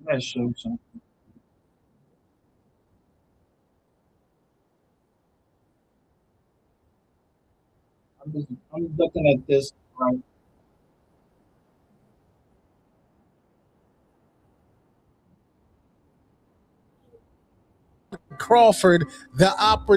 That shows something. I'm looking at this right. Crawford the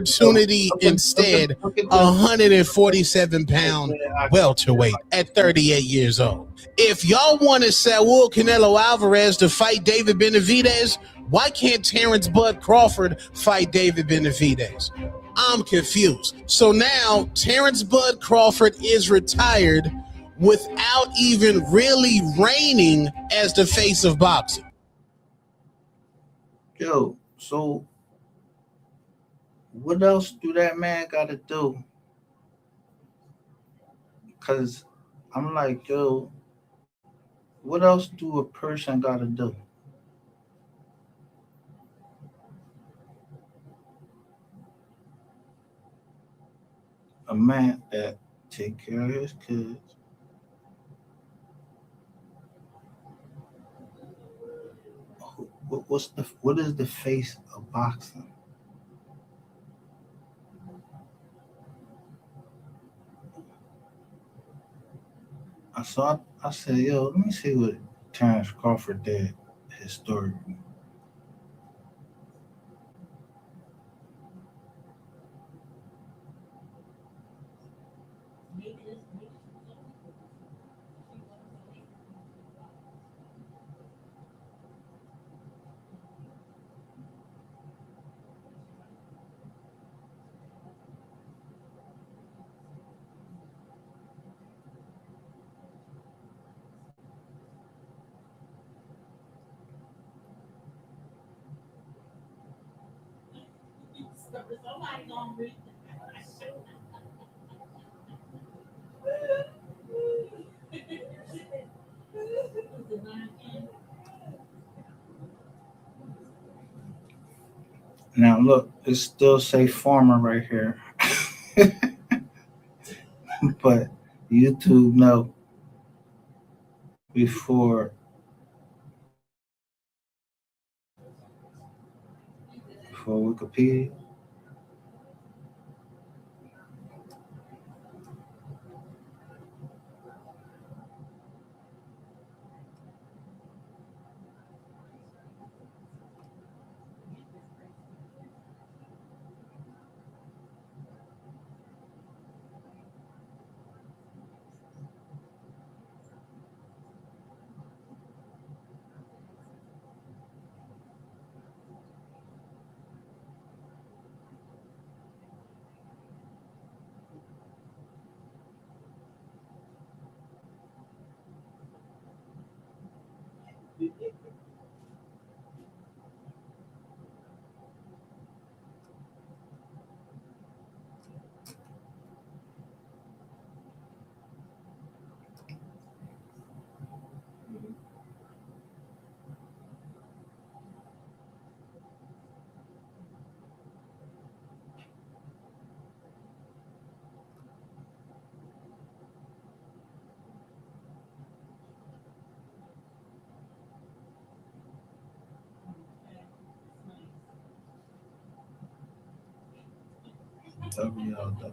So opportunity instead, look at a the 147 yeah, pound I can see it welterweight like at this. 38 years old. If y'all wanted Saul Canelo Alvarez to fight David Benavidez, why can't Terrence Bud Crawford fight David Benavidez? I'm confused. So now Terrence Bud Crawford is retired without even really reigning as the face of boxing. Yo, so what else do that man got to do? Cause I'm like, yo, what else do a person got to do? A man that take care of his kids. What is the face of boxing? I said, yo, let me see what Terrence Crawford did historically. Now look, it still say farmer right here, but YouTube no before Wikipedia. WLW.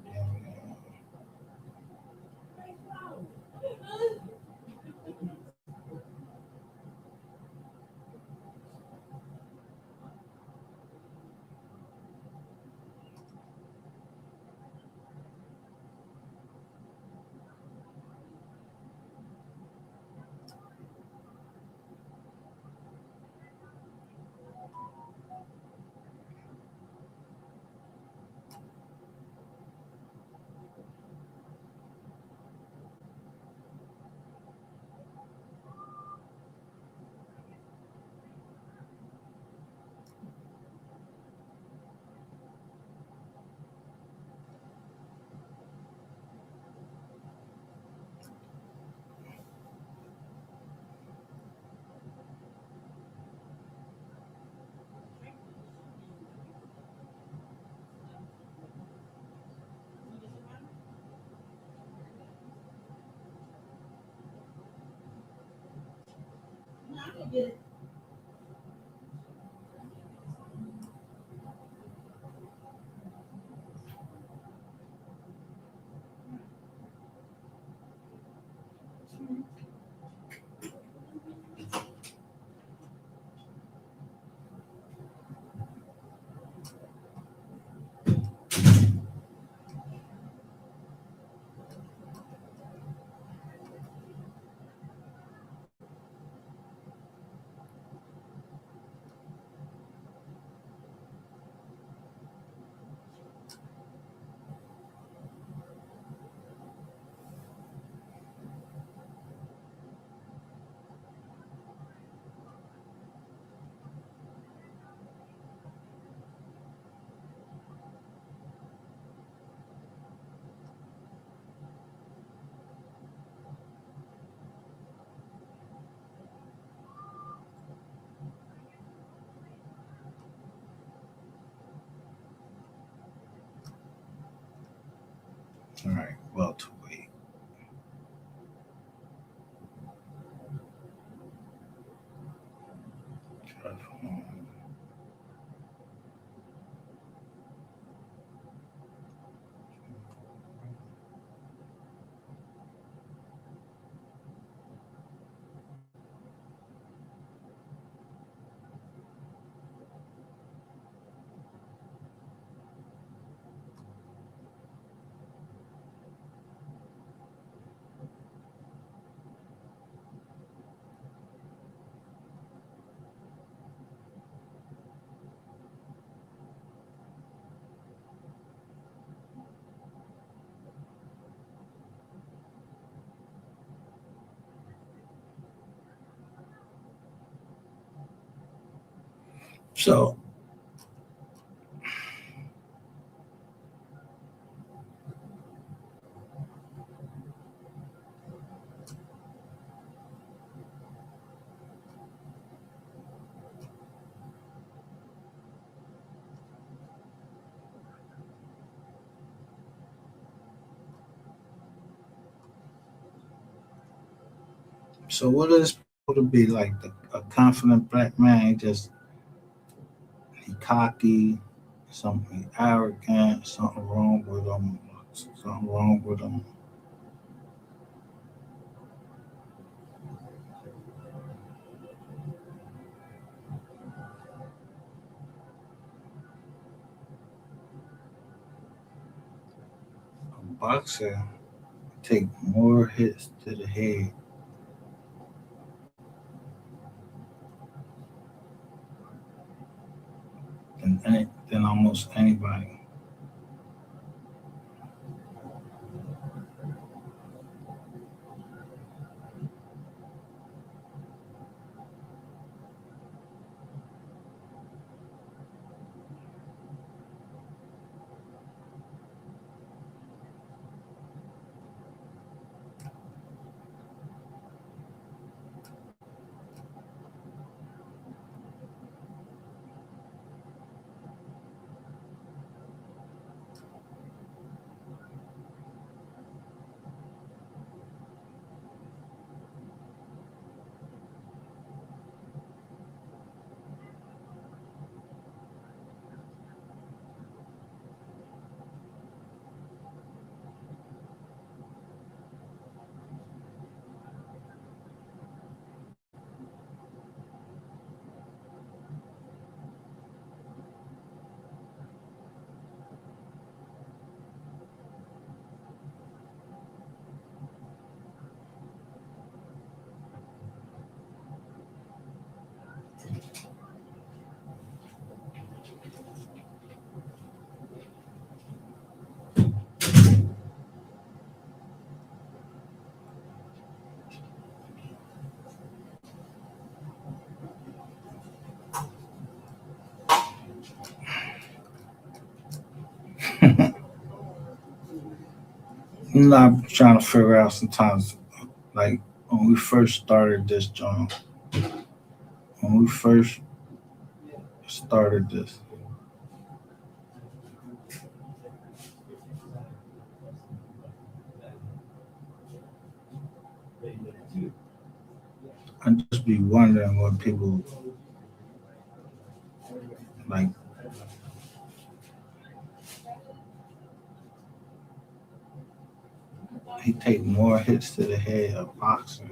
All right, welterweight. So so what is supposed to be like a confident black man? He cocky, something arrogant, something wrong with him, something wrong with him. A boxer take more hits to the head than almost anybody. I'm trying to figure out sometimes, like when we first started this joint, when we first started this, I just be wondering what people like. He take more hits to the head of boxing.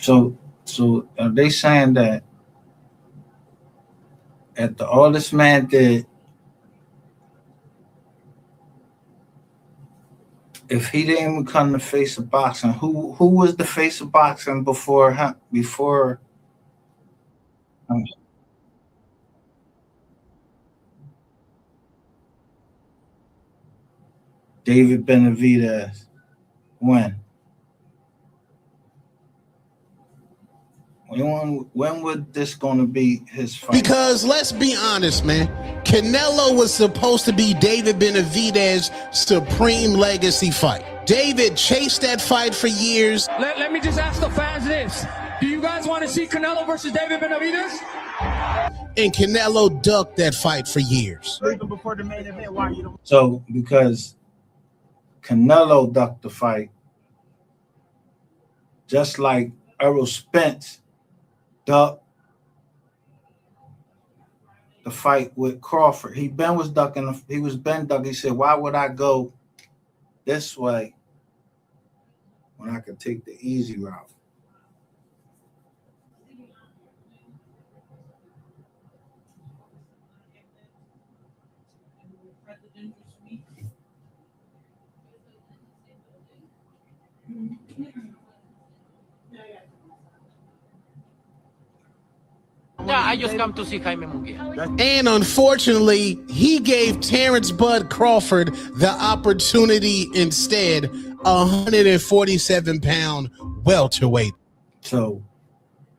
So are they saying that after all this man did, if he didn't become the face of boxing, who was the face of boxing before him? Before um, David Benavidez? When? When would this going to be his fight? Because let's be honest, man. Canelo was supposed to be David Benavidez's supreme legacy fight. David chased that fight for years. Let me just ask the fans this. Do you guys want to see Canelo versus David Benavidez? And Canelo ducked that fight for years. Before the main event, why you don't? So because Canelo ducked the fight, just like Errol Spence ducked the fight with Crawford. He was ducking. He said, "Why would I go this way when I could take the easy route?" Yeah, I just come to see Jaime Munguia. And unfortunately, he gave Terrence Bud Crawford the opportunity instead, a 147-pound welterweight. So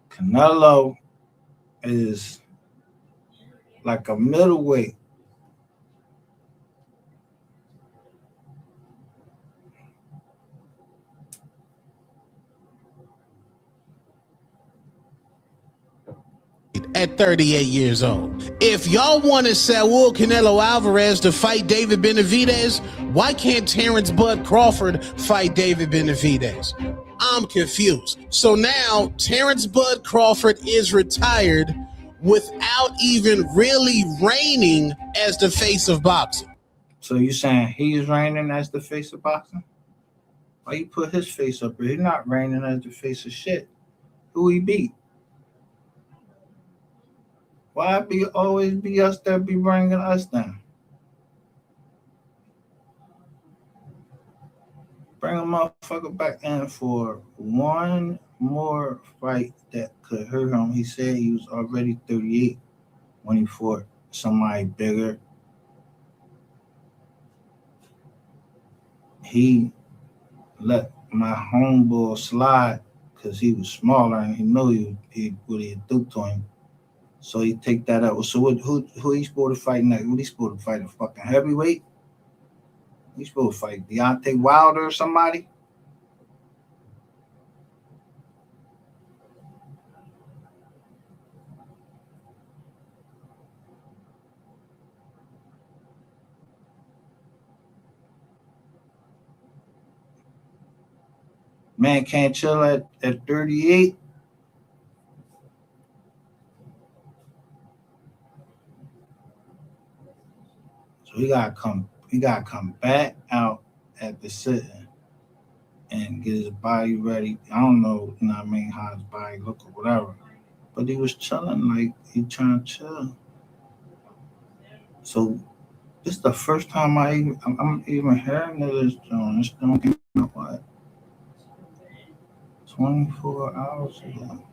Canelo is like a middleweight. At 38 years old. If y'all wanted Saul Canelo Alvarez to fight David Benavidez, why can't Terrence Bud Crawford fight David Benavidez? I'm confused. So now Terrence Bud Crawford is retired without even really reigning as the face of boxing. So you saying he's reigning as the face of boxing? Why you put his face up here? He's not reigning as the face of shit. Who he beat? Why always be us that be bringing us down? Bring a motherfucker back in for one more fight that could hurt him. He said he was already 38 when he fought somebody bigger. He let my homeboy slide because he was smaller and he knew what he'd do to him. So he take that out. So who he supposed to fight next? What he supposed to fight, a fucking heavyweight? He supposed to fight Deontay Wilder or somebody? Man can't chill at 38. So he gotta come back out at the sitting and get his body ready. I don't know, you know what I mean, how his body look or whatever. But he was chilling like he trying to chill. So this is the first time I'm even hearing of this joint. This don't even know what. 24 hours ago.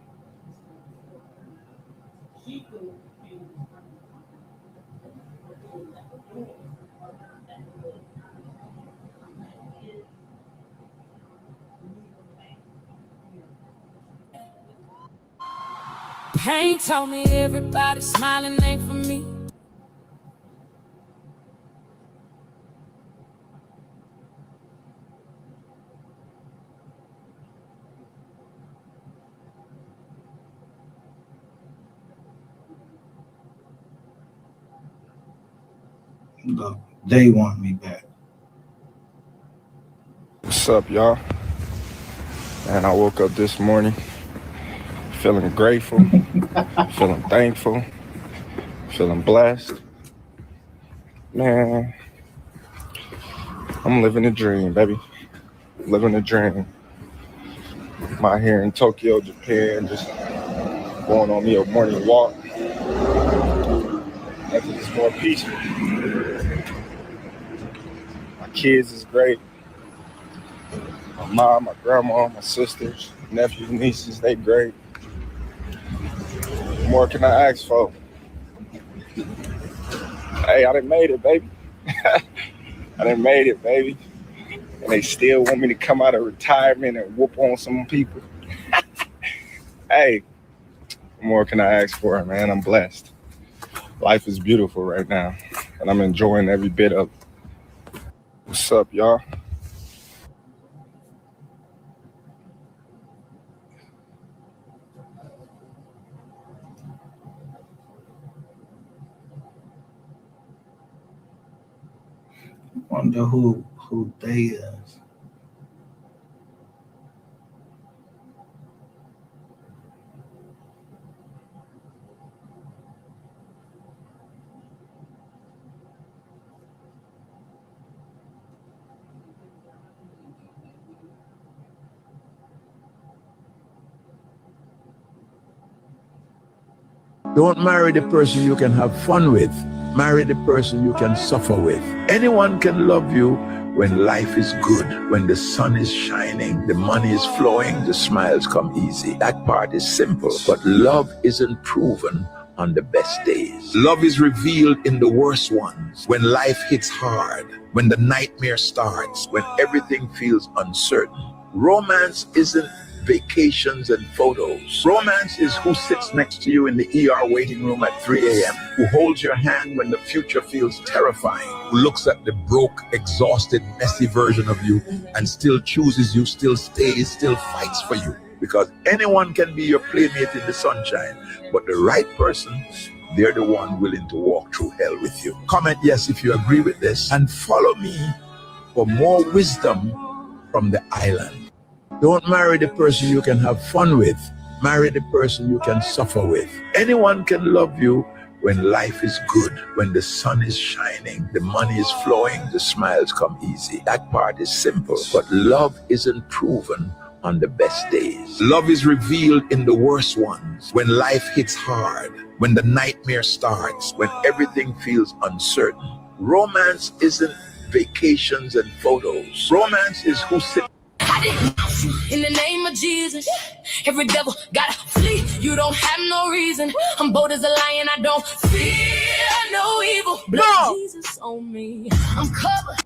Pain told me everybody smiling ain't for me. Look, they want me back. What's up, y'all? And I woke up this morning feeling grateful, feeling thankful, feeling blessed. Man, I'm living a dream, baby. Living a dream. I'm out here in Tokyo, Japan, just going on me a morning walk. It's more peaceful. My kids is great. My mom, my grandma, my sisters, nephews, nieces, they great. What more can I ask for? Hey, I done made it, baby. I done made it, baby. And they still want me to come out of retirement and whoop on some people. Hey, what more can I ask for, man? I'm blessed. Life is beautiful right now, and I'm enjoying every bit of it. What's up, y'all? Wonder who they is. Don't marry the person you can have fun with. Marry the person you can suffer with. Anyone can love you when life is good, when the sun is shining, the money is flowing, the smiles come easy. That part is simple, but love isn't proven on the best days. Love is revealed in the worst ones, when life hits hard, when the nightmare starts, when everything feels uncertain. Romance isn't vacations and photos. Romance is who sits next to you in the ER waiting room at 3 a.m., who holds your hand when the future feels terrifying, who looks at the broke, exhausted, messy version of you and still chooses you, still stays, still fights for you. Because anyone can be your playmate in the sunshine, but the right person, they're the one willing to walk through hell with you. Comment yes if you agree with this, and follow me for more wisdom from the island. Don't marry the person you can have fun with. Marry the person you can suffer with. Anyone can love you when life is good, when the sun is shining, the money is flowing, the smiles come easy. That part is simple, but love isn't proven on the best days. Love is revealed in the worst ones, when life hits hard, when the nightmare starts, when everything feels uncertain. Romance isn't vacations and photos. Romance is who sits. In the name of Jesus, every devil gotta flee. You don't have no reason. I'm bold as a lion. I don't fear no evil. Blood of Jesus on me. I'm covered.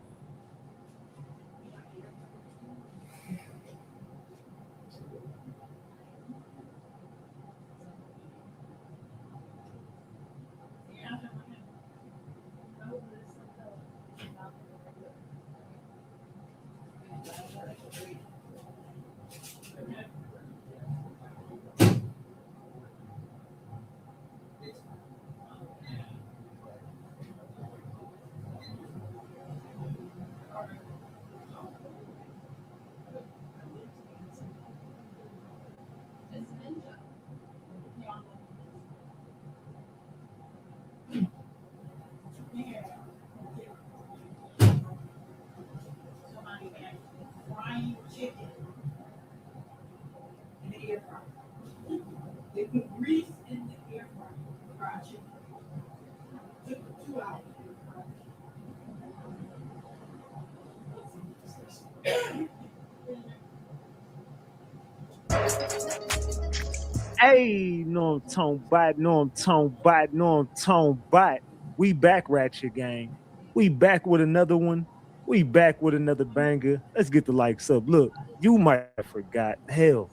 Hey, no, I'm Tone Bot, no, I'm Tone Bot, no, I'm Tone Bot. We back, Ratchet Gang. We back with another one. We back with another banger. Let's get the likes up. Look, you might have forgot. Hell,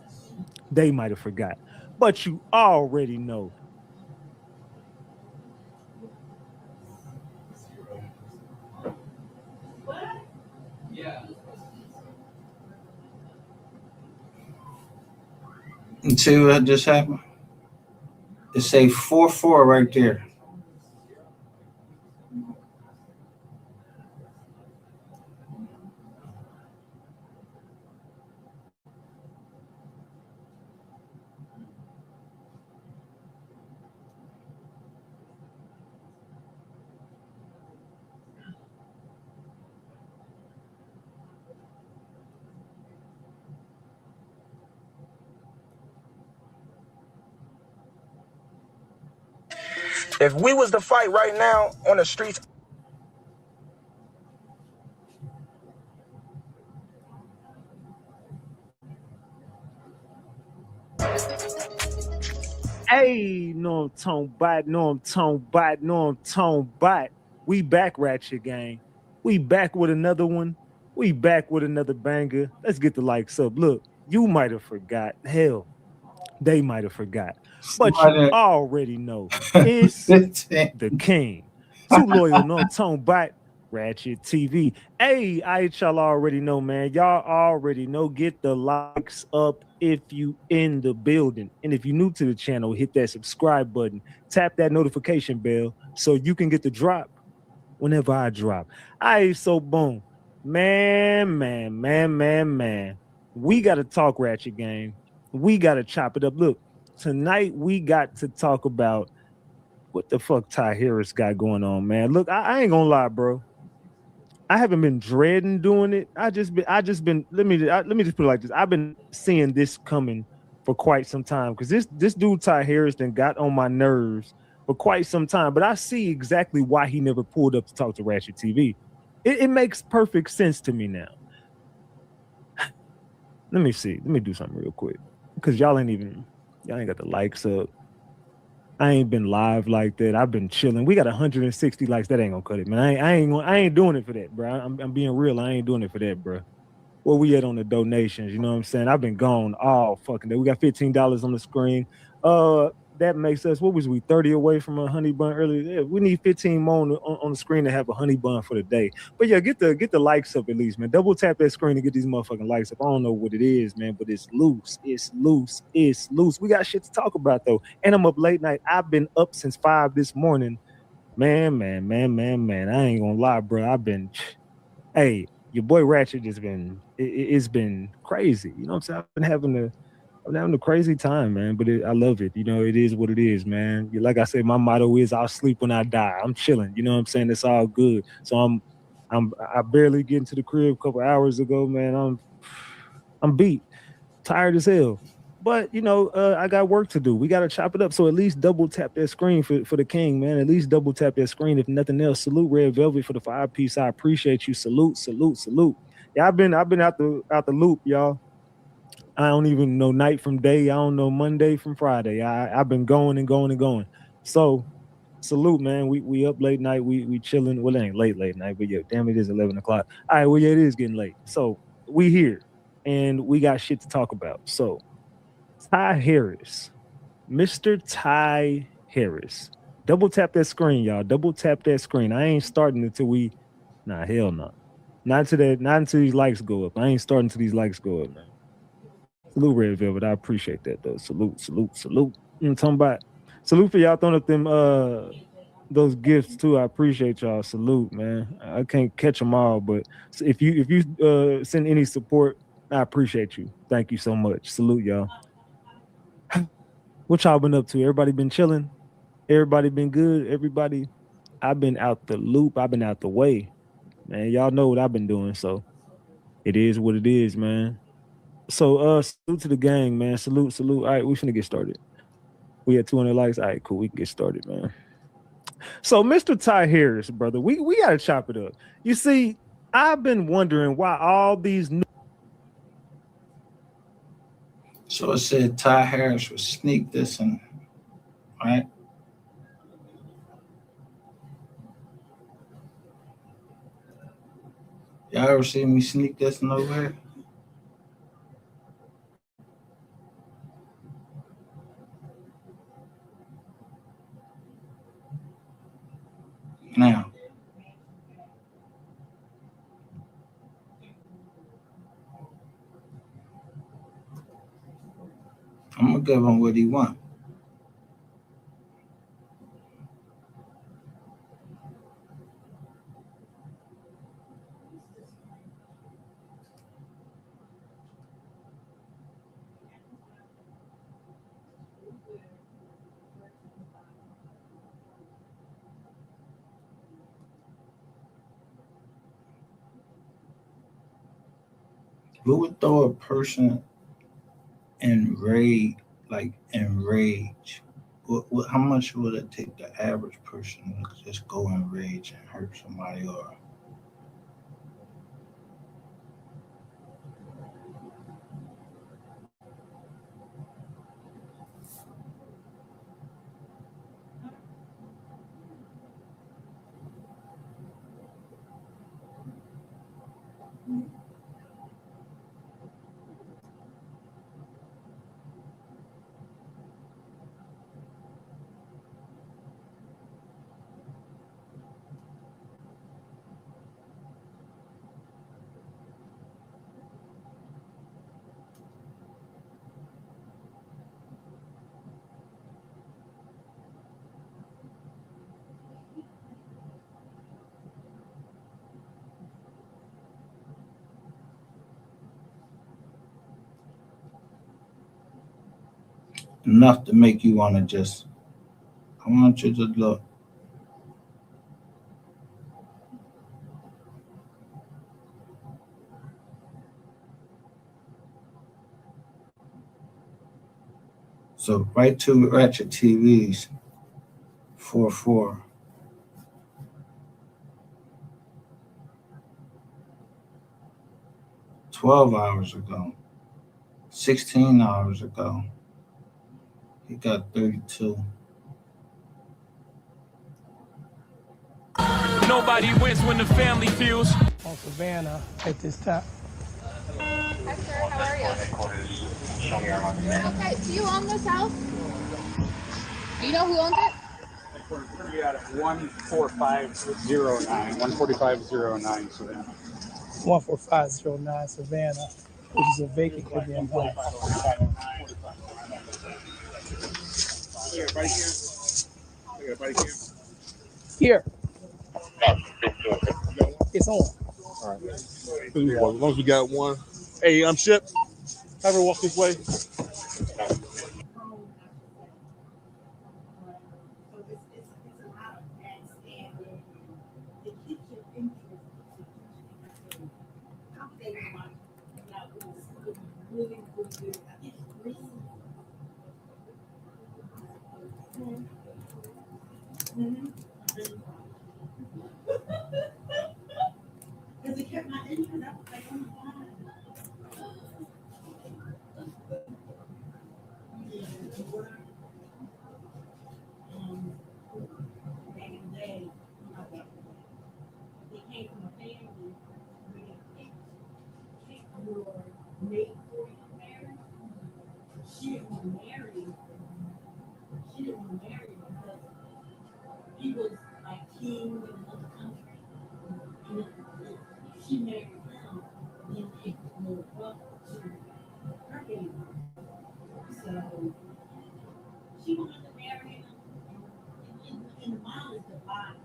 they might have forgot. But you already know. You see what just happened? It say 4-4 right there. If we was to fight right now on the streets, Hey, no, I'm Tone Bot, no, I'm Tone Bot, no, I'm Tone Bot. We back, Ratchet Gang. We back with another one. We back with another banger. Let's get the likes up. Look, you might have forgot. Hell, they might have forgot. But you Somebody- already know it's the king. Too loyal, no Tone Bot. Ratchet TV. Hey, y'all already know, man. Y'all already know. Get the likes up if you in the building. And if you're new to the channel, hit that subscribe button. Tap that notification bell so you can get the drop whenever I drop. So boom. Man. We got to talk Ratchet Gang. We got to chop it up. Look, tonight we got to talk about what the fuck Ty Harris got going on, man. Look, I ain't gonna lie, bro. I haven't been dreading doing it. I just been. Let me just put it like this. I've been seeing this coming for quite some time because this dude Ty Harris then got on my nerves for quite some time. But I see exactly why he never pulled up to talk to Ratchet TV. It makes perfect sense to me now. Let me see. Let me do something real quick because y'all ain't got the likes up. I ain't been live like that. I've been chilling. We got 160 likes. That ain't gonna cut it, man. I ain't doing it for that, bro. I'm being real. I ain't doing it for that, bro. Where we at on the donations? You know what I'm saying? I've been gone all fucking day. We got $15 on the screen. That makes us, what was we, 30 away from a honey bun earlier? Yeah, we need 15 more on the screen to have a honey bun for the day. But yeah, get the likes up at least, man. Double tap that screen to get these motherfucking likes up. I don't know what it is, man, but it's loose. It's loose. It's loose. We got shit to talk about though. And I'm up late night. I've been up since 5 this morning. Man. I ain't gonna lie, bro. I've been, hey, your boy Ratchet has been, it's been crazy. You know what I'm saying? I've been having a crazy time, man, but I love it. You know, it is what it is, man. Like I said, my motto is I'll sleep when I die. I'm chilling. You know what I'm saying? It's all good. So I barely get into the crib a couple hours ago, man. I'm beat, tired as hell. But you know, I got work to do. We got to chop it up. So at least double tap that screen for the king, man. At least double tap that screen. If nothing else, salute Red Velvet for the 5-piece. I appreciate you. Salute. Yeah, I've been out the loop, y'all. I don't even know night from day. I don't know Monday from Friday. I've been going and going. So salute, man. We up late night. We chilling. Well, it ain't late night, but yeah, damn, it is 11 o'clock. All right, well, yeah, it is getting late. So we here and we got shit to talk about. So Ty Harris, Mr. Ty Harris. Double tap that screen, y'all. Double tap that screen. I ain't starting until hell no. Not until these likes go up. I ain't starting until these likes go up, man. Salute Red Velvet. I appreciate that though. Salute. I'm talking about salute for y'all throwing up them those gifts too. I appreciate y'all. Salute, man. I can't catch them all, but if you send any support, I appreciate you. Thank you so much. Salute, y'all. What y'all been up to? Everybody been chilling? Everybody been good? Everybody? I've been out the loop. I've been out the way, man. Y'all know what I've been doing, so it is what it is, man. So salute to the gang, man. Salute. All right, we finna get started. We had 200 likes. All right, cool. We can get started, man. So Mr. Ty Harris, brother, we gotta chop it up. You see, I've been wondering why all these new. So it said Ty Harris was sneak dissing, right? Y'all ever see me sneak dissing over here? Now, I'm gonna give him what he wants. Who would throw a person in rage How much would it take the average person to just go and rage and hurt somebody or? Enough to make you want to just, I want you to look. So right to Ratchet TVs, 4-4. 12 hours ago, 16 hours ago, he got 32. Nobody wins when the family feels. On Savannah at this time. Hi, sir. How are you? Okay. Do you own this house? Do you know who owns it? We got 14509, 14509 Savannah. 14509 Savannah, which is a vacant condemned home. Here. It's on. All right. As long as we got one. Hey, I'm Ship. Have her walk this way. Because it kept my interest up like on the back in the day, they came from a family where they were made for your marriage. She didn't want to marry. She didn't want to marry because he was like king in another country. And if she married him, then it would go up to her baby. So she wanted to marry him. And the mom is divided.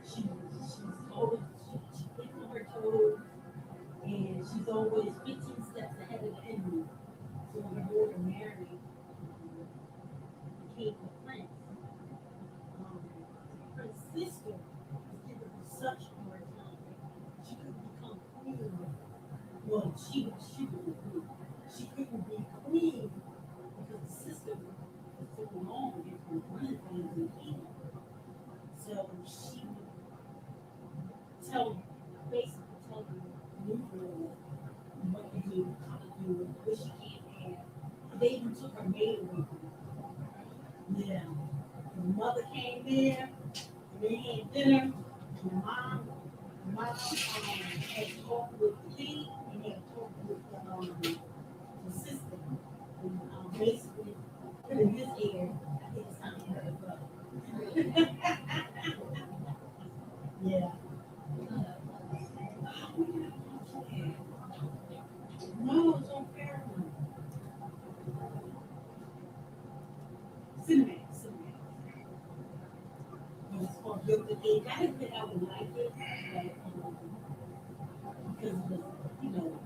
She's always she gets on her toes, and she's always 15 steps ahead of the enemy. So when her daughter married became a prince, her sister was given her such a hard time. She couldn't become queen. Well, she couldn't be queen because the sister was so long and from running things in the kingdom. So she would basically tell the new girl what to do, how to do it, what she can't have. They even took her maid away from her. Yeah. The mother came there, and they had dinner, and the mom had talked with the king, and had talked with the sister. And basically put in his ear, I think it's time for her to go. Yeah. No, it's on Paramount. Cinemax. It's called Gilded Age. I didn't think I would like it, but because of the, you know.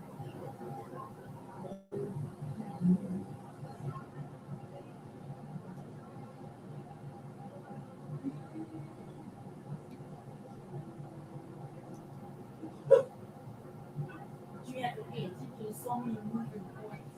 You have to pay attention to so many moving points.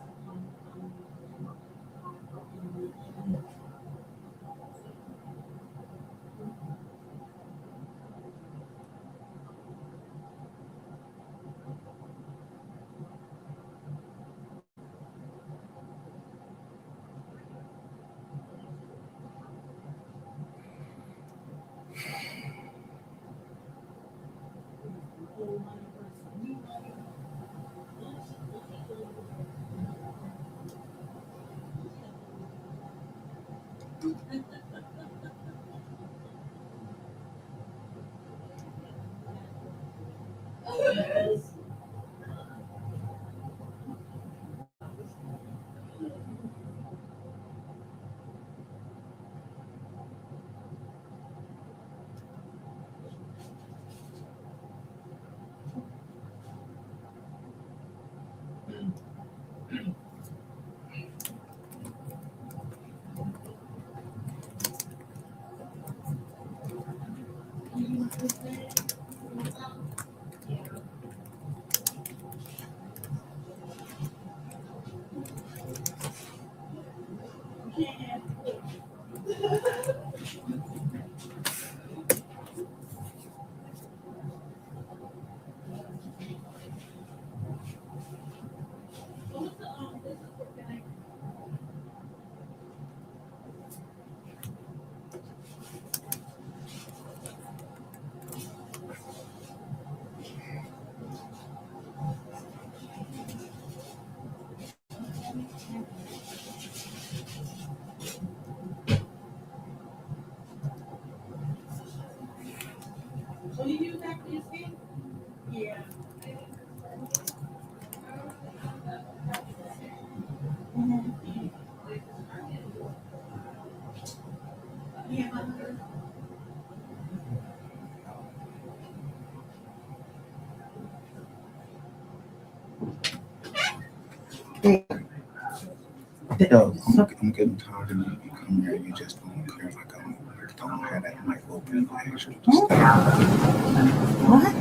So you use that for your skin? Yeah. Yo, I'm getting tired of you come here. You just don't care like I don't have that mic open. Actually, just What?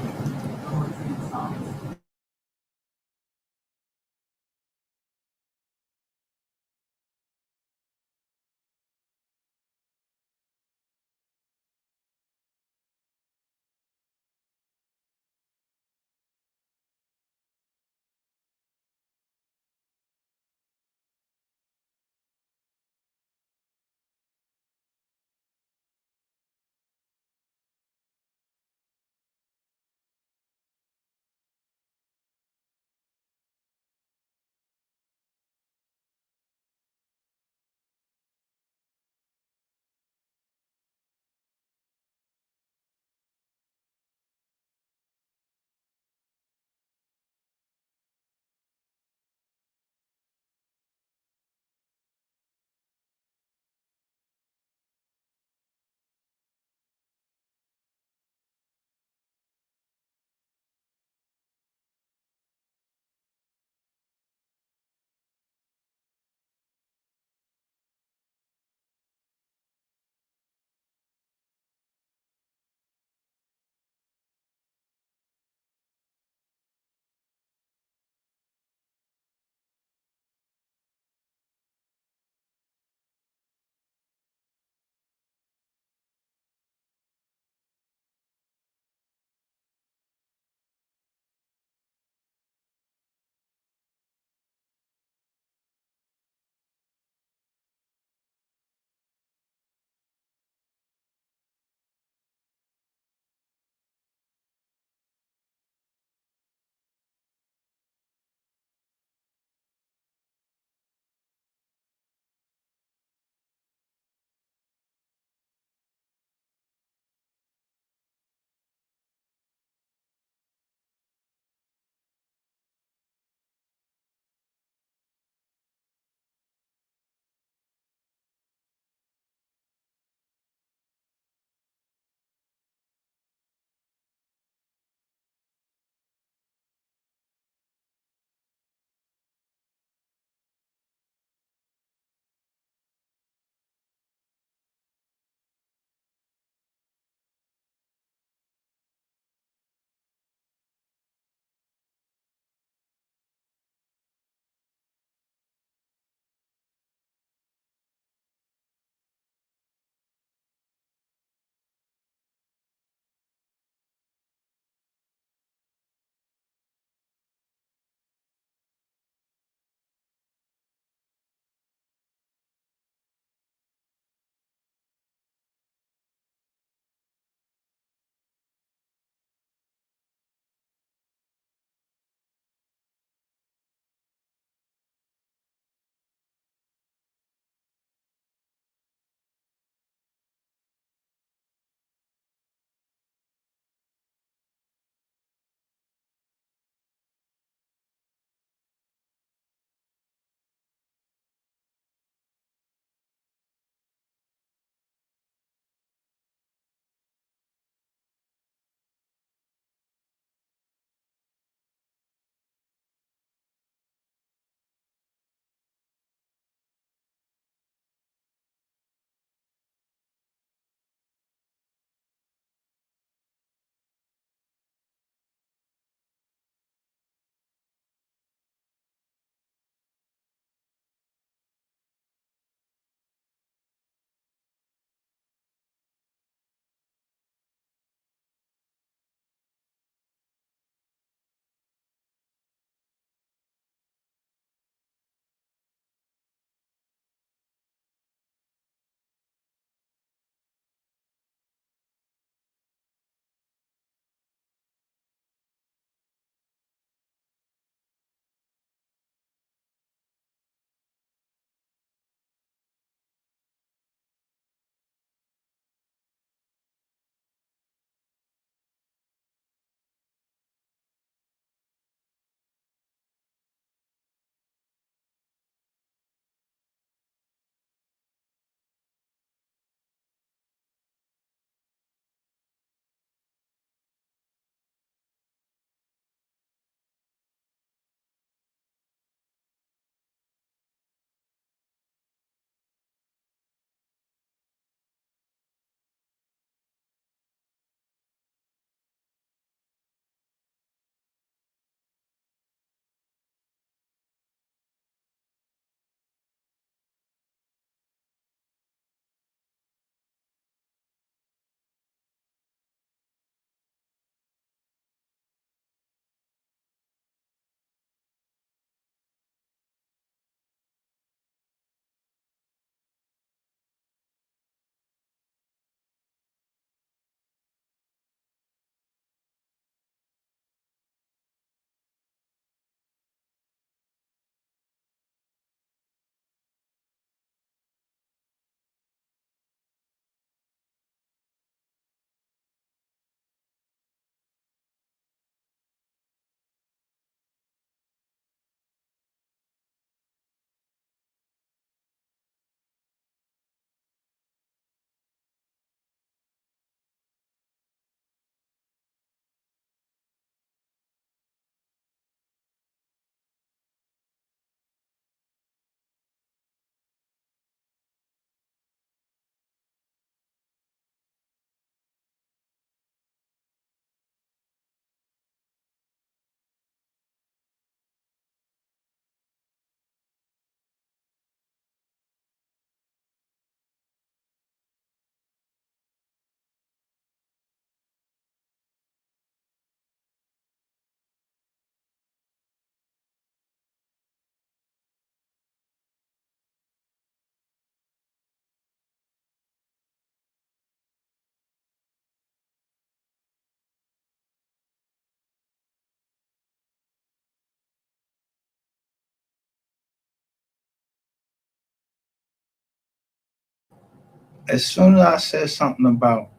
as soon as I said something about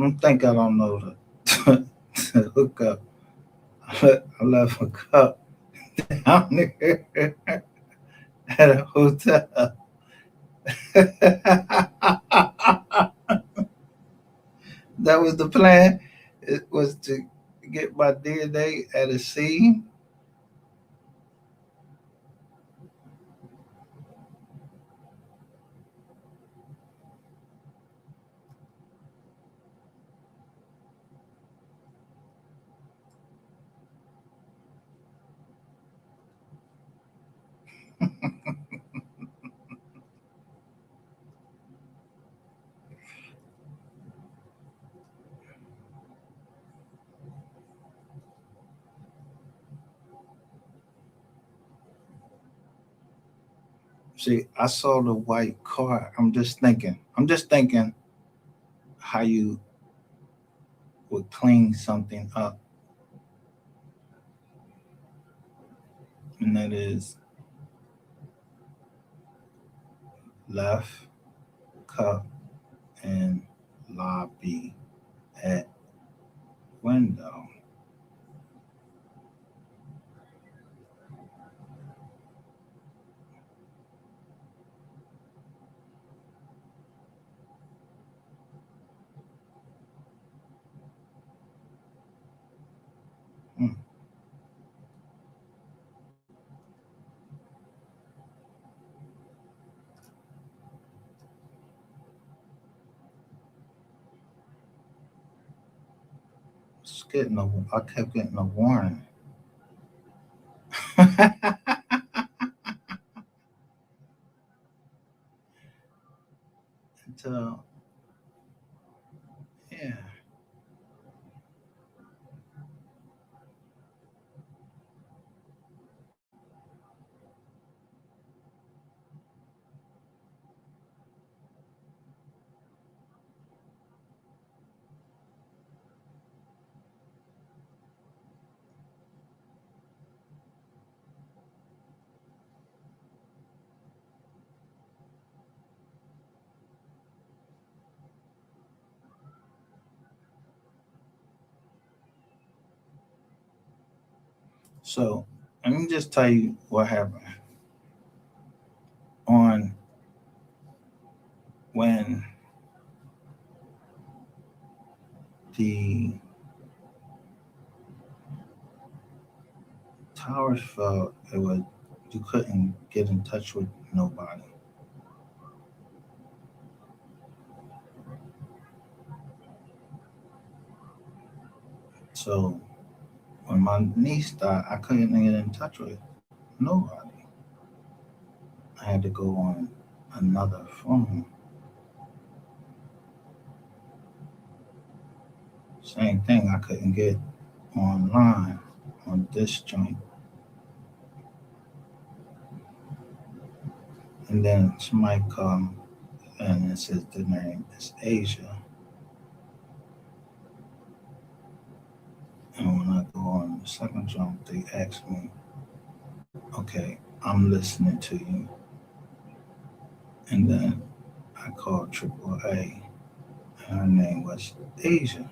don't think I don't know the hook up. I left a cup down there at a hotel. That was the plan. It was to get my DNA at a scene. See, I saw the white car. I'm just thinking how you would clean something up. And that is left cup and lobby at window. I kept getting a warning. Until, yeah. So let me just tell you what happened on when the towers fell. You couldn't get in touch with nobody. So when my niece died, I couldn't get in touch with nobody. I had to go on another phone. Same thing, I couldn't get online on this joint. And then somebody come and it says the name is Asia. And when I go on the second joint, they ask me, okay, I'm listening to you. And then I called AAA, and her name was Asia.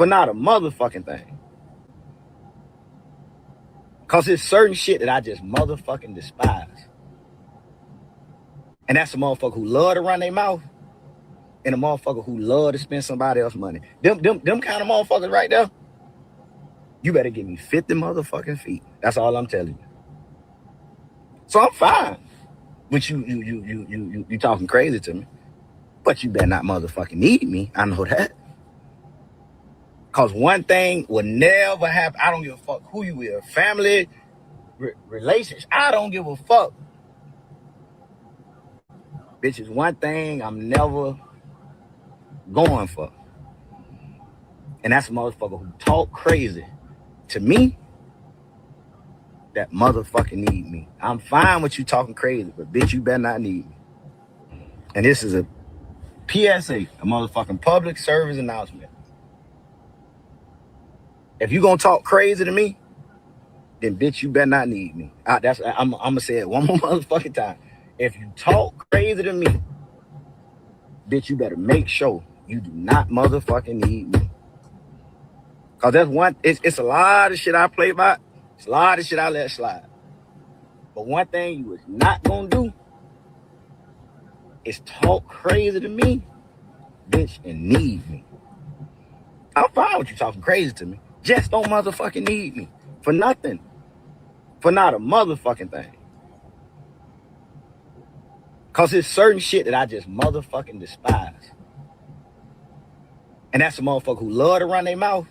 for not a motherfucking thing. Cause there's certain shit that I just motherfucking despise. And that's a motherfucker who love to run their mouth and a motherfucker who love to spend somebody else's money. Them kind of motherfuckers right there, you better give me 50 motherfucking feet. That's all I'm telling you. So I'm fine with you talking crazy to me. But you better not motherfucking need me. I know that. Cause one thing will never happen. I don't give a fuck who you with. Family, relationship. I don't give a fuck. Bitch, is one thing I'm never going for. And that's a motherfucker who talk crazy to me that motherfucking need me. I'm fine with you talking crazy, but bitch, you better not need me. And this is a PSA, a motherfucking public service announcement. If you gonna talk crazy to me, then bitch, you better not need me. I'm gonna say it one more motherfucking time. If you talk crazy to me, bitch, you better make sure you do not motherfucking need me. Cause that's one, it's a lot of shit I play by. It's a lot of shit I let slide. But one thing you was not gonna do is talk crazy to me, bitch, and need me. I'm fine with you talking crazy to me. Just don't motherfucking need me for nothing. For not a motherfucking thing. Cause there's certain shit that I just motherfucking despise. And that's a motherfucker who love to run their mouth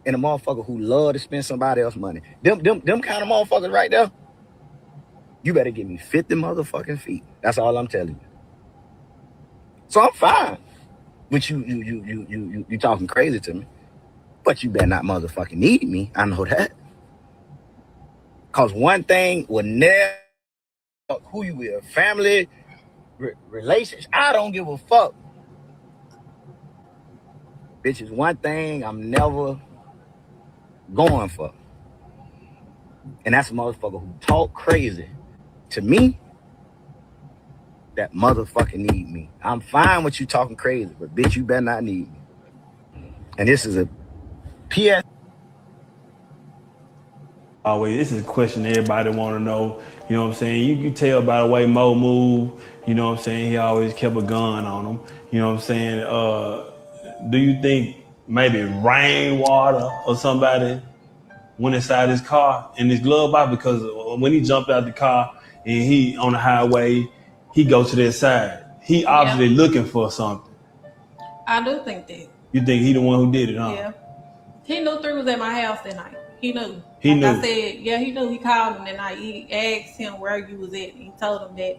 and a motherfucker who love to spend somebody else's money. Them kind of motherfuckers right there, you better give me 50 motherfucking feet. That's all I'm telling you. So I'm fine with you talking crazy to me. But you better not motherfucking need me. I know that. Cause one thing will never fuck who you with. Family, relationship. I don't give a fuck. Bitch, is one thing I'm never going for. And that's a motherfucker who talk crazy to me that motherfucking need me. I'm fine with you talking crazy, but bitch, you better not need me. And this is a PS. Always, this is a question everybody want to know. You know what I'm saying? You can tell by the way Mo move. You know what I'm saying? He always kept a gun on him. You know what I'm saying? Do you think maybe rainwater or somebody went inside his car in his glove box? Because when he jumped out the car and he on the highway, he goes to that side. He obviously looking for something. I do think that. You think he the one who did it, huh? Yeah. He knew 3 was at my house that night. He knew. He knew. I said, yeah, he knew. He called him that night. He asked him where you was at. And he told him that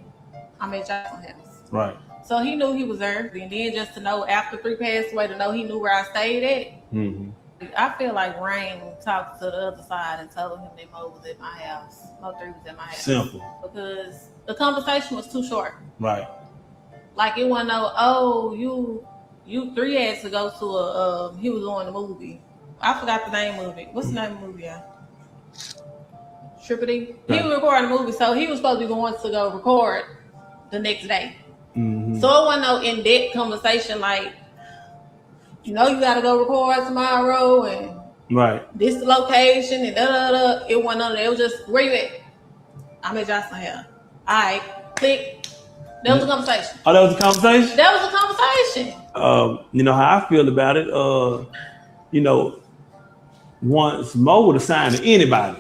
I'm at Johnson's house. Right. So he knew he was there. And then just to know after 3 passed away, to know he knew where I stayed at. Mm-hmm. I feel like Rain talked to the other side and told him that Mo was at my house. Mo 3 was at my house. Simple. Because the conversation was too short. Right. Like it wasn't no, oh, you 3 had to go to a, he was on the movie. I forgot the name of it. What's the name of the movie, y'all? Trippity. He was recording a movie, so he was supposed to be going to go record the next day. Mm-hmm. So it wasn't no in-depth conversation like, you know, you got to go record tomorrow and right. This the location and da-da-da. It wasn't none of that. It was just, where you at? I'm at Johnson here. All right, click. That was a conversation. Oh, that was a conversation? That was a conversation. You know how I feel about it. You know, once Mo would have signed to anybody,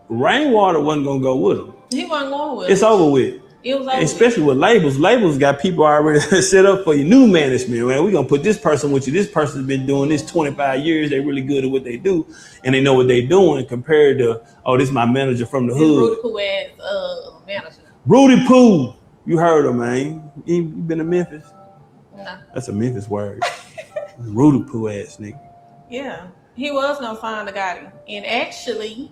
Rainwater wasn't gonna go with him. He wasn't going with him. It's over with. It was over especially with labels. Labels got people already set up for your new management, man. We're gonna put this person with you. This person's been doing this 25 years. They're really good at what they do, and they know what they're doing compared to, oh, this is my manager from the hood. Rudy Poo ass manager. Rudy Poo. You heard her, man. You been to Memphis? No. That's a Memphis word. Rudy Poo ass nigga. Yeah. He was gonna sign the Gotti. And actually,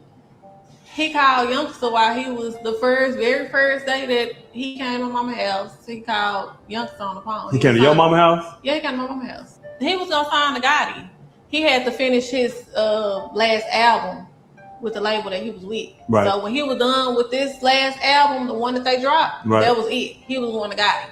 he called Youngster while he was the very first day that he came to Mama's house. He called Youngster on the phone. He came to your mama's house? Yeah, he came to my mama's house. He was gonna sign the Gotti. He had to finish his last album with the label that he was with. Right. So when he was done with this last album, the one that they dropped, right. That was it. He was the one that got it.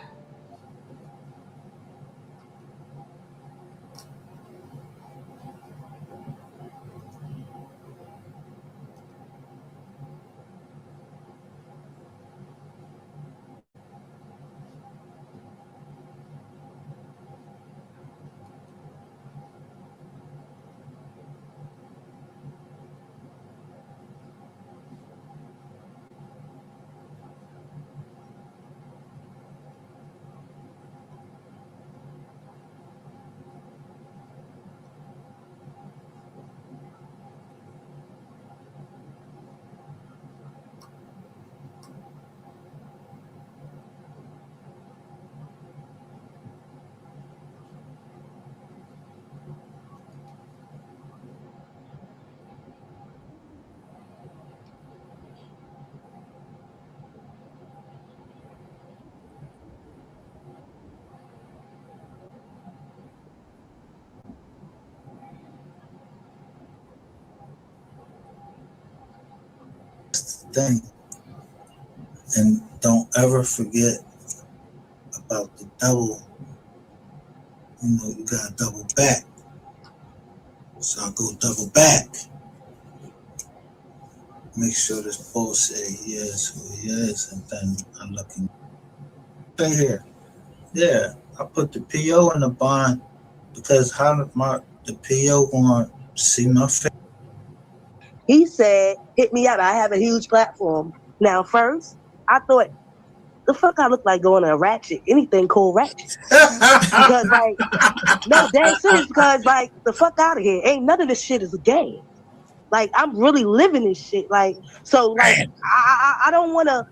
thing. And don't ever forget about the double. You know, you gotta double back. So I go double back. Make sure this boy say he is who he is, and then I'm looking right here. Yeah, I put the PO in the bond because how the PO want to see my face. He said, hit me up. I have a huge platform. Now, first, I thought, the fuck I look like going to a ratchet, anything called ratchet. Because, like, no, dead serious, because, like, the fuck out of here. Ain't none of this shit is a game. Like, I'm really living this shit. Like, so, like, I don't want to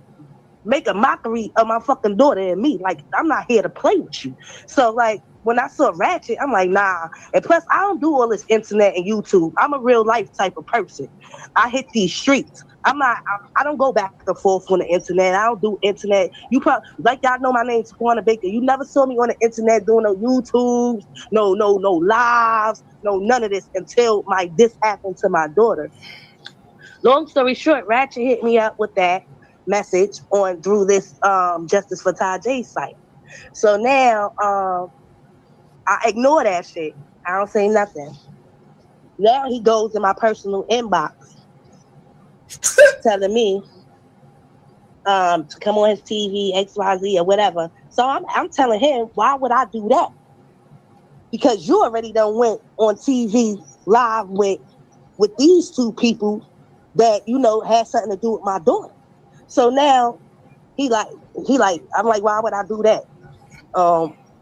make a mockery of my fucking daughter and me. Like, I'm not here to play with you. So, like, when I saw Ratchet, I'm like, nah. And plus, I don't do all this internet and YouTube. I'm a real life type of person. I hit these streets. I don't go back and forth on the internet. I don't do internet. You probably, like y'all know my name's Taquana Baker. You never saw me on the internet doing no YouTubes, no lives, no none of this until this happened to my daughter. Long story short, Ratchet hit me up with that message through this Justice for Tajay site. So now I ignore that shit. I don't say nothing. Now he goes in my personal inbox telling me to come on his TV, XYZ or whatever. So I'm telling him, why would I do that? Because you already done went on TV live with these two people that, you know, had something to do with my daughter. So now he like, I'm like, why would I do that?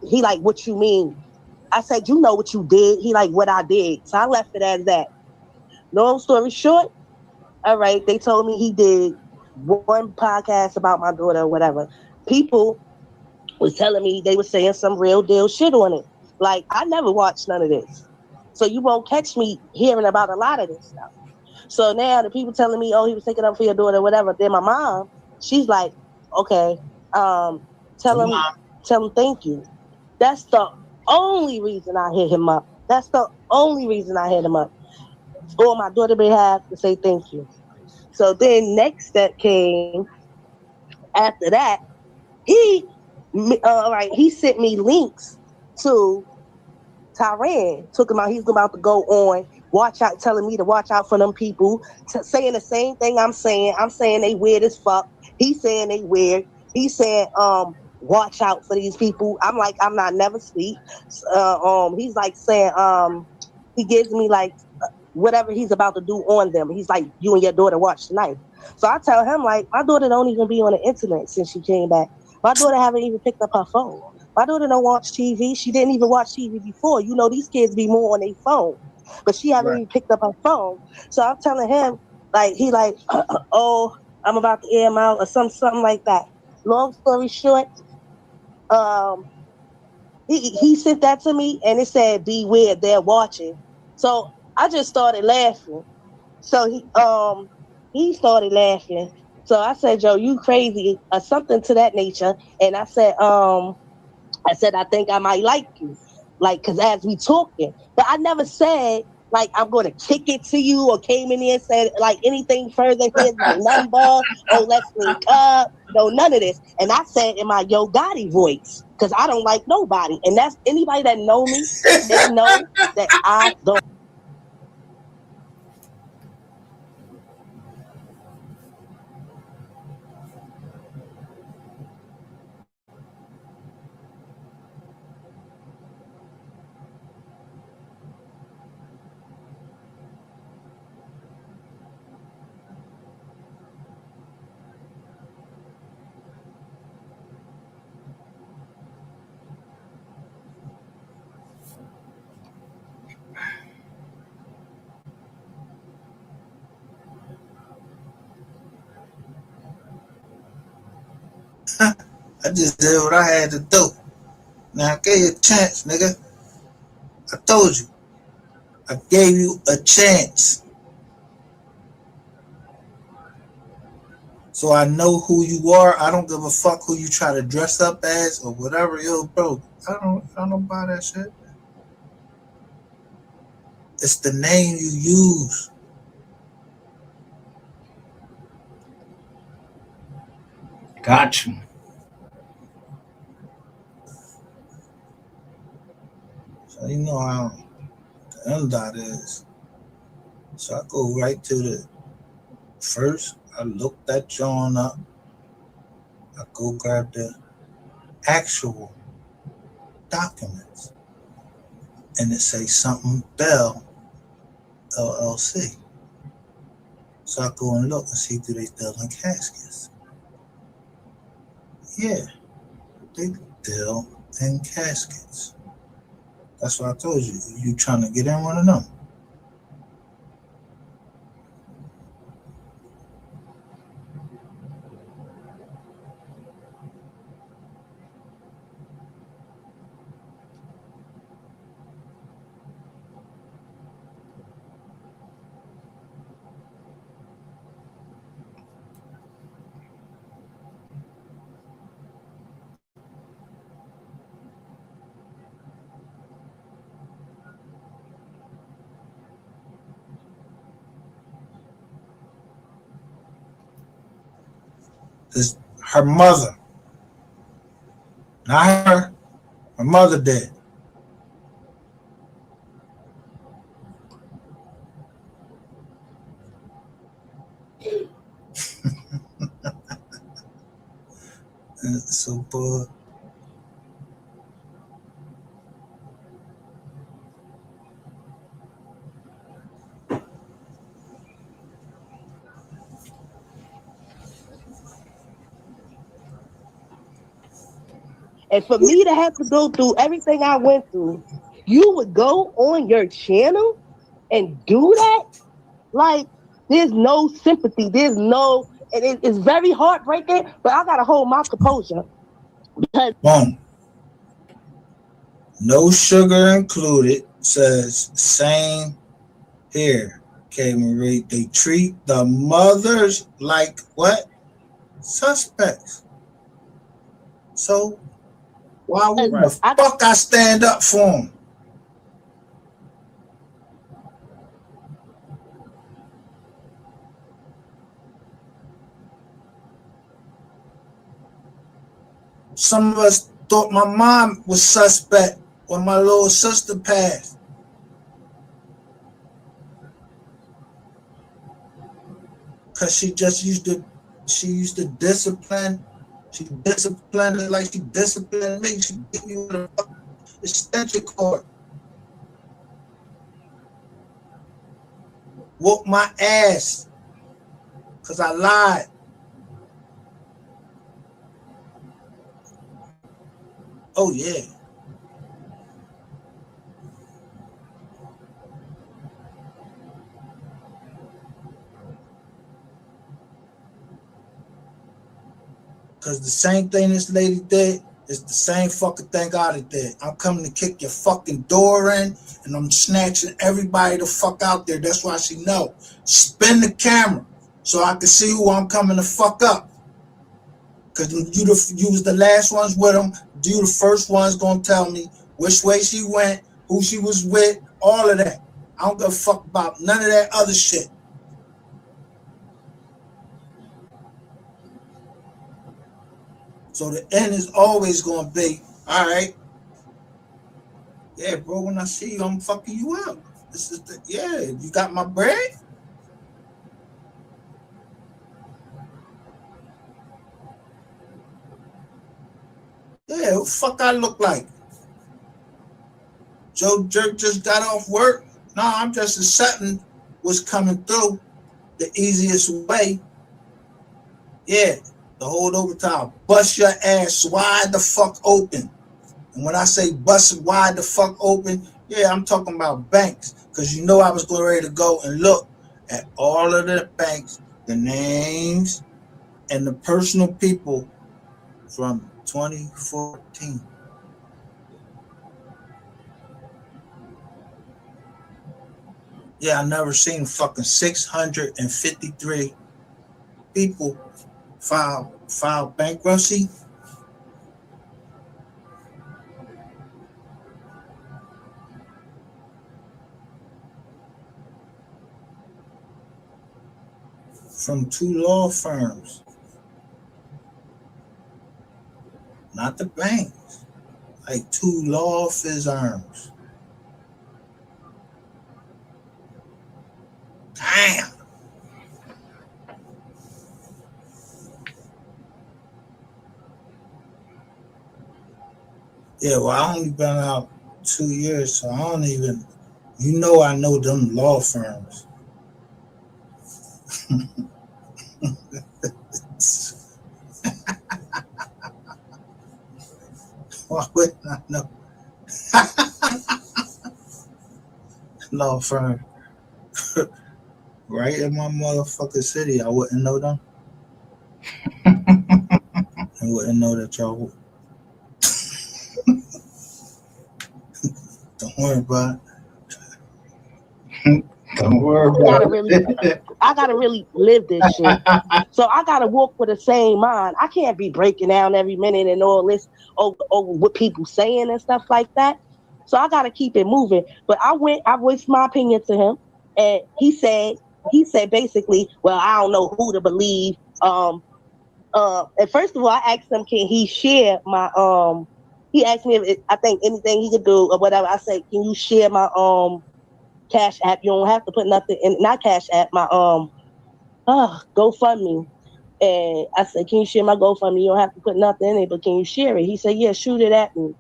He like, what you mean? I said, you know what you did. He like, what I did. So I left it as that. Long story short, all right, they told me he did one podcast about my daughter or whatever. People was telling me, they were saying some real deal shit on it. Like, I never watched none of this. So you won't catch me hearing about a lot of this stuff. So now the people telling me, oh, he was taking up for your daughter or whatever. Then my mom, she's like, okay, tell him thank you. That's the only reason I hit him up. That's the only reason I hit him up. On my daughter's behalf to say thank you. So then next step came after that. He sent me links to Tyran. Talking about he's about to go on, watch out, telling me to watch out for them people, saying the same thing I'm saying. I'm saying they weird as fuck. He's saying they weird. He's saying, watch out for these people. I'm like, I'm not never sleep. He's like saying, he gives me like whatever he's about to do on them. He's like, you and your daughter watch tonight. So I tell him, like, my daughter don't even be on the internet since she came back. My daughter haven't even picked up her phone. My daughter don't watch TV. She didn't even watch TV before. You know, these kids be more on their phone, but she haven't even picked up her phone. So I'm telling him, like, he like, oh, I'm about to air him out or something like that. Long story short, he sent that to me and it said, beware, they're watching. So I just started laughing. So he started laughing. So I said, Joe, you crazy or something to that nature. And I said, I think I might like you. Like, cause as we talking, but I never said like I'm going to kick it to you or came in here and said like anything further. Here's my number. Oh, let's link up. No, none of this. And I said in my Yo Gotti voice, cause I don't like nobody. And that's anybody that know me, they know that I don't. I just did what I had to do. Now I gave you a chance, nigga. I told you. I gave you a chance. So I know who you are. I don't give a fuck who you try to dress up as or whatever. Yo, bro, I don't buy that shit. It's the name you use. Got you. So you know how the MDOT is. So I go right to the first. I look that John up. I go grab the actual documents, and it say something Bell LLC. So I go and look and see do they deal in caskets. Yeah, they deal in caskets. That's what I told you. You trying to get in one of them. It's her mother. Not her. Her mother did. So, boy. And for me to have to go through everything I went through, you would go on your channel and do that? Like, there's no sympathy. There's no, and it's very heartbreaking, but I gotta hold my composure. Because Boom. No sugar included. Says same here. Okay, Marie. They treat the mothers like what? Suspects. So why would the fuck I stand up for them? Some of us thought my mom was suspect when my little sister passed. Cause she used to discipline. She disciplined her like she disciplined me. She beat me with a extension cord. Whooped my ass. Cause I lied. Oh yeah. Cause the same thing this lady did is the same fucking thing I did. I'm coming to kick your fucking door in and I'm snatching everybody the fuck out there. That's why she know. Spin the camera so I can see who I'm coming to fuck up. Cause you was the last ones with them. You the first ones gonna tell me which way she went, who she was with, all of that. I don't give a fuck about none of that other shit. So the end is always gonna be, all right. Yeah, bro, when I see you, I'm fucking you up. This is you got my bread? Yeah, who the fuck I look like? Joe Jerk just got off work? No, I'm just accepting what's coming through the easiest way. Yeah, the hold overtime. Bust your ass wide the fuck open. And when I say bust wide the fuck open, yeah, I'm talking about banks. Because you know I was going ready to go and look at all of the banks, the names, and the personal people from 2014. Yeah, I never seen fucking 653 people file bankruptcy. From 2 law firms. not the banks, like 2 law firms. Damn. Yeah, well, I only been out 2 years, so I don't even, I know them law firms. Why wouldn't I know? Law firm. Right in my motherfucking city, I wouldn't know them. I wouldn't know that y'all. Don't worry about it. Don't worry about it. I gotta really live this shit. So I gotta walk with the same mind. I can't be breaking down every minute and all this over what people saying and stuff like that. So I gotta keep it moving. But I voiced my opinion to him, and he said basically, well, I don't know who to believe. And first of all, I asked him, can he share my he asked me if I think anything he could do or whatever. I said, can you share my Cash App? You don't have to put nothing in, not Cash App, my GoFundMe. And I said, can you share my GoFundMe? You don't have to put nothing in it, but can you share it? He said, yeah, shoot it at me.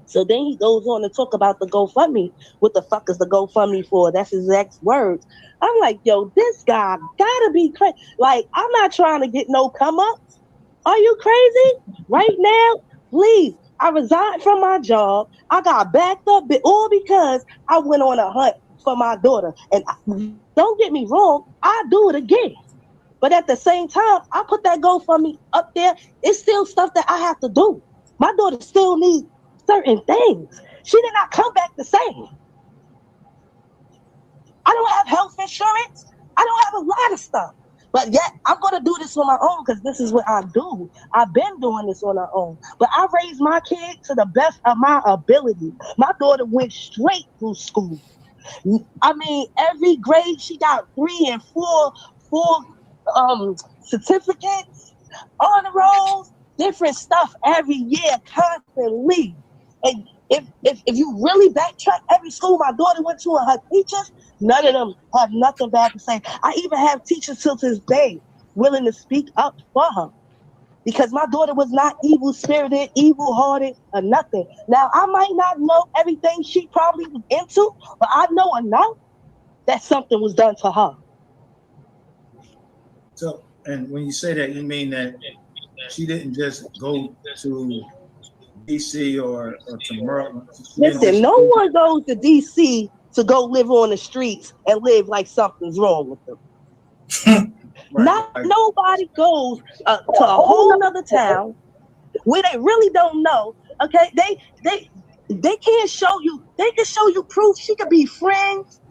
So then he goes on to talk about the GoFundMe. What the fuck is the GoFundMe for? That's his exact words. I'm like, yo, this guy gotta be crazy. Like, I'm not trying to get no come ups. Are you crazy? Right now, please. I resigned from my job. I got backed up, all because I went on a hunt for my daughter. And don't get me wrong, I do it again. But at the same time, I put that GoFundMe up there. It's still stuff that I have to do. My daughter still needs certain things. She did not come back the same. I don't have health insurance. I don't have a lot of stuff. But yet, I'm going to do this on my own because this is what I do. I've been doing this on my own. But I raised my kid to the best of my ability. My daughter went straight through school. I mean, every grade she got 3 and 4 certificates, honor rolls, different stuff every year, constantly. And if you really backtrack every school my daughter went to and her teachers, none of them have nothing bad to say. I even have teachers till this day willing to speak up for her because my daughter was not evil-spirited, evil-hearted, or nothing. Now, I might not know everything she probably was into, but I know enough that something was done to her. So, and when you say that, you mean that she didn't just go to DC or to Maryland? Listen, no one goes to DC to go live on the streets and live like something's wrong with them. Nobody goes to a whole nother town where they really don't know. Okay, they can't show you. They can show you proof. She could be friends.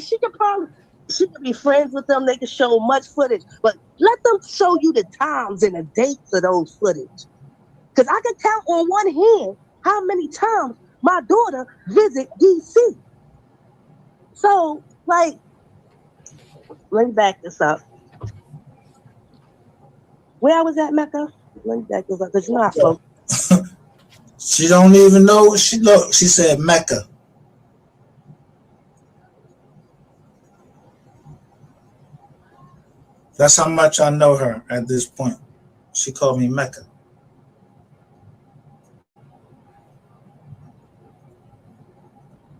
She could be friends with them. They can show much footage, but let them show you the times and the dates of those footage. Because I can count on one hand how many times my daughter visit DC. So, like, let me back this up. Where I was at, Mecca? Let me back this up, because I spoke. She don't even know what she looked. She said Mecca. That's how much I know her at this point. She called me Mecca.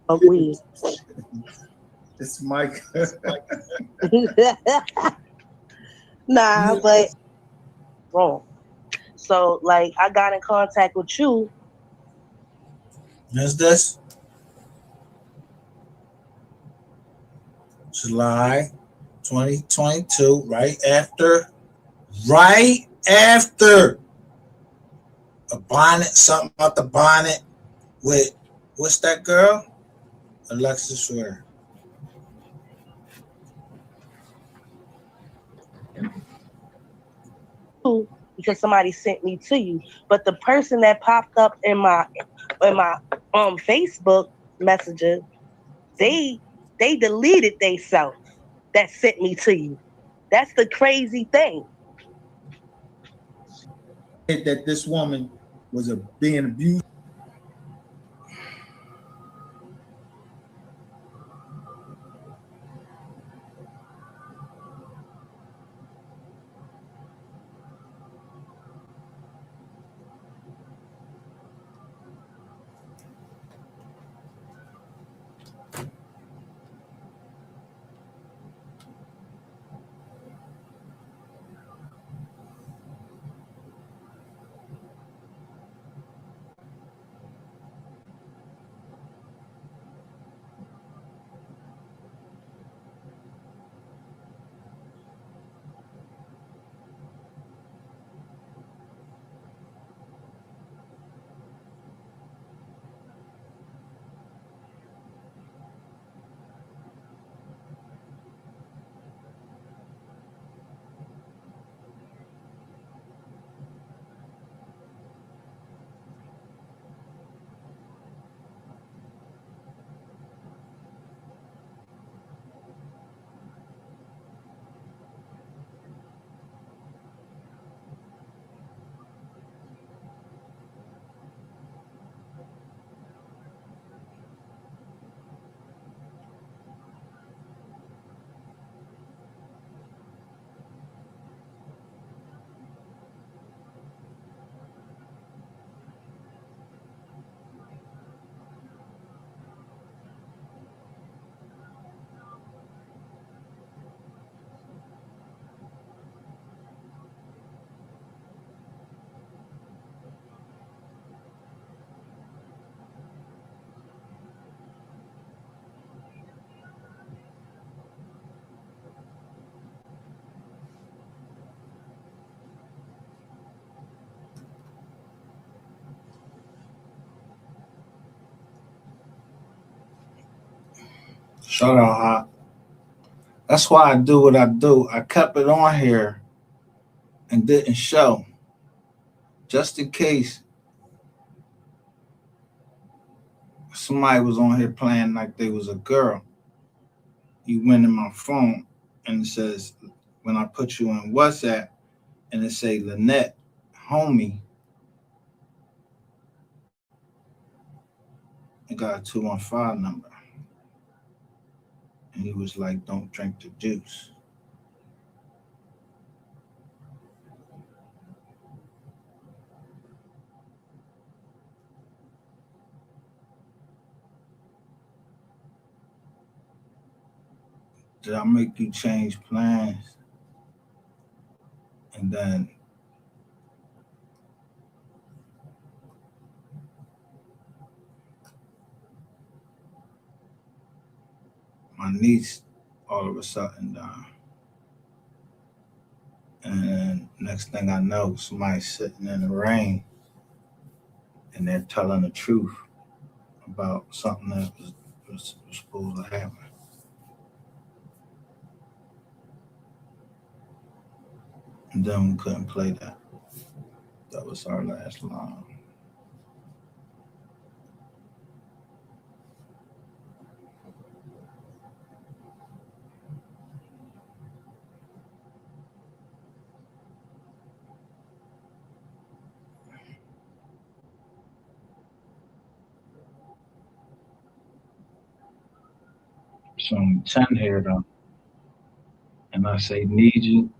Oh, weed. It's Mike. Nah, but wrong. So, like, I got in contact with you. When's this? July 2022, right after a bonnet, something about the bonnet with, what's that girl? Alexis Ware. Because somebody sent me to you, but the person that popped up in my Facebook messages, they deleted themselves. That sent me to you. That's the crazy thing. That this woman was being abused. Shout out, Hot. That's why I do what I do. I kept it on here and didn't show, just in case somebody was on here playing like they was a girl. You went in my phone and it says, when I put you in WhatsApp, and it say Lynette, homie, I got a 215 number. And he was like, don't drink the juice. Did I make you change plans? And then my niece all of a sudden died. And next thing I know, somebody's sitting in the rain and they're telling the truth about something that was supposed to happen. And then we couldn't play that. That was our last line. So I'm 10 here though. And I say, need you.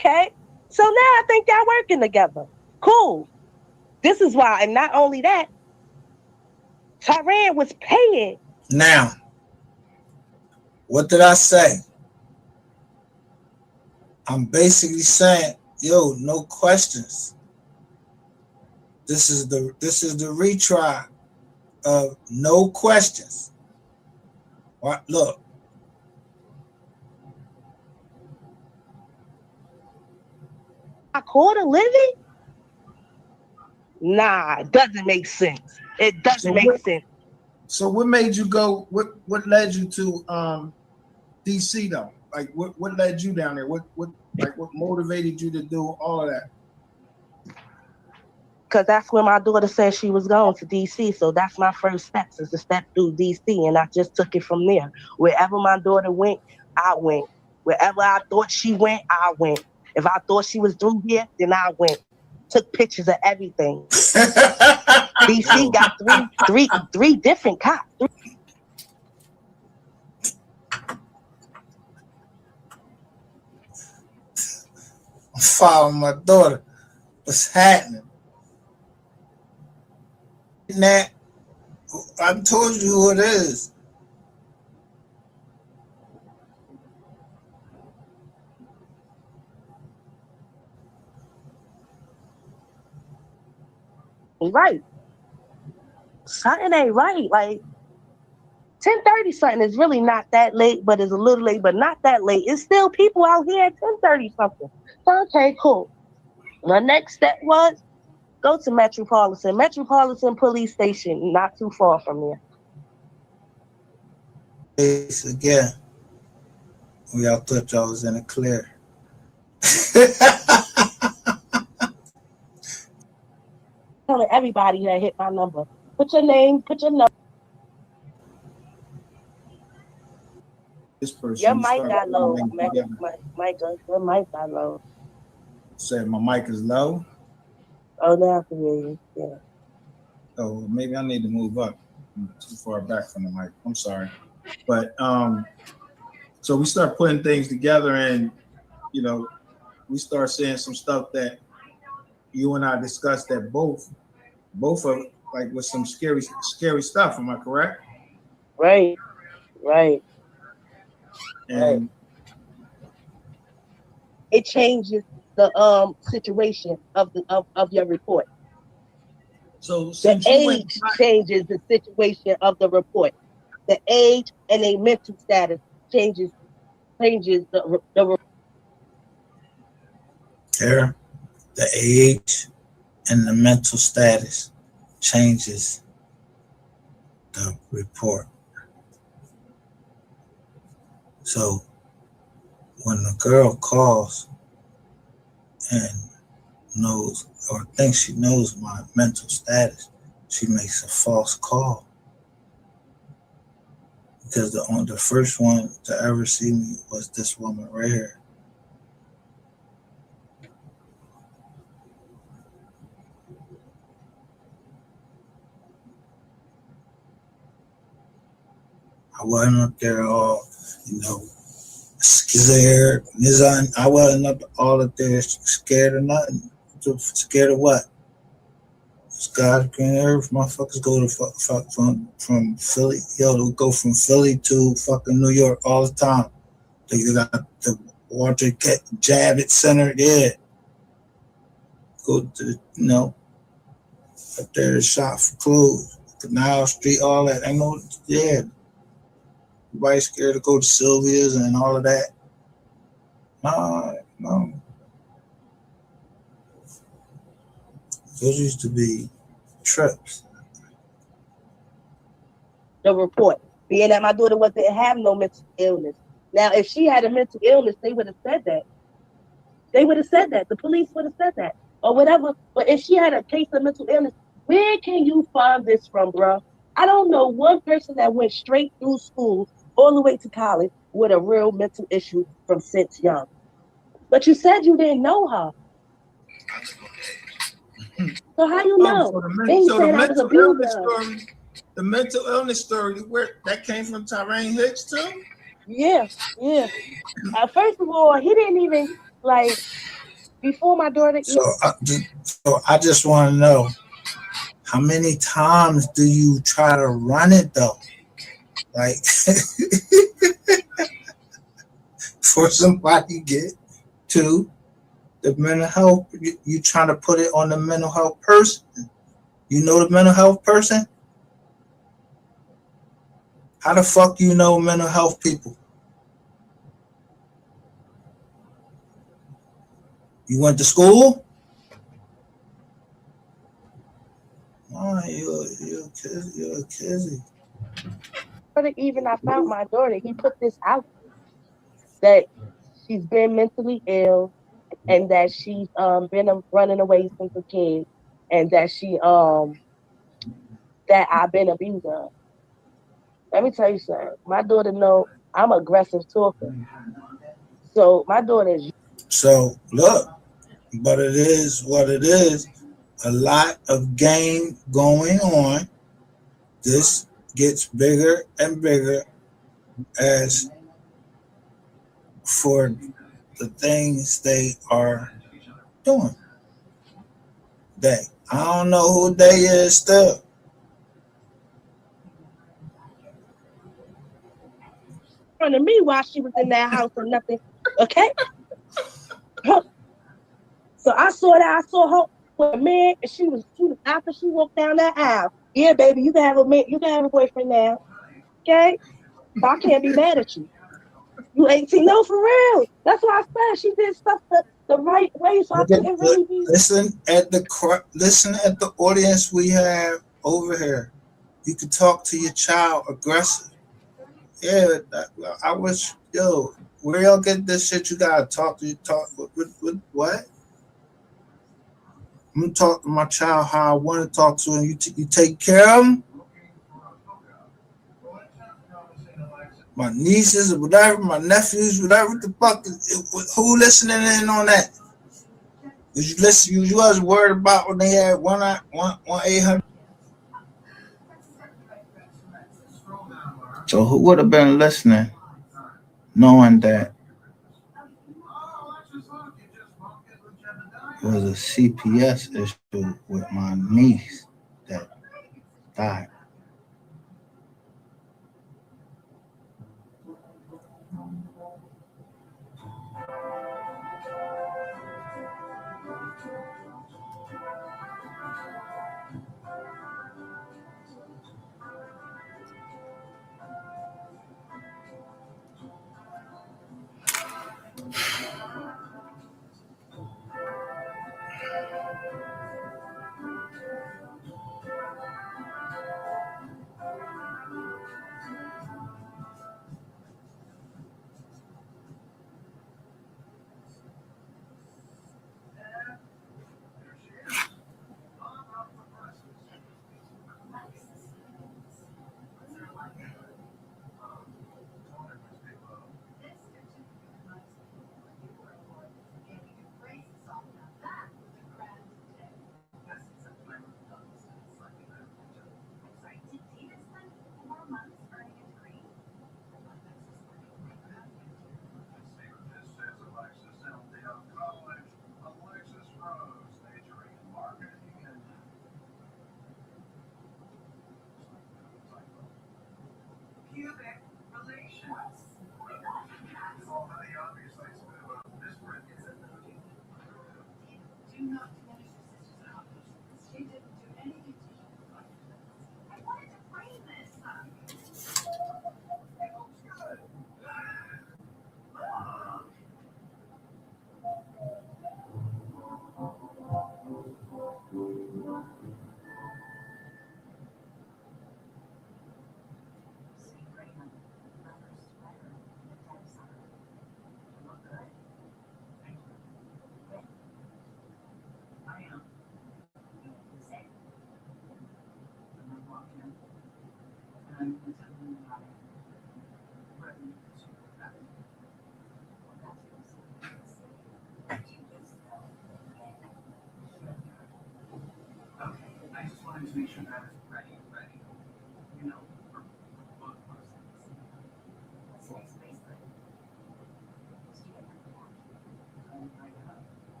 Okay. So now I think y'all working together. Cool. This is why, and not only that, Tyran was paying. Now, what did I say? I'm basically saying, yo, no questions. This is the retry of no questions. What? Look. I caught her living? Nah, it doesn't make sense. It doesn't make sense. So what made you go? What led you to DC though? Like what led you down there? What motivated you to do all of that? Because that's where my daughter said she was going, to DC. So that's my first steps, is to step through DC. And I just took it from there. Wherever my daughter went, I went. Wherever I thought she went, I went. If I thought she was through here, then I went. Took pictures of everything. DC got three different cops. I'm following my daughter. What's happening? Nah, I told you who it is. Right. Something ain't right. Like 10:30 something is really not that late, but it's a little late, but not that late. It's still people out here at 10:30 something. So, okay, cool. My next step was go to Metropolitan Police Station, not too far from there. Again, we all thought y'all was in the clear. Telling everybody that hit my number. Put your name, put your number. This person. Your mic got low. Micah, your mic got low. Said my mic is low. Oh, now I can hear you. Yeah. Oh, maybe I need to move up. I'm too far back from the mic. I'm sorry. But so we start putting things together, and you know, we start seeing some stuff that you and I discussed that both of like with some scary stuff. Am I correct? Right. And it changes the situation of your report. So the age changes the situation of the report. The age and a mental status changes the There, the age and the mental status changes the report. So when the girl calls and knows or thinks she knows my mental status, she makes a false call. Because the first one to ever see me was this woman right here. I wasn't up there all, scared. I wasn't all up there scared of nothing. Scared of what? It's God's green earth. Motherfuckers go to from Philly. They go from Philly to fucking New York all the time. They got the Walter Javits Center. Yeah. Go to up there to shop for clothes. Canal Street, all that. I know. Yeah. Everybody's scared to go to Sylvia's and all of that. No. Those used to be trips. The report, being that my daughter didn't have no mental illness. Now, if she had a mental illness, they would have said that. The police would have said that, or whatever. But if she had a case of mental illness, where can you find this from, bro? I don't know one person that went straight through school all the way to college with a real mental issue from since young. But you said you didn't know her. So how you know? The mental illness story, where that came from Tyran Hicks too? Yeah. First of all, he didn't even before my daughter. So I just want to know, how many times do you try to run it though? Like for somebody get to the mental health, you trying to put it on the mental health person. You know the mental health person? How the fuck you know mental health people? You went to school? Oh, you're a kizzy. Even I found my daughter, he put this out that she's been mentally ill and that she's been running away since a kid and that that I've been abused her. Let me tell you something. My daughter know I'm an aggressive talker. So my daughter is. So look, but it is what it is. A lot of game going on. This gets bigger and bigger as for the things they are doing. I don't know who they is still. Front of me while she was in that house or nothing. Okay. So I saw that. I saw her with a man, and she was after she walked down that aisle. Yeah, baby, you can have a man. You can have a boyfriend now. Okay. So I can't be mad at you. You 18? No, for real. That's what I said. She did stuff the right way, so I couldn't really be. Listen at the audience we have over here. You can talk to your child aggressive. Yeah, I wish, where y'all get this shit? You gotta talk with what? I'm gonna talk to my child how I want to talk to him. You take care of him. My nieces or whatever, my nephews, whatever the fuck. Who listening in on that? Did you listen? You was worried about when they had 1-800. So who would have been listening, knowing that it was a CPS issue with my niece that died?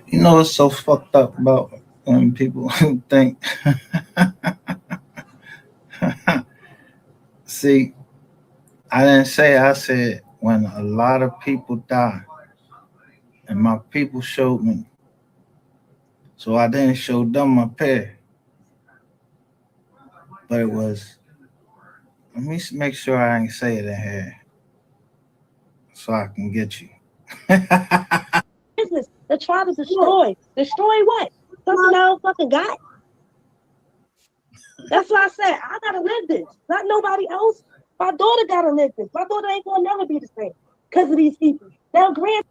You know what's so fucked up about when people think? See, I didn't say. I said when a lot of people die, and my people showed me, so I didn't show them my pair. But it was. Let me make sure I ain't say it in here, so I can get you. Business. The tribe is destroyed. Destroy what? Something I don't fucking got. That's why I said I gotta live this. Not nobody else. My daughter gotta live this. My daughter ain't gonna never be the same because of these people. Now, grand.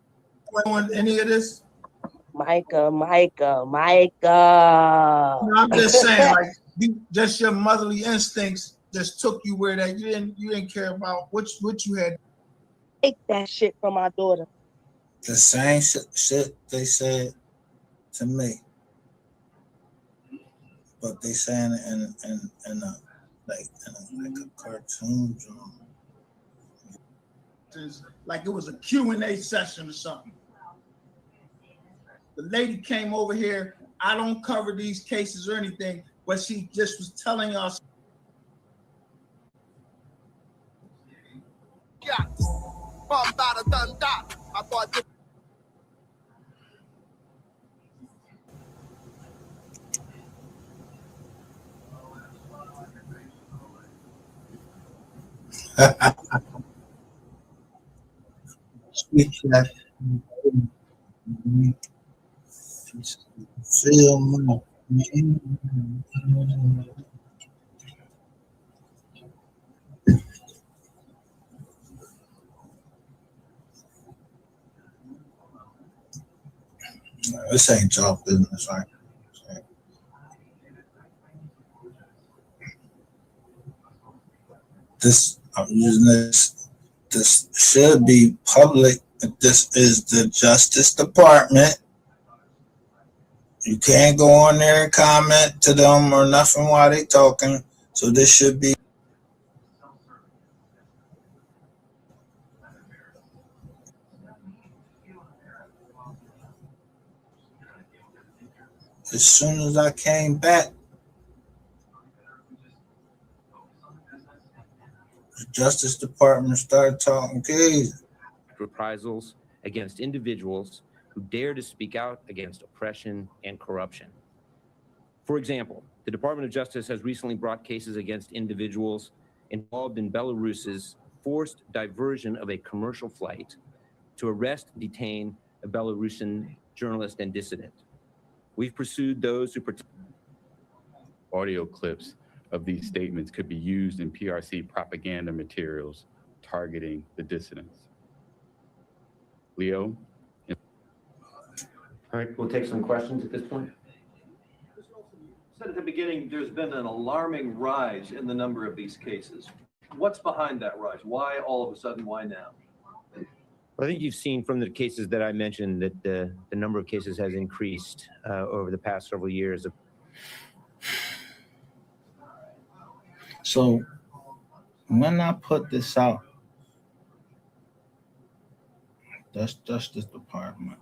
On any of this? Micah. No, I'm just saying, like, just your motherly instincts just took you where that you didn't care about what you had. Take that shit from my daughter. The same shit they said to me, but they saying it in a like a cartoon drum. Like it was a Q&A session or something. The lady came over here. I don't cover these cases or anything, but she just was telling us. Feel me. This ain't y'all business, right? This I'm using this. This should be public. This is the Justice Department. You can't go on there and comment to them or nothing while they talking. So this should be. As soon as I came back, the Justice Department started talking crazy. Reprisals against individuals who dare to speak out against oppression and corruption. For example, the Department of Justice has recently brought cases against individuals involved in Belarus's forced diversion of a commercial flight to arrest and detain a Belarusian journalist and dissident. We've pursued those who audio clips of these statements could be used in PRC propaganda materials targeting the dissidents. Leo? All right, we'll take some questions at this point. You said at the beginning there's been an alarming rise in the number of these cases. What's behind that rise? Why all of a sudden? Why now? I think you've seen from the cases that I mentioned that the number of cases has increased over the past several years. So when I put this out, that's Justice Department.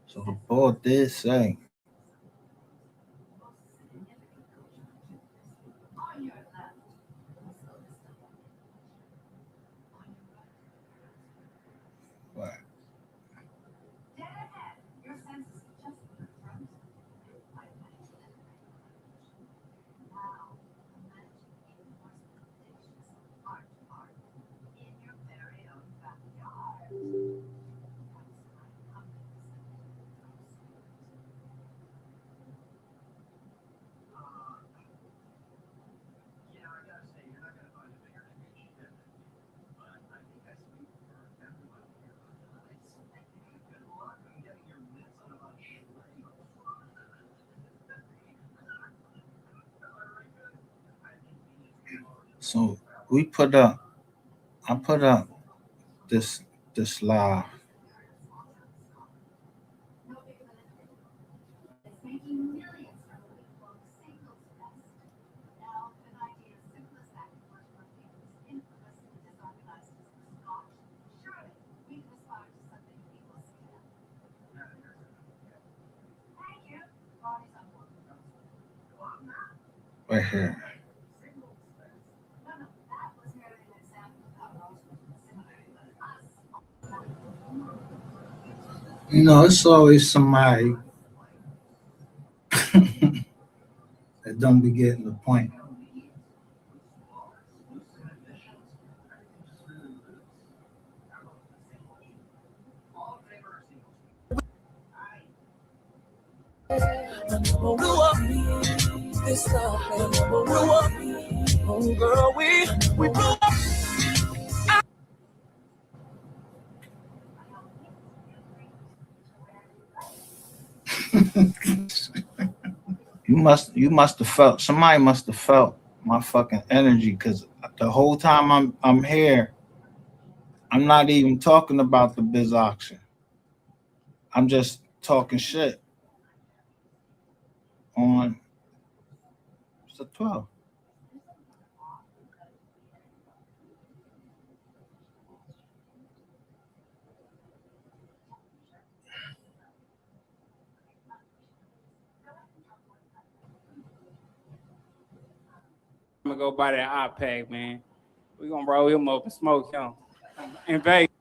So the board did say what? So we put up, I put up this live. Right here. You know, it's always somebody that don't be getting the point. Grew up, this love, grew up, oh girl, we grew up. You must have felt, somebody must have felt my fucking energy, because the whole time I'm here, I'm not even talking about the biz auction. I'm just talking shit on the 12. I'm gonna go buy that iPad, man. We gonna roll him up and smoke him in Vegas.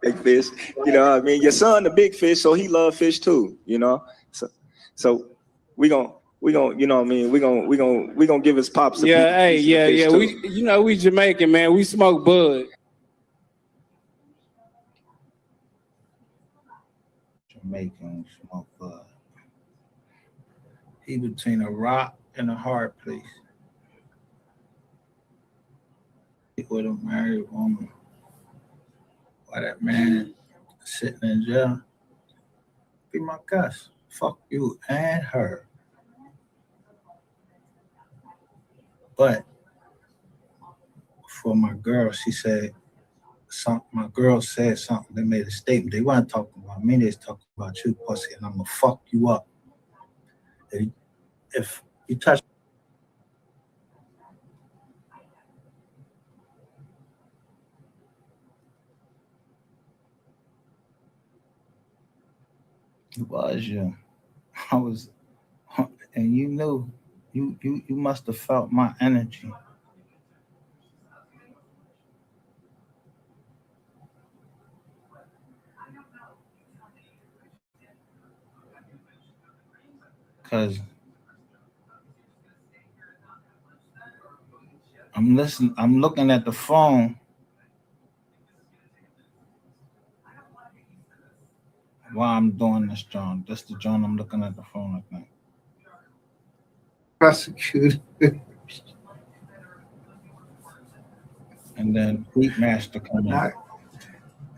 Big fish, you know what I mean? Your son the big fish, so he love fish too, you know? So we gonna, you know what I mean? We gonna give his pops a Yeah, hey, piece of fish yeah. too. We, you know, we Jamaican, man. We smoke bud. Jamaican smoke bud. He between a rock and a hard place. With a married woman. Why that man sitting in jail? Be my cuss. Fuck you and her. But for my girl, she said something. My girl said something. They made a statement. They weren't talking about me. They was talking about you, pussy, and I'm gonna fuck you up. If you touch. It was you. I was, and you knew, you must have felt my energy. Cause I'm listening, I'm looking at the phone while I'm doing this, John. That's the John I'm looking at the phone, I think. Prosecutor. And then Beatmaster come out.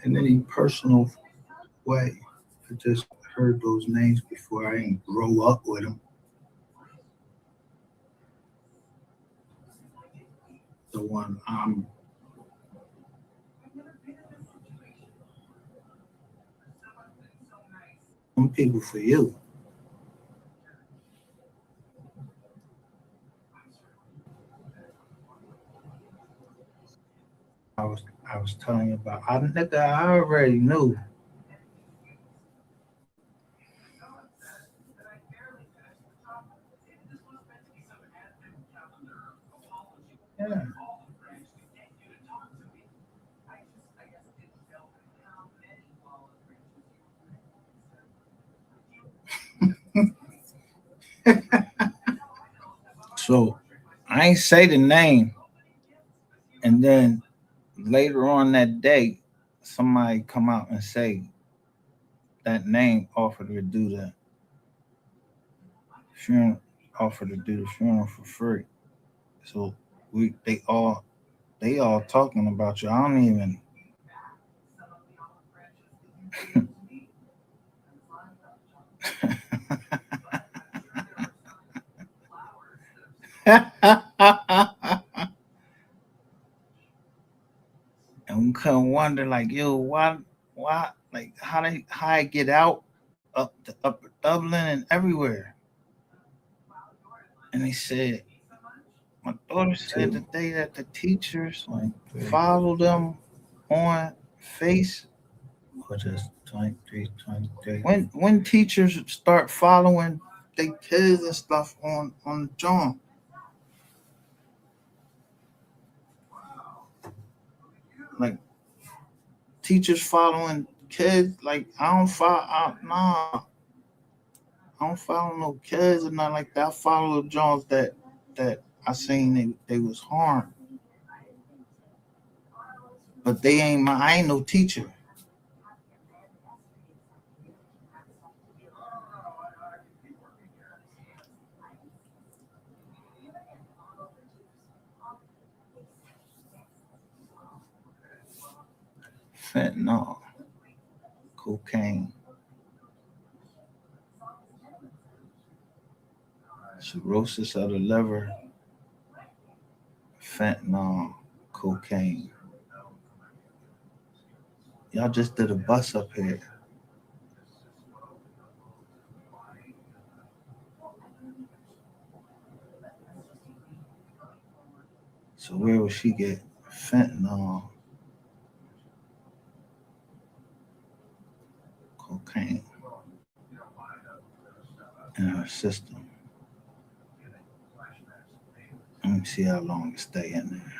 In any personal way, I just heard those names before. I didn't grow up with them. The one I'm Some people for you. I was telling you about. I already knew. Yeah. So I ain't say the name, and then later on that day, somebody come out and say that name offered to do the funeral, offered to do the funeral for free. So they all talking about you. I don't even. And we couldn't wonder, like, yo, why, like, how I get out up to Upper Dublin and everywhere. And they said, my daughter said today that the teachers like follow them on Face. Or just 23. When teachers start following their kids and stuff on the John. Like teachers following kids, like I don't follow no kids or nothing like that. I follow the Jones that I seen they was harmed. But I ain't no teacher. Fentanyl, cocaine, cirrhosis of the liver, fentanyl, cocaine. Y'all just did a bus up here. So where would she get fentanyl, cocaine in her system? Let me see how long it stay in there.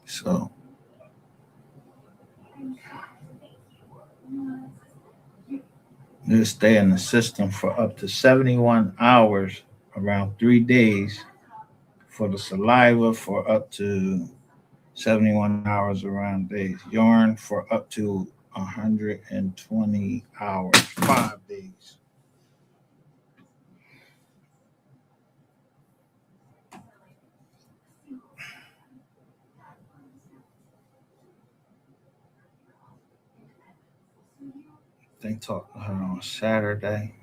So it'll stay in the system for up to 71 hours, around 3 days. For the saliva, for up to 71 hours, around days. Urine for up to 120 hours, 5 days. They talked to her on Saturday.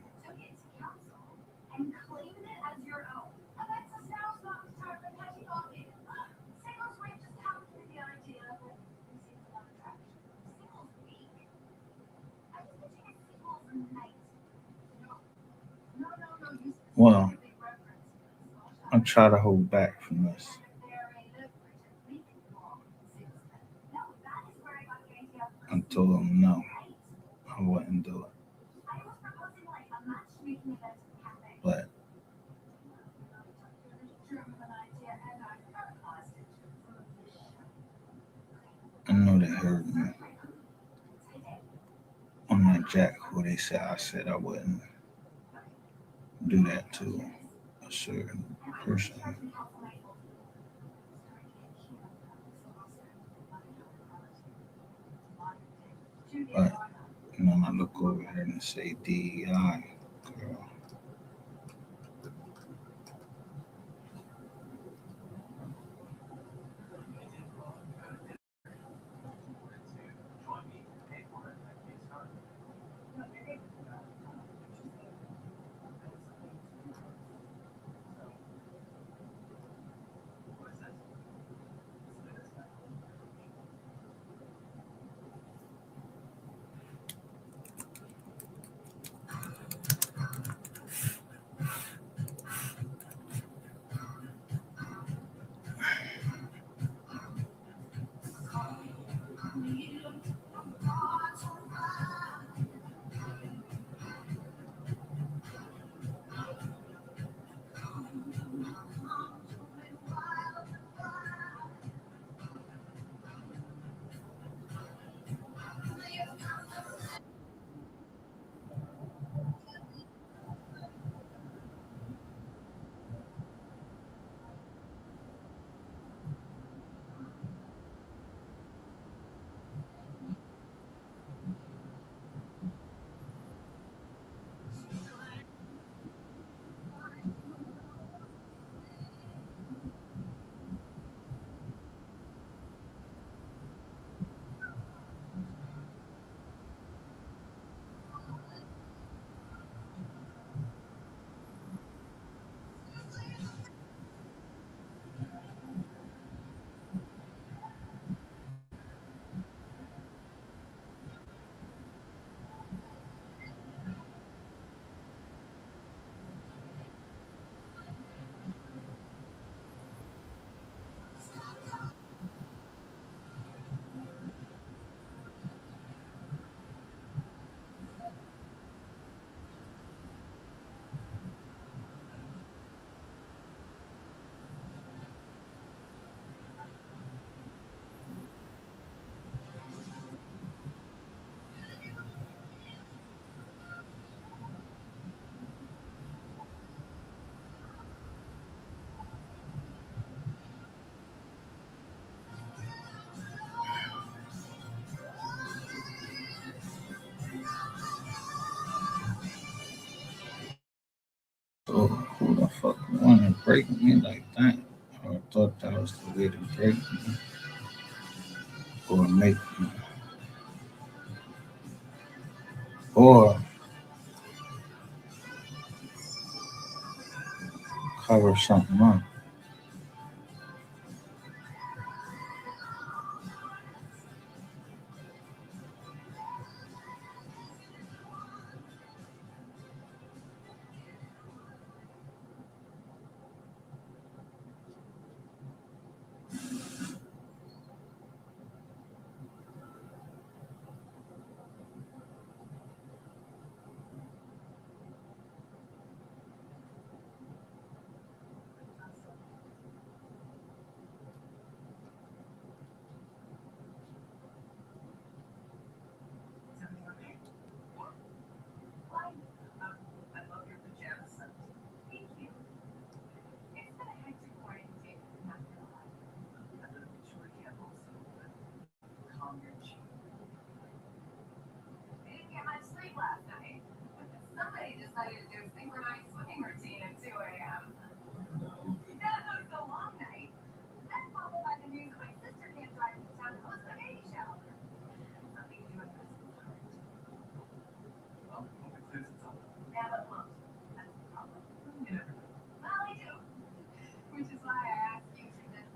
Well, I'm trying to hold back from this. I told him no, I wouldn't do it. But I know they heard me on that Jack who they said I said I wouldn't do that to a certain person. But and then I look over here and say DEI. Girl. So who the fuck wanna break me like that? I thought that was the way to break me or make me or cover something up.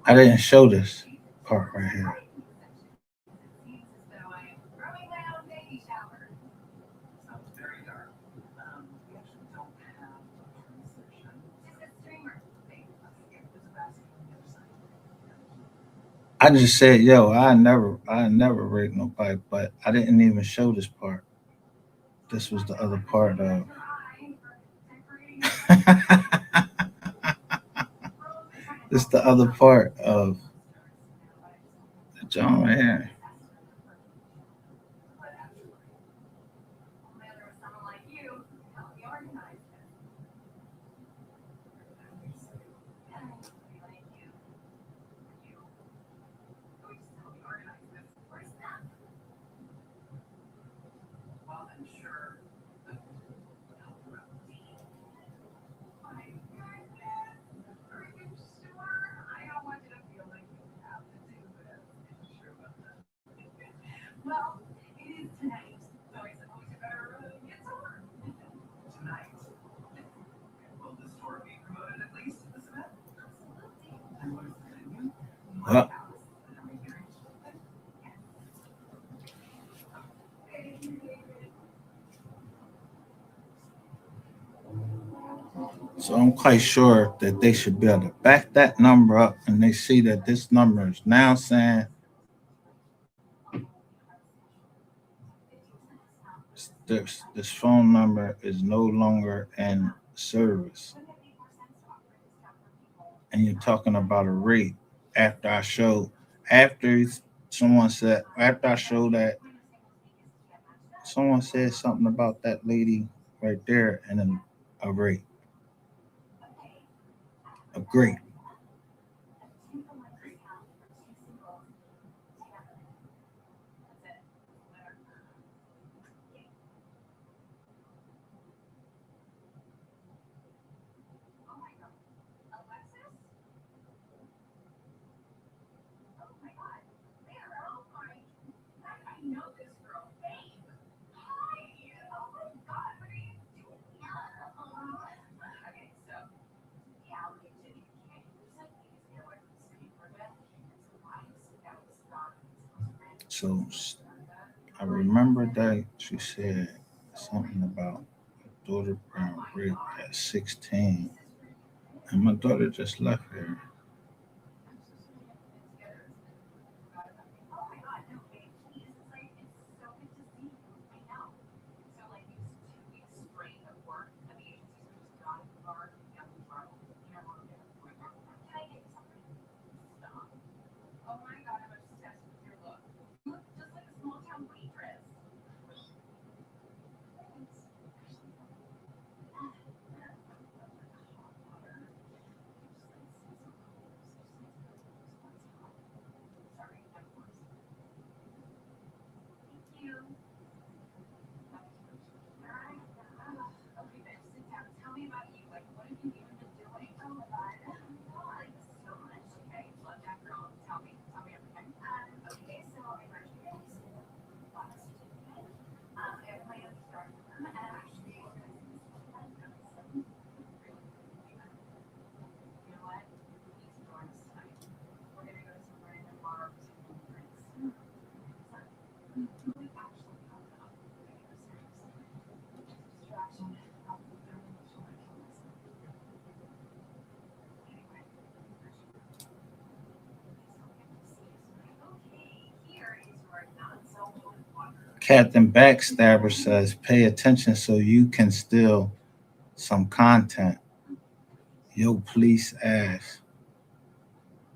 I didn't show this part right here. I just said, yo, I never raped nobody, but I didn't even show this part. This was the other part of this is the other part of the John right here. Well, so I'm quite sure that they should be able to back that number up, and they see that this number is now saying this phone number is no longer in service. And you're talking about a rate after I showed, after someone said, after I showed that, someone said something about that lady right there and then a rate. A great. So I remember that she said something about my daughter being raped at 16, and my daughter just left here. Captain Backstabber says, pay attention so you can steal some content. Yo, police ass.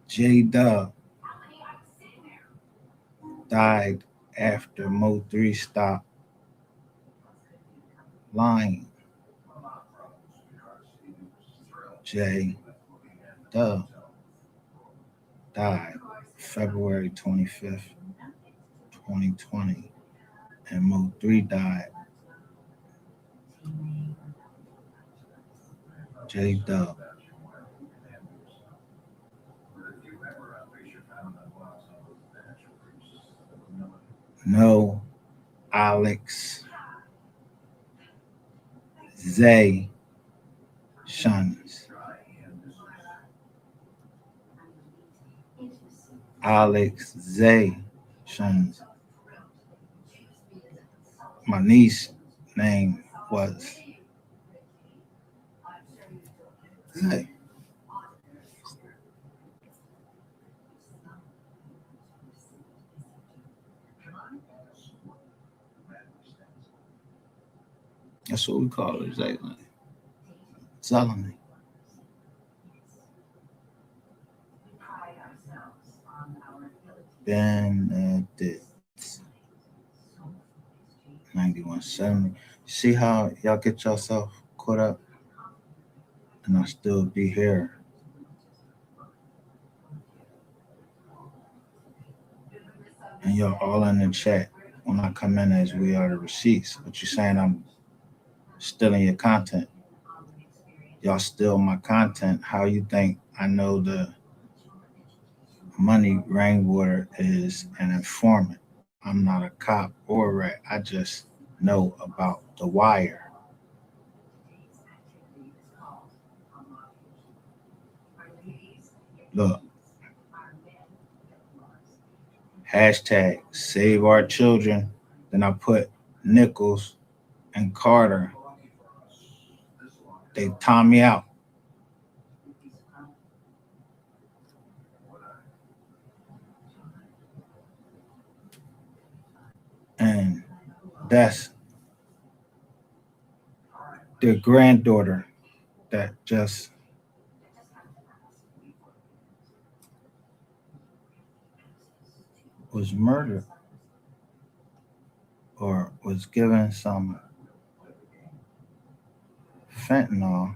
J-Dub died after Mo3 stopped lying. J-Dub died February 25th, 2020. And Mo3 died. J-Dub. No, Alex Zay Shuns. Alex Zay Shuns. My niece's name was Zay. That's what we call her, Zaylan. Zeleny. Benedict. 9170. See how y'all get yourself caught up? And I'll still be here. And y'all all in the chat when I come in as we are the receipts. But you saying I'm stealing your content. Y'all steal my content. How you think I know the money Rainwater is an informant? I'm not a cop or a rat. I just know about The Wire. Look, hashtag save our children. Then I put Nichols and Carter. They time me out. And that's their granddaughter that just was murdered or was given some fentanyl.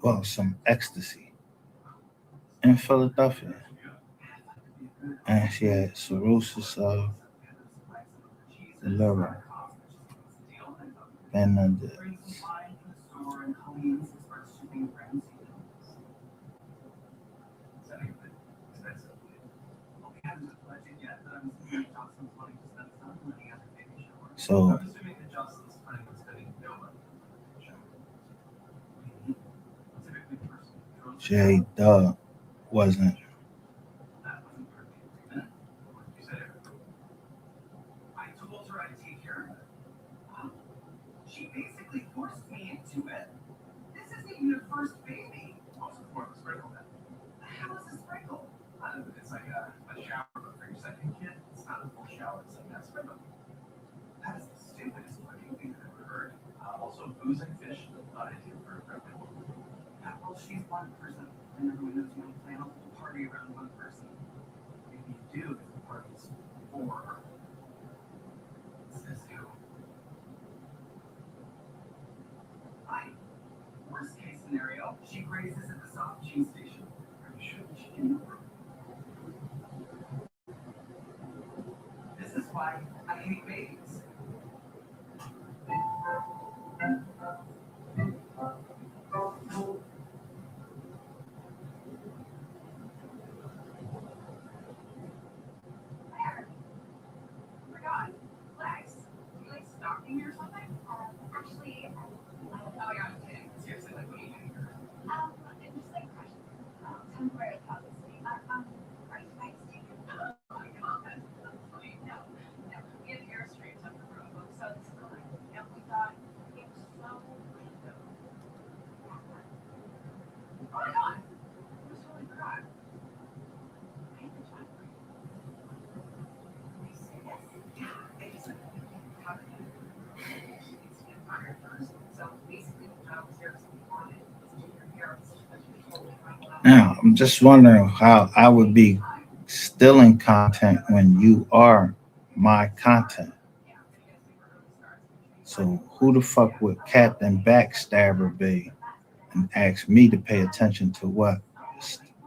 Well, some ecstasy in Philadelphia. And she had cirrhosis of the liver. Benedict. So J. Dub wasn't. She basically forced me into it. This isn't even your first baby. Also, more of a sprinkle then. How is a sprinkle? It's like a shower, but for your second kid, it's not a full shower, it's like a sprinkle. That is the stupidest fucking thing I've ever heard. Also, booze and fish, not ideal for a pregnant woman. Well, she's one person, and everyone knows you don't plan a whole party around one person. If you do, the party's for her. Says who? Worst case scenario, she grazes at the soft cheese station. Are you sure she can? This is why I hate babies. Forgot. Lex, you like stalking me or something? Actually, oh my god, I'm kidding. Seriously, like, what are you doing here? Just like temporary publicity. Are you guys taking? Oh my god, that's funny. No, we have Airstream up the road, so it's fine. And we thought it was so random. Oh my god, I just totally forgot. I have a job for you. Are you serious? Yeah, I just like how to do it. She needs to get fired first. So basically, the job serves me on it. Now, I'm just wondering how I would be stealing content when you are my content. So who the fuck would Captain Backstabber be and ask me to pay attention to what?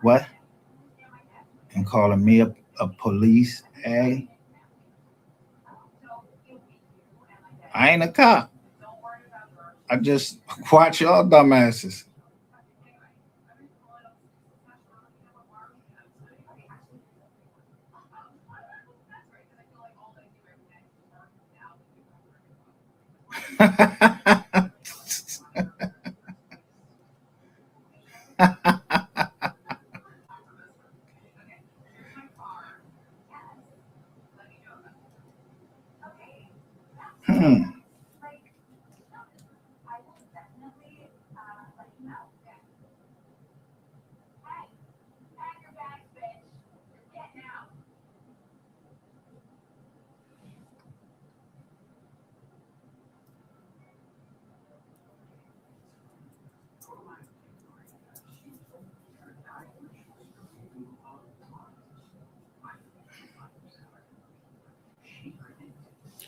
What? And calling me a police, eh? I ain't a cop. I just watch y'all dumbasses.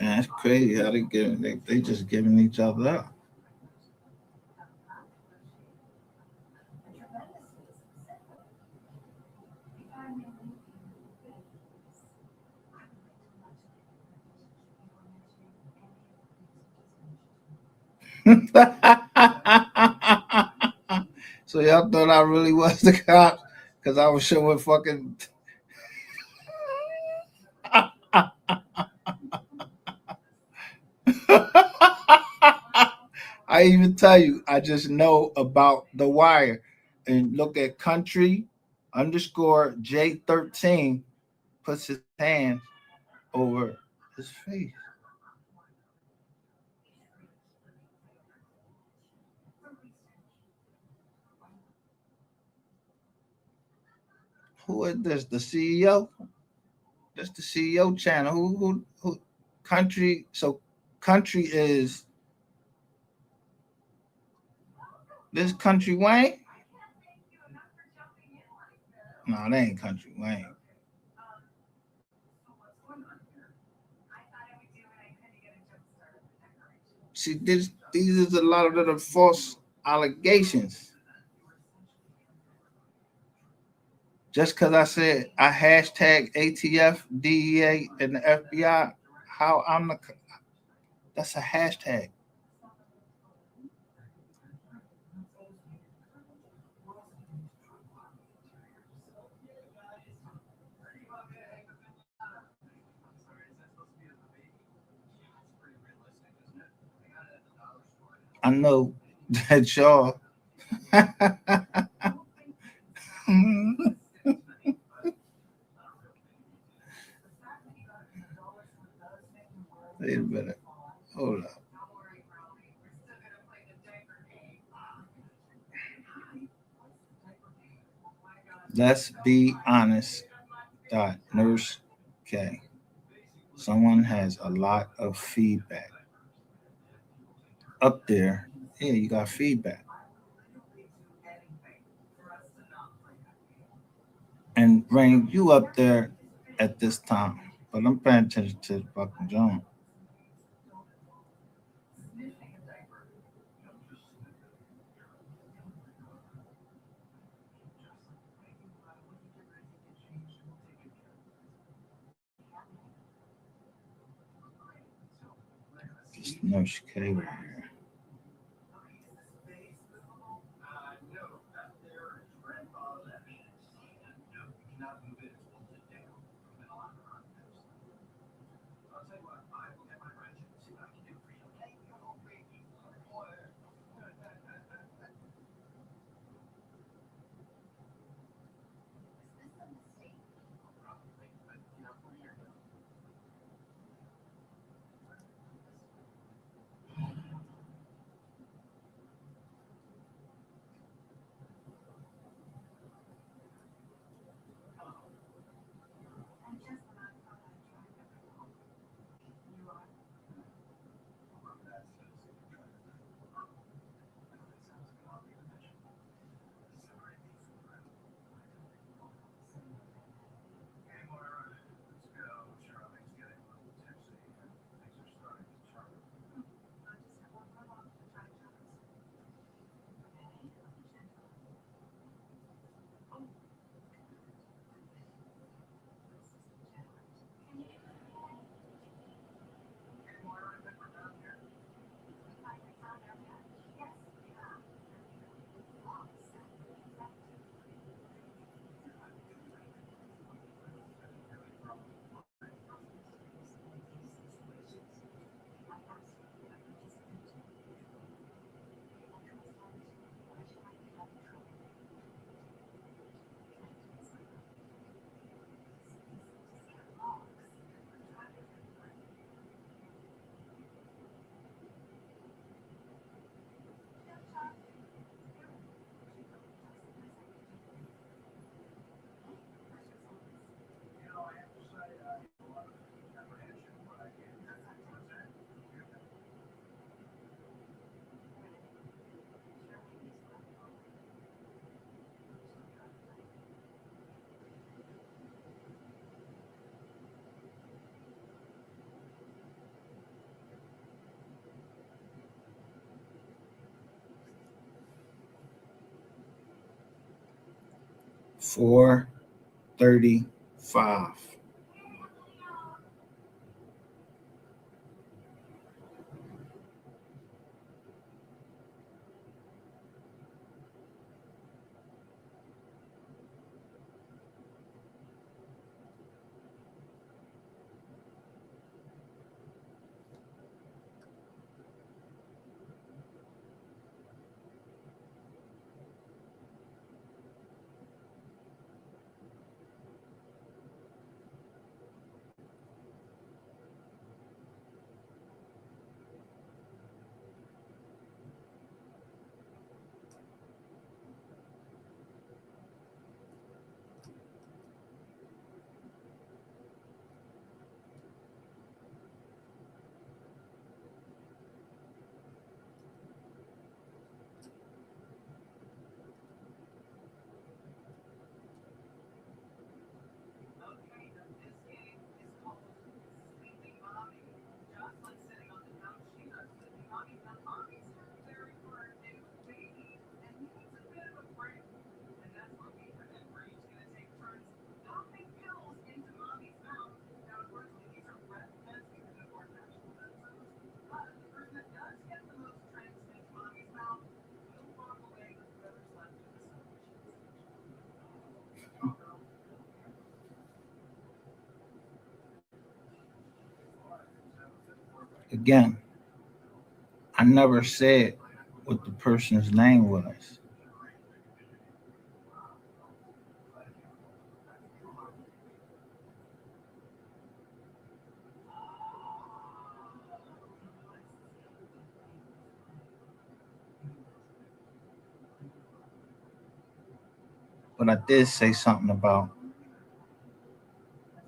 Man, it's crazy how they just giving each other up. So y'all thought I really was the cop because I was showing fucking. I even tell you, I just know about The Wire, and look at country underscore J13 puts his hand over his face. Who is this? The CEO? That's the CEO channel. Who? Country. So country is this Country Wayne? No, that ain't Country Wayne. See, these is a lot of the false allegations. Just because I said I hashtag ATF, DEA, and the FBI, how I'm the, that's a hashtag. I know that y'all. Wait a minute. Hold up. Let's be honest. Nurse K. Someone has a lot of feedback. Up there, yeah, you got feedback. And bring you up there at this time. But I'm paying attention to fucking John. This Nurse K right here. $435. again, I never said what the person's name was. But I did say something about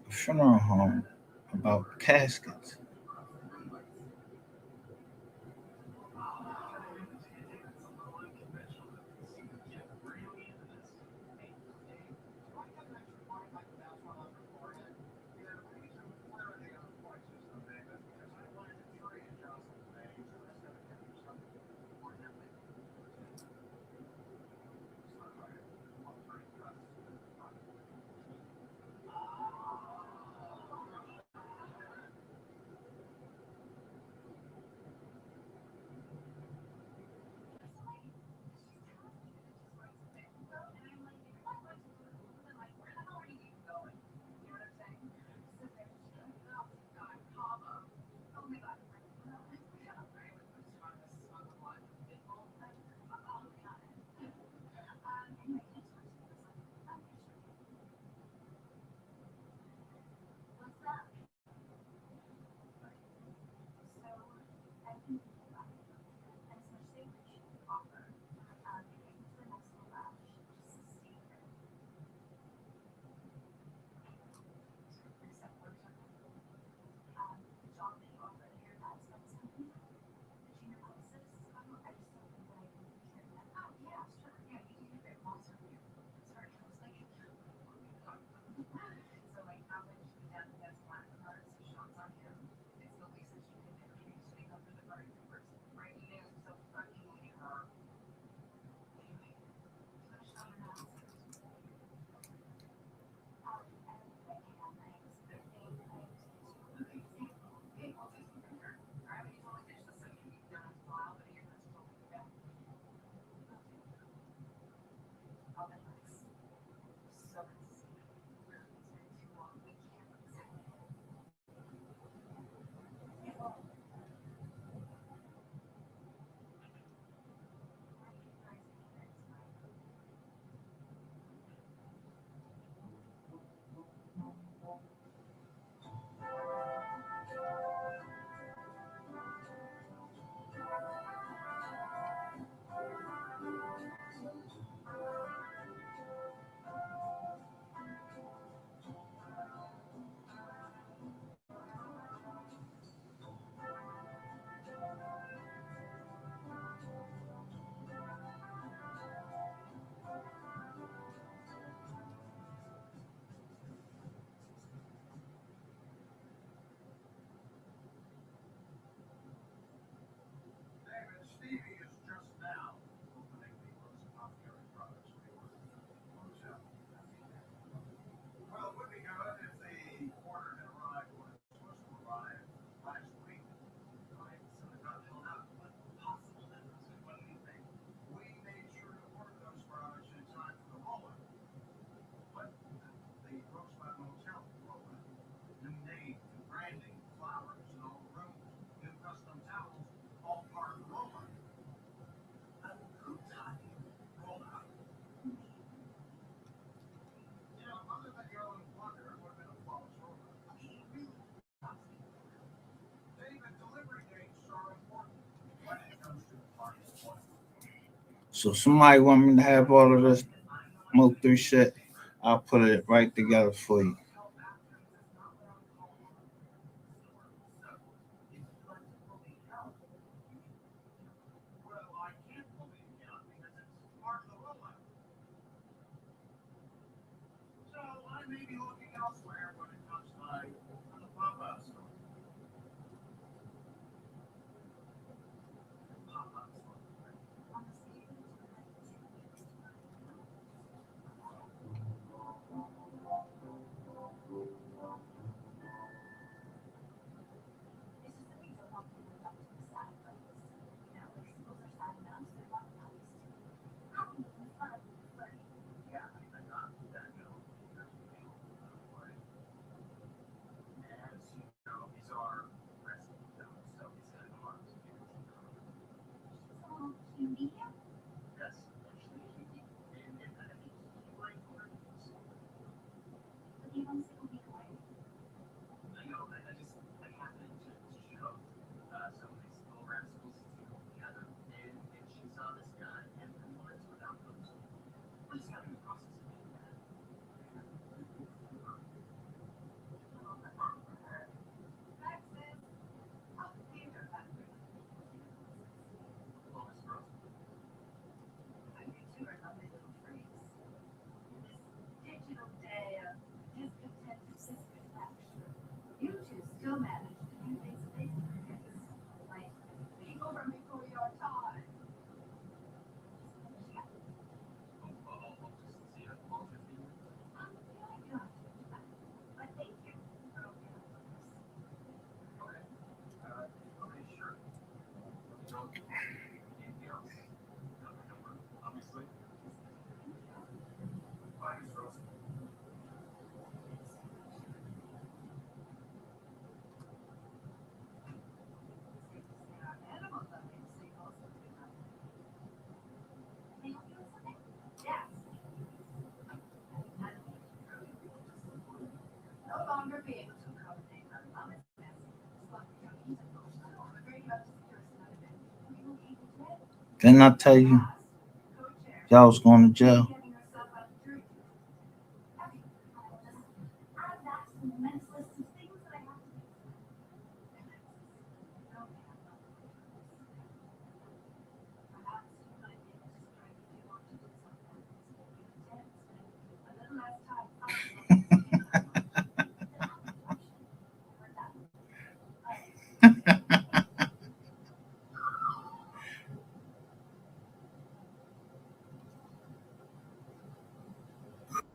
a funeral home, about caskets. So somebody want me to have all of this Mo 3 shit, I'll put it right together for you. Didn't I tell you y'all was going to jail?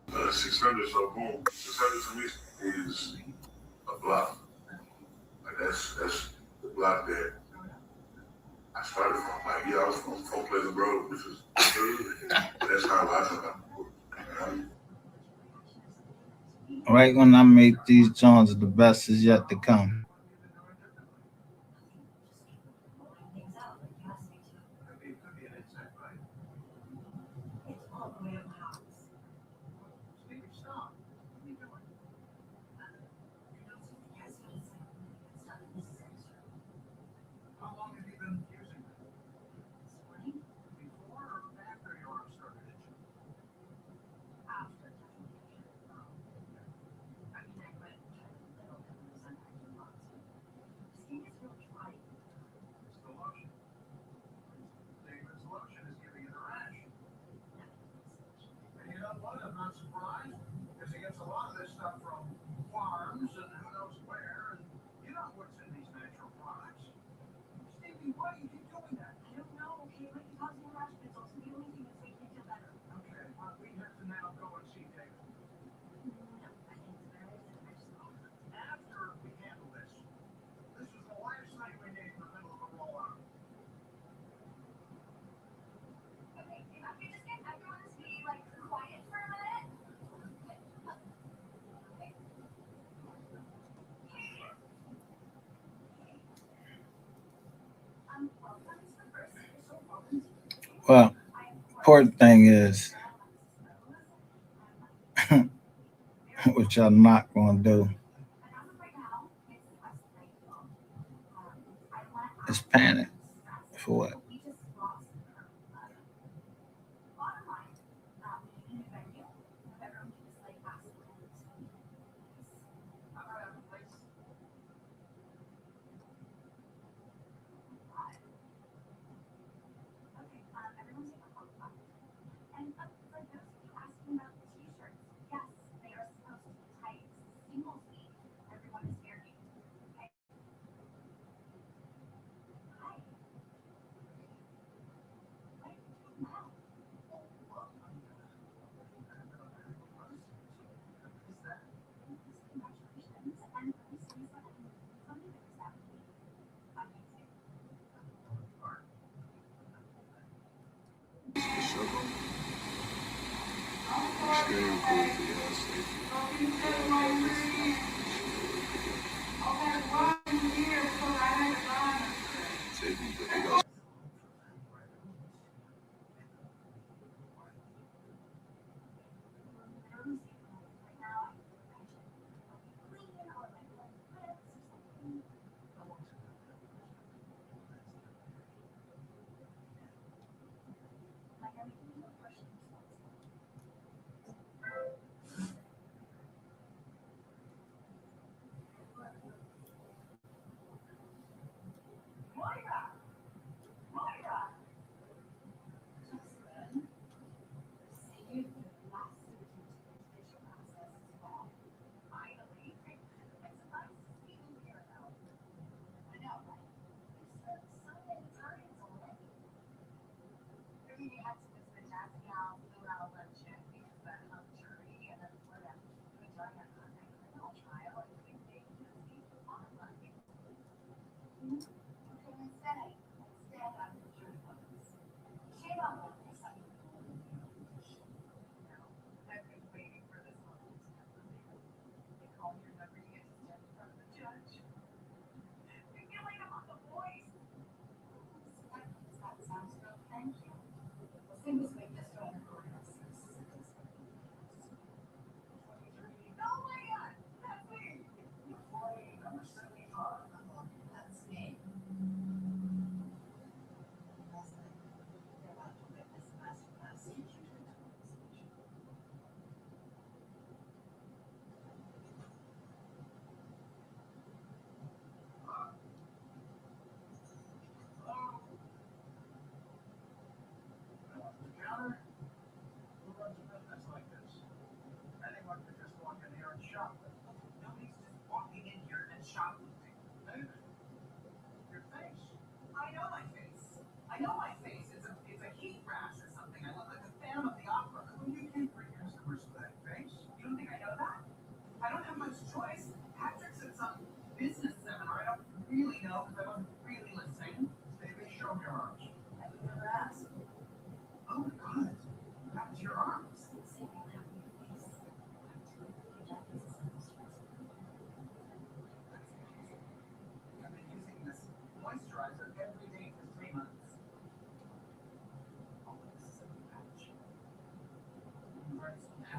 $600, so boom. $600 to me is a block. Like that's the block that I started from. Like, yeah, I was from Oak Pleasant Road, which was good, but that's how I took out. Right when I made these Jones, the best is yet to come. How long have you been using it? Before or after your arm started itching? It's the lotion. David's lotion is giving you the rash. And you know what? I'm not surprised, because he gets a lot of this stuff from farms and who knows where, and you know what's in these natural products. Stevie, why do you keep doing that? I don't know. Okay, it might be causing a rash, but it's also the only thing that's making me feel better. Okay, well, we have to now go and see David. After we handle this, this is the last night we need in the middle of a rollout. Okay, if I could just get everyone to be, like, quiet for a minute. Well, important thing is, what y'all not gonna do is panic. For what?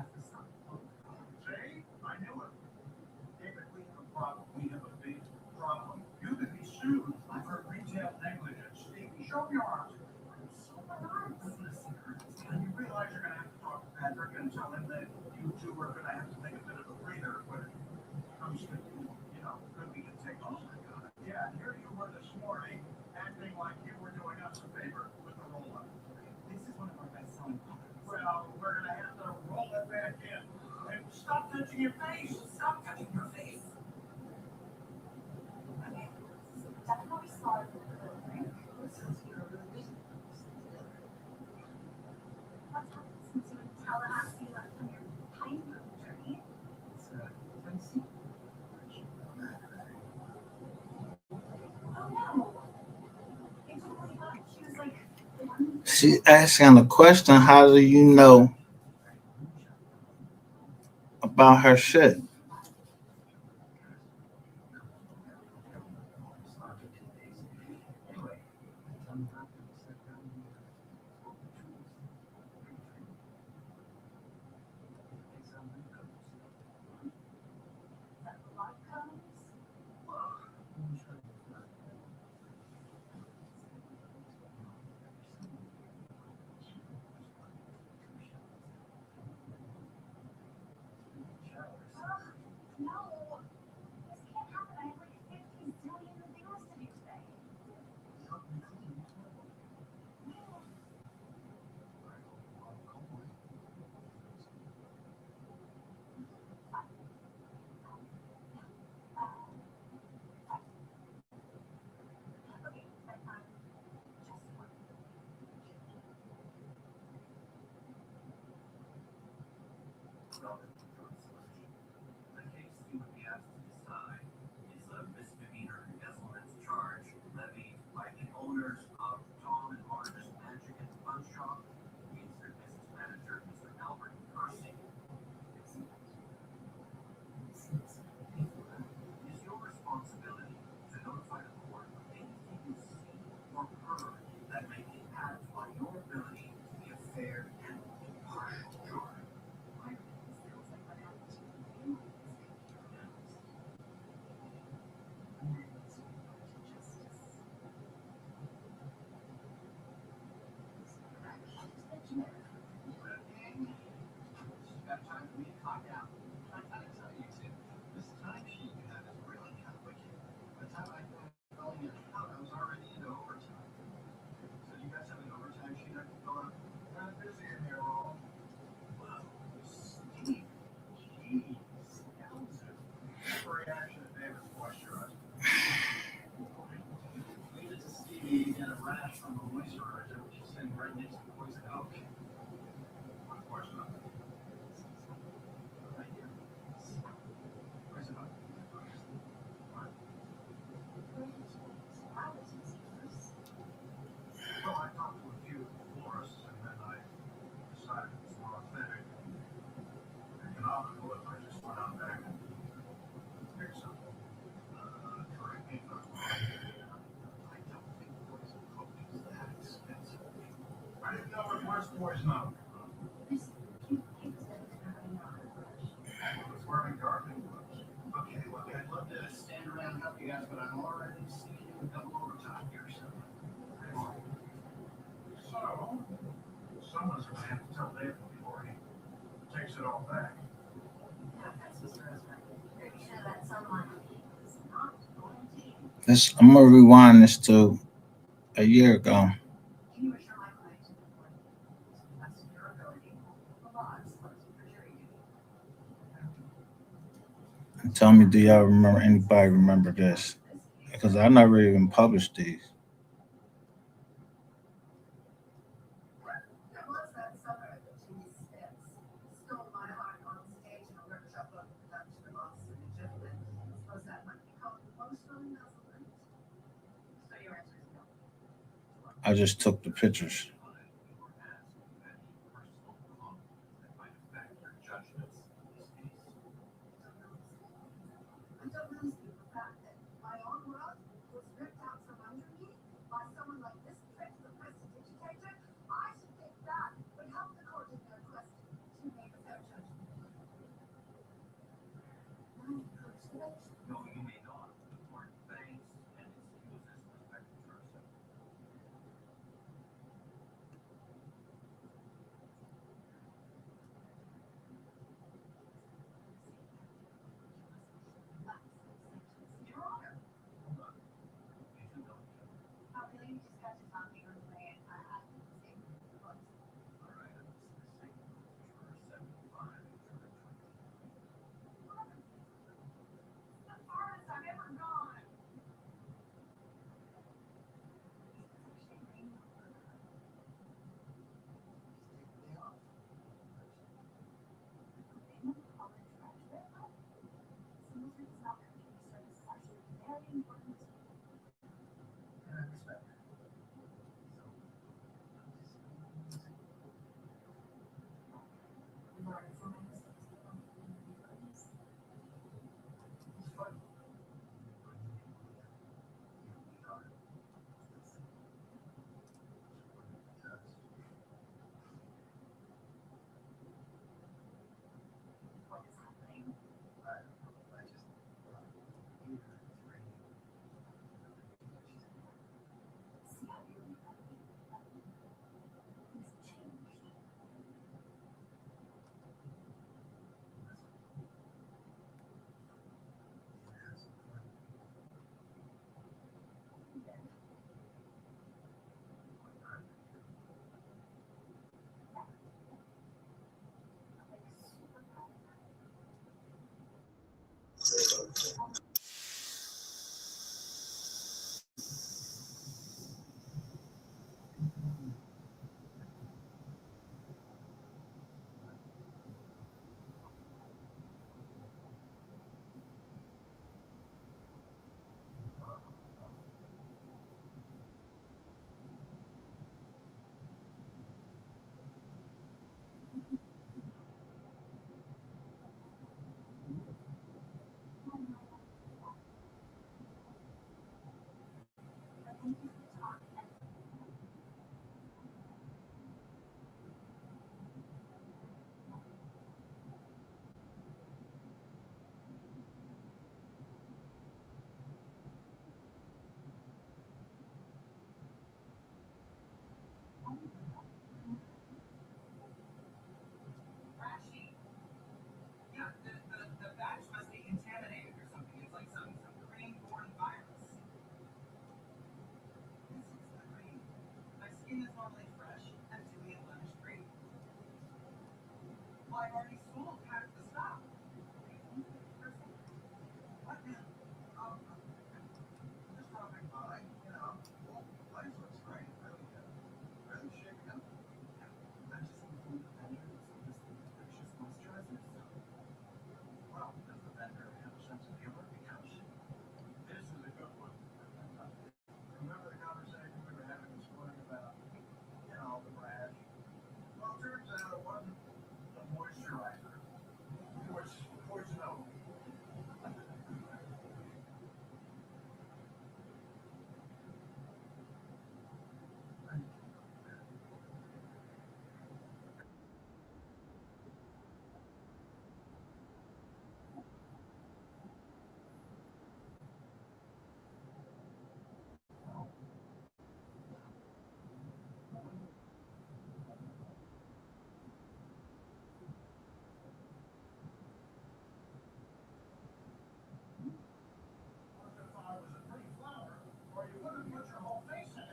See? I knew it. David, we have a problem. We have a big problem. You could be sued for retail negligence. Show me your arms. And you realize you're going to have to talk to Patrick and tell him that you two are going to have to take a bit of a breather when it comes to, could we can take off. Yeah, here you were this morning acting like you were doing us a favor with the roll-up. This is one of our best selling products. Well, we're going to have to roll it back in. And stop touching your face. Stop touching your face. Okay, so definitely start with the drink. Since you're really busy. What's happened since you in Tallahassee left from your pine boom journey? It's Tennessee. Oh no. It's really fun. She was like, She asking the question, how do you know about her shit? no. This can't happen. I have like 50 zillion things to do today. Okay, but just one. The case you would be asked to decide is a misdemeanor embezzlement charge levied by the owners of Tom and Marcus Magic and Fun Shop against their business manager, Mr. Albert Kersey. It is your responsibility to notify the court of anything you see or heard that may impact on your ability to be a fair and impartial juror. That time for me to clock out. I gotta tell you two, this timesheet you have is really kind of wicked. By the time I got filling it out, I was already into overtime. So you guys have an overtime sheet I can fill out? Kind of busy in here, all. Wow, Steve, jeez, reaction to David's moisturizer. Leave it to Stevie get a rash from the moisturizer, which is sitting right next to poison oak. Of course not. Right here. Poison oak. Well, I talked to a few florists, and then I decided it was more authentic and economical if I just went out back and picked some. Correct me if I'm wrong. I don't think poison oak is that expensive. I didn't know it was poison oak. It's wearing gardening gloves. Okay, look, I'd love to stand around and help you guys, but I'm already seeing you with double overtime here, so. So, someone's gonna have to tell David before he takes it all back. Yeah, that's Mr. Rosemary. Pretty sure that someone is not going to. This, I'm gonna rewind this to a year ago. Can you assure my client to the court that's your ability, the law is supposed for jury duty? And tell me, do y'all remember, anybody remember this? Because I never even published these. It was that summer that Jimmy Spitz stole my heart on stage in a workshop of production of Austin and Gentlemen. I suppose that might be called emotional embezzlement. So your answer is no. I just took the pictures. I don't lose the fact that my own world was ripped out from under me by someone like this trick the prestidigitator. I should think that would help the court in their quest to make a fair judgment.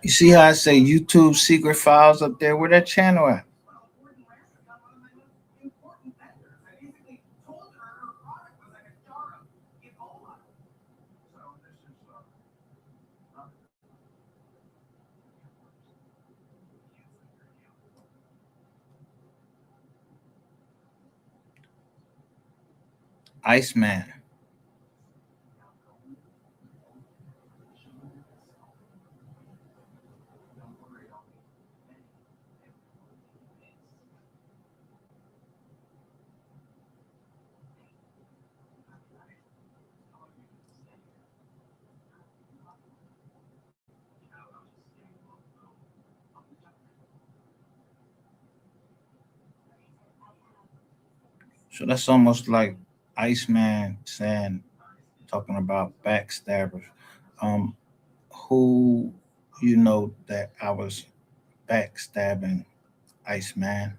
You see how I say YouTube secret files up there? Where that channel at? Iceman. So that's almost like Iceman saying, talking about backstabbers. Um, who you know that I was backstabbing Iceman?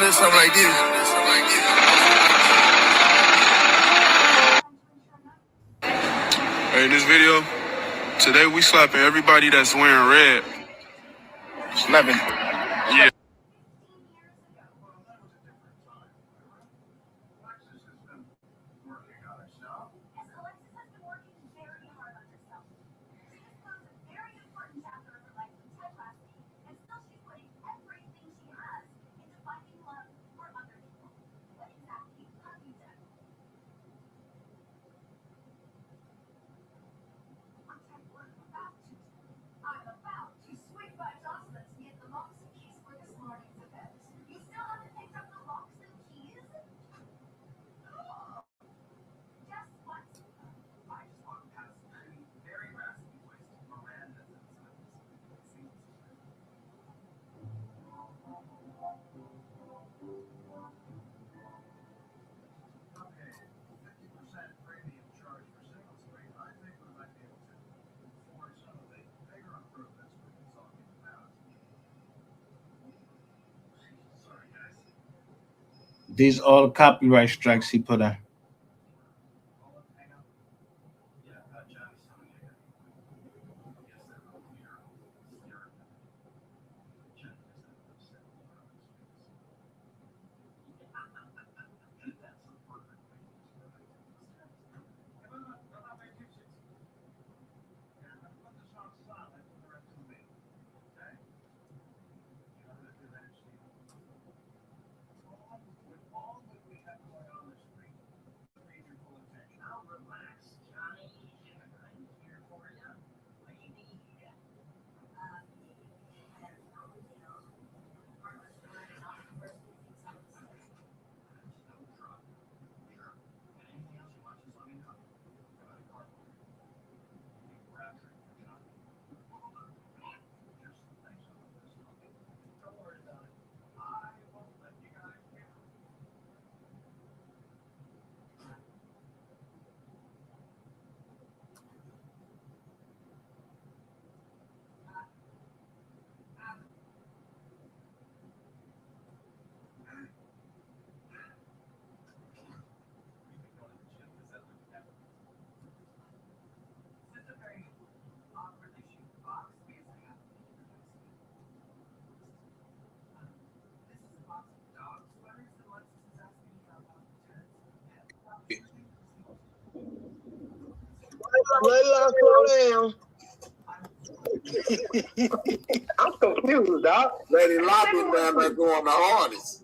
little something like this. Hey, this video, today we slapping everybody that's wearing red. Slapping. Yeah. These all copyright strikes he put in. Slow down. I'm confused, dog. Lady Lot been down there going the hardest.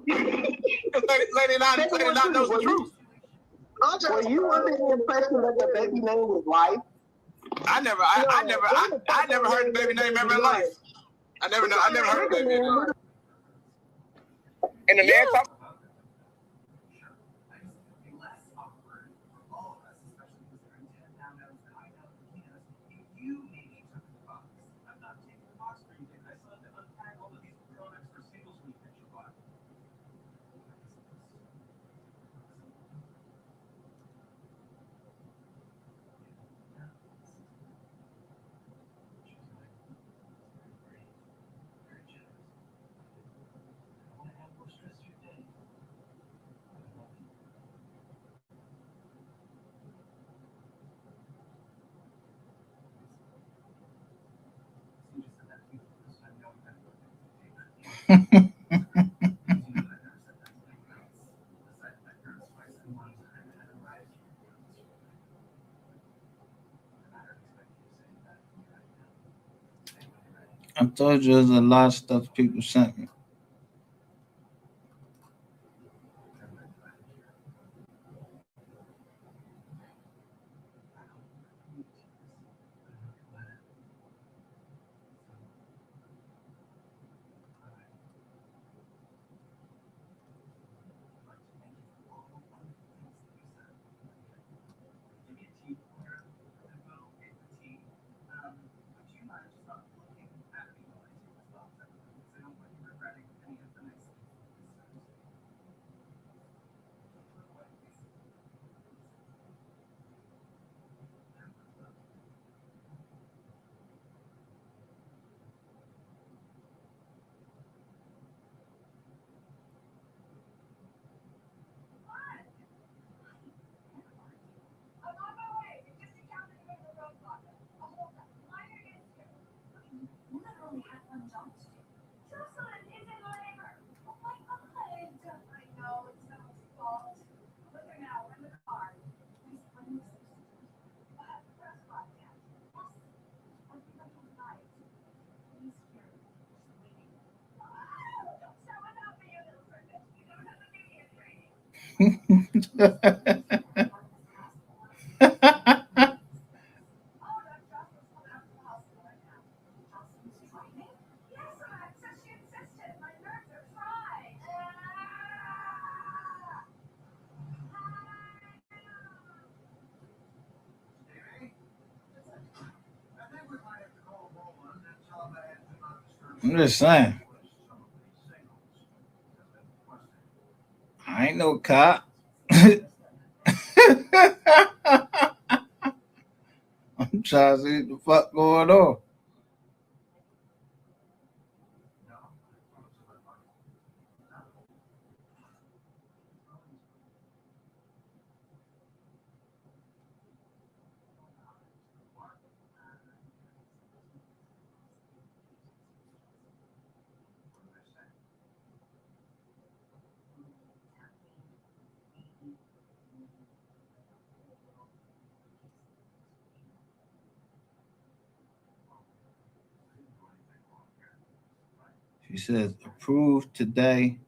Lady Lot knows the truth. Were you under the impression that the baby name was Life? I never heard the baby name ever in life. I never heard the baby name. And the man talk. I told you there's a lot of stuff people sent me. I'm just saying. I ain't no cop. I'm trying to see what the fuck going on. She says approved today.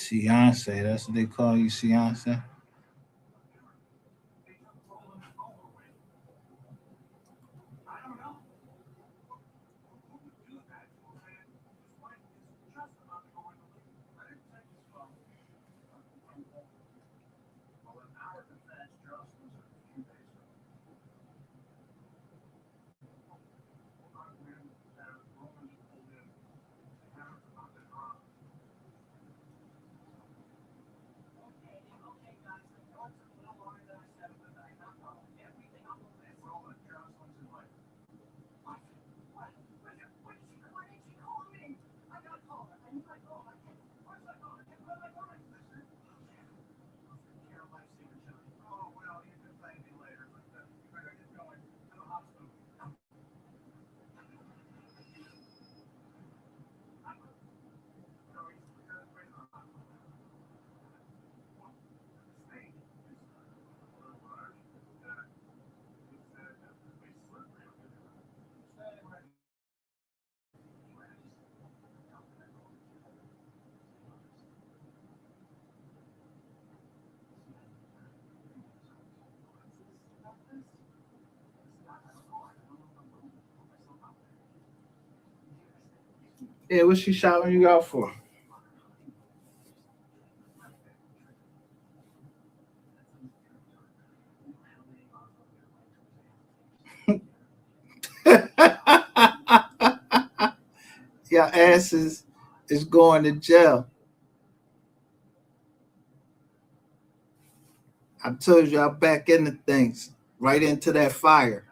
Fiance, that's what they call you, fiance. Yeah, what she shouting you out for? Your asses is going to jail. I told you I'm back into things, right into that fire.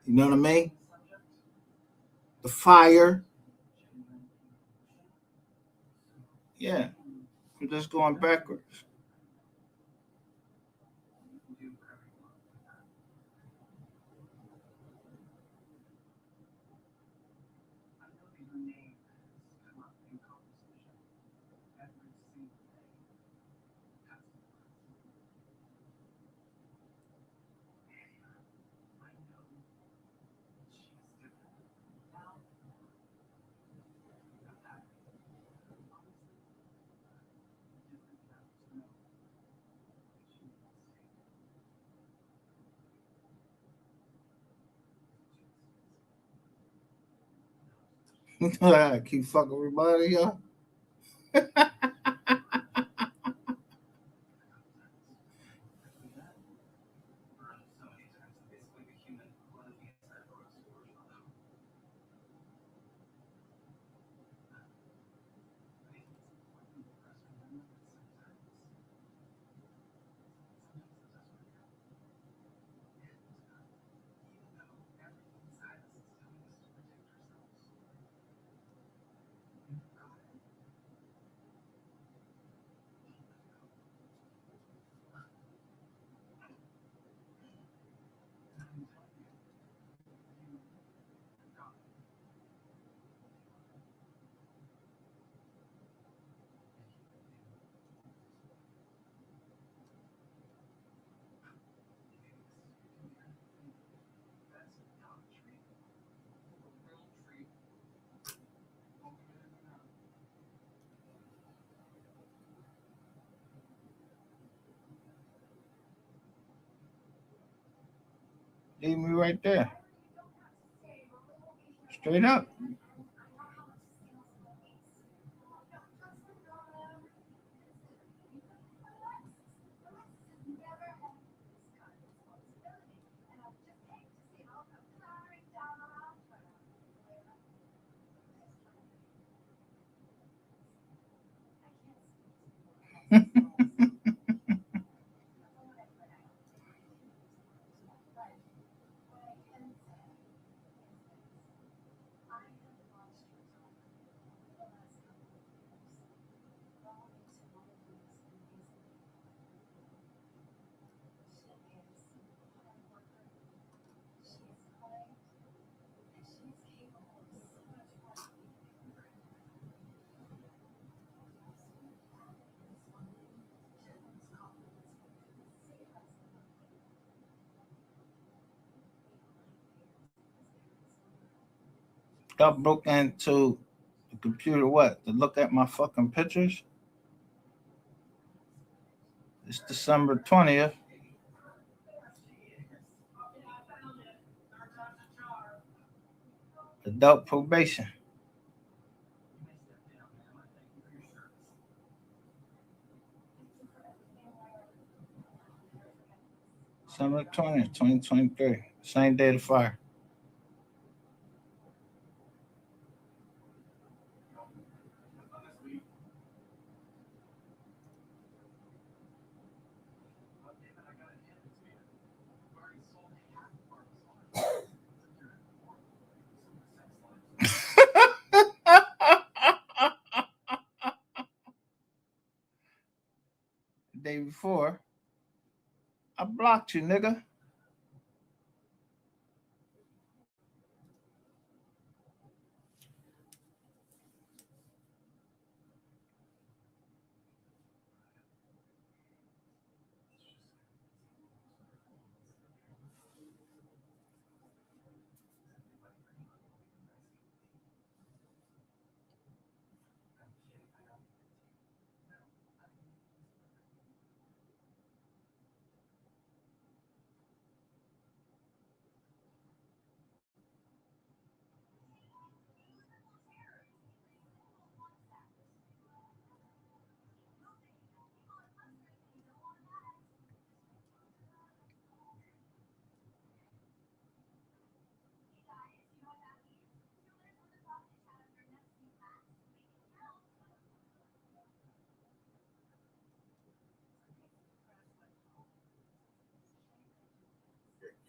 You know what I mean? The fire. Yeah, I'm just going backwards. Keep fucking everybody, y'all. Leave me right there. Straight up. Y'all broke into the computer what? To look at my fucking pictures? It's December 20th. Adult probation. December 20th, 2023. Same day of the fire. The day before, I blocked you, nigga.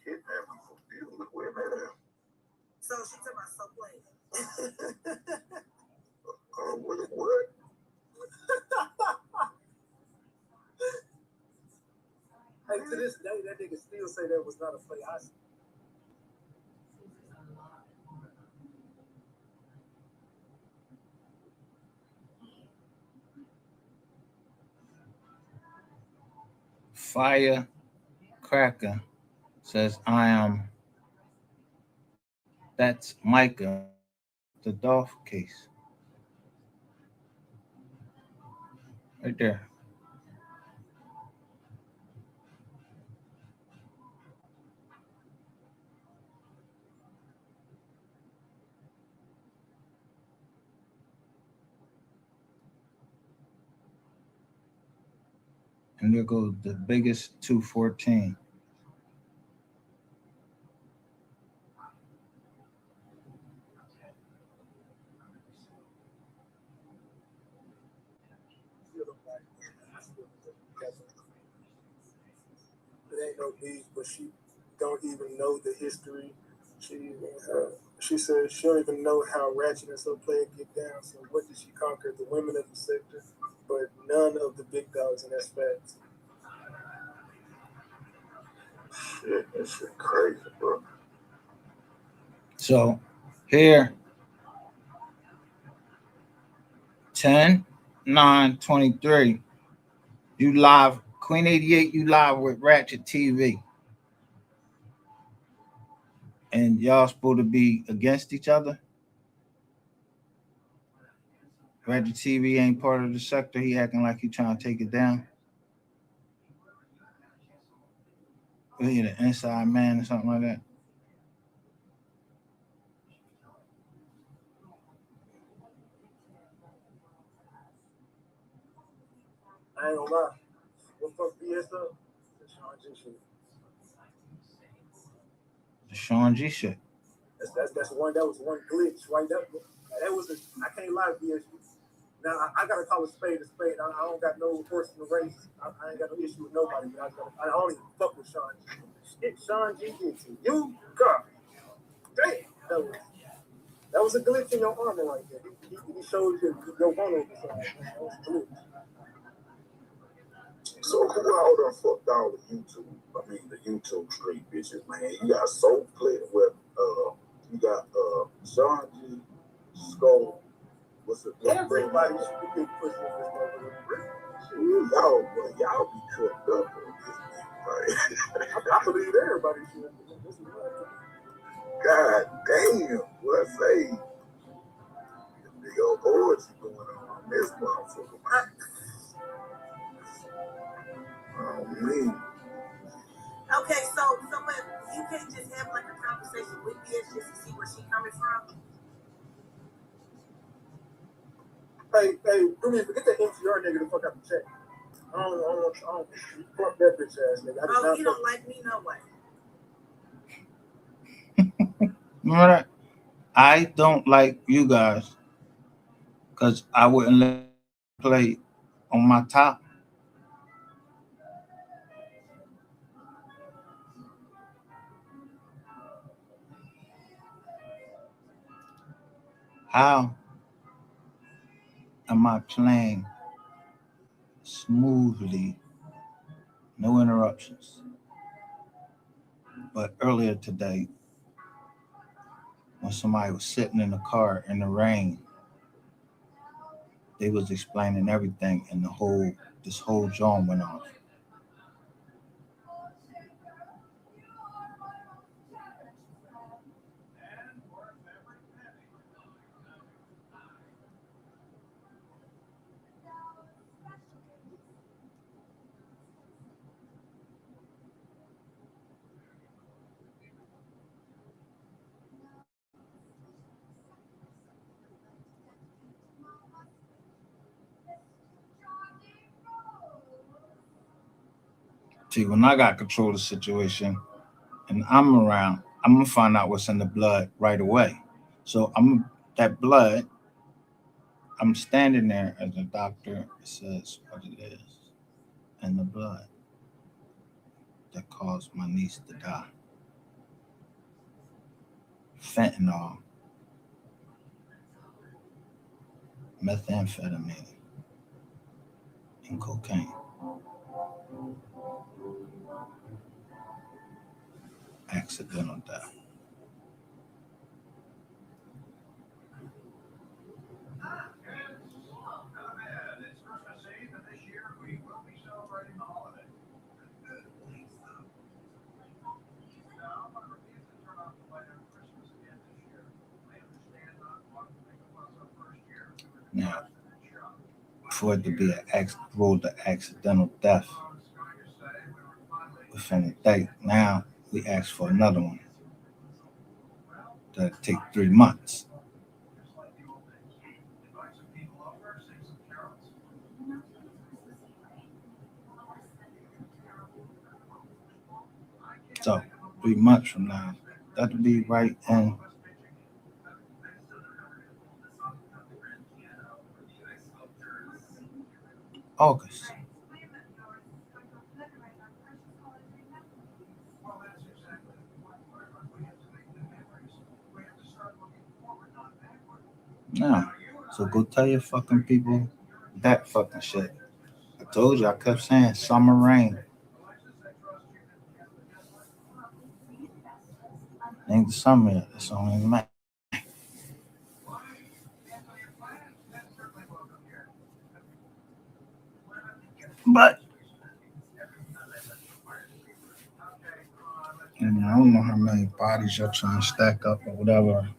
Kidnapping for you. Look where that at. So she took my so plate. What? Hey, to this day, that nigga still say that was not a play. Firecracker says, I am. That's Micah, the Dolph case. Right there. And there goes the biggest 214. It ain't no beef, but she don't even know the history. She said she don't even know how Ratchet and her player get down. So what did she conquer? The women of the sector, but none of the big dogs, and that's facts. Shit, that shit crazy, bro. So here, 10/9/23, you live, Queen 88, you live with Ratchet TV. And y'all supposed to be against each other. Ratchet TV ain't part of the sector. He acting like he trying to take it down. He the inside man or something like that. I ain't gonna lie. What fuck BS up? The Sean G shit. The Sean G shit. That's one. That was one glitch right there. That was I can't lie, BS. Now I gotta call a spade a spade. I don't got no horse in the race. I ain't got no issue with nobody. I don't even fuck with Sean G. Shit, Sean G did to you, God. Damn, that was a glitch in your armor right there. He showed you your vulnerable side. That was a glitch. So who all done fucked all the YouTube? I mean the YouTube street bitches, man. You got Soul Play with you got Sean G, Skull. What's it? Everybody should be big pussy in this motherfucker. Y'all be cooked up on this thing, right? I believe everybody should. God damn, what say? The big old orgy going on in this motherfucker, man. man. Okay, so someone you can't just have like a conversation with BS just to see where she coming from. Hey, forget that NTR nigga the fuck out the check. I don't fuck that bitch ass nigga. Oh, you don't like me no way. Remember that? I don't like you guys because I wouldn't let you play on my top. How am I playing smoothly, no interruptions? But earlier today, when somebody was sitting in the car in the rain, they was explaining everything, and this whole joint went off. See, when I got control of the situation and I'm around, I'm gonna find out what's in the blood right away. So that blood, I'm standing there as a doctor says what it is in the blood that caused my niece to die. Fentanyl, methamphetamine, and cocaine. Accidental death. Now, for it to be ruled an accidental death within a day, now we ask for another one. That'll take 3 months. So 3 months from now, that'll be right in August. Now, so go tell your fucking people that fucking shit. I told you, I kept saying summer rain. Ain't the summer yet, it's only May. But I don't know how many bodies you're trying to stack up or whatever.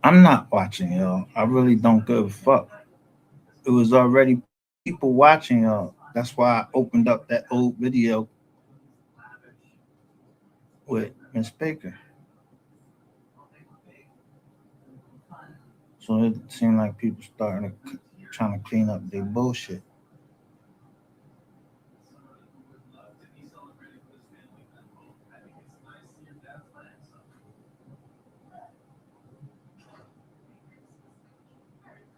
I'm not watching y'all. I really don't give a fuck. It was already people watching y'all. That's why I opened up that old video with Miss Baker. So it seemed like people started trying to clean up their bullshit.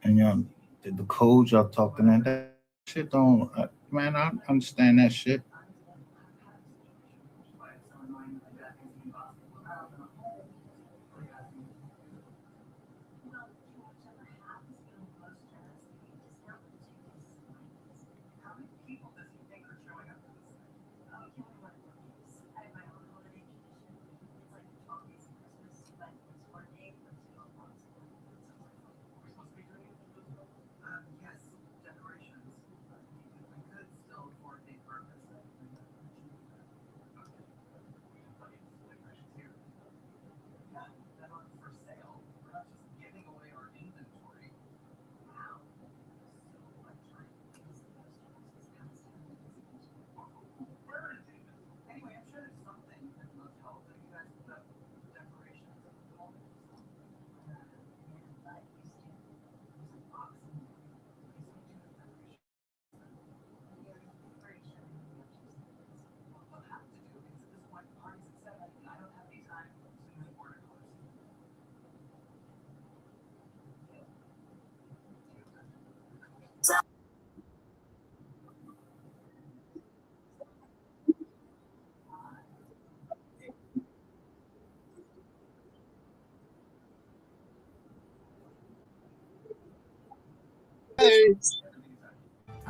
And y'all, the codes y'all talking that shit don't, man, I understand that shit.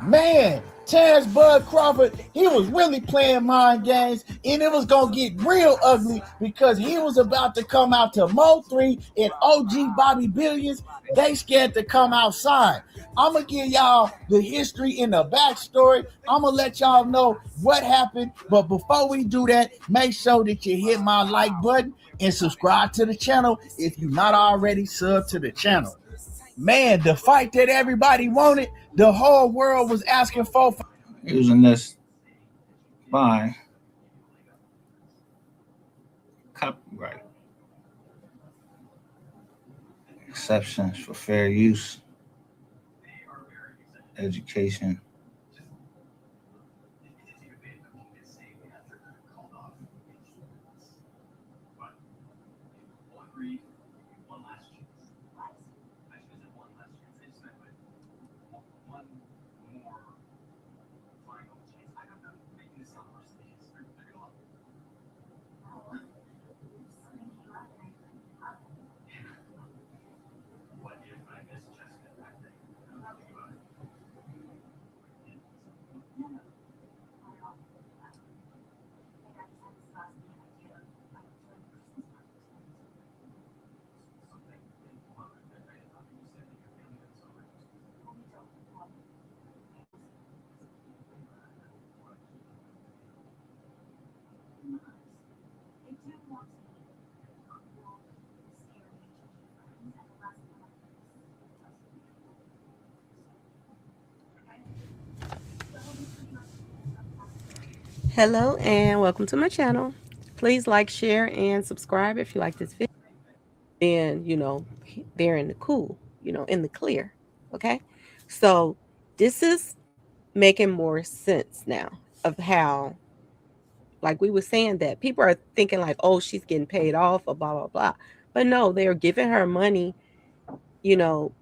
Man, Terrence Bud Crawford, he was really playing mind games, and it was going to get real ugly because he was about to come out to Mo3 and OG Bobby Billions. They scared to come outside. I'm going to give y'all the history and the backstory. I'm going to let y'all know what happened. But before we do that, make sure that you hit my like button and subscribe to the channel if you're not already subbed to the channel. Man, the fight that everybody wanted, the whole world was asking for. Using this by copyright exceptions for fair use, education. Hello and welcome to my channel. Please like, share, and subscribe if you like this video. And, they're in the cool, in the clear. Okay. So this is making more sense now of how, like we were saying, that people are thinking like, oh, she's getting paid off or blah, blah, blah. But no, they're giving her money,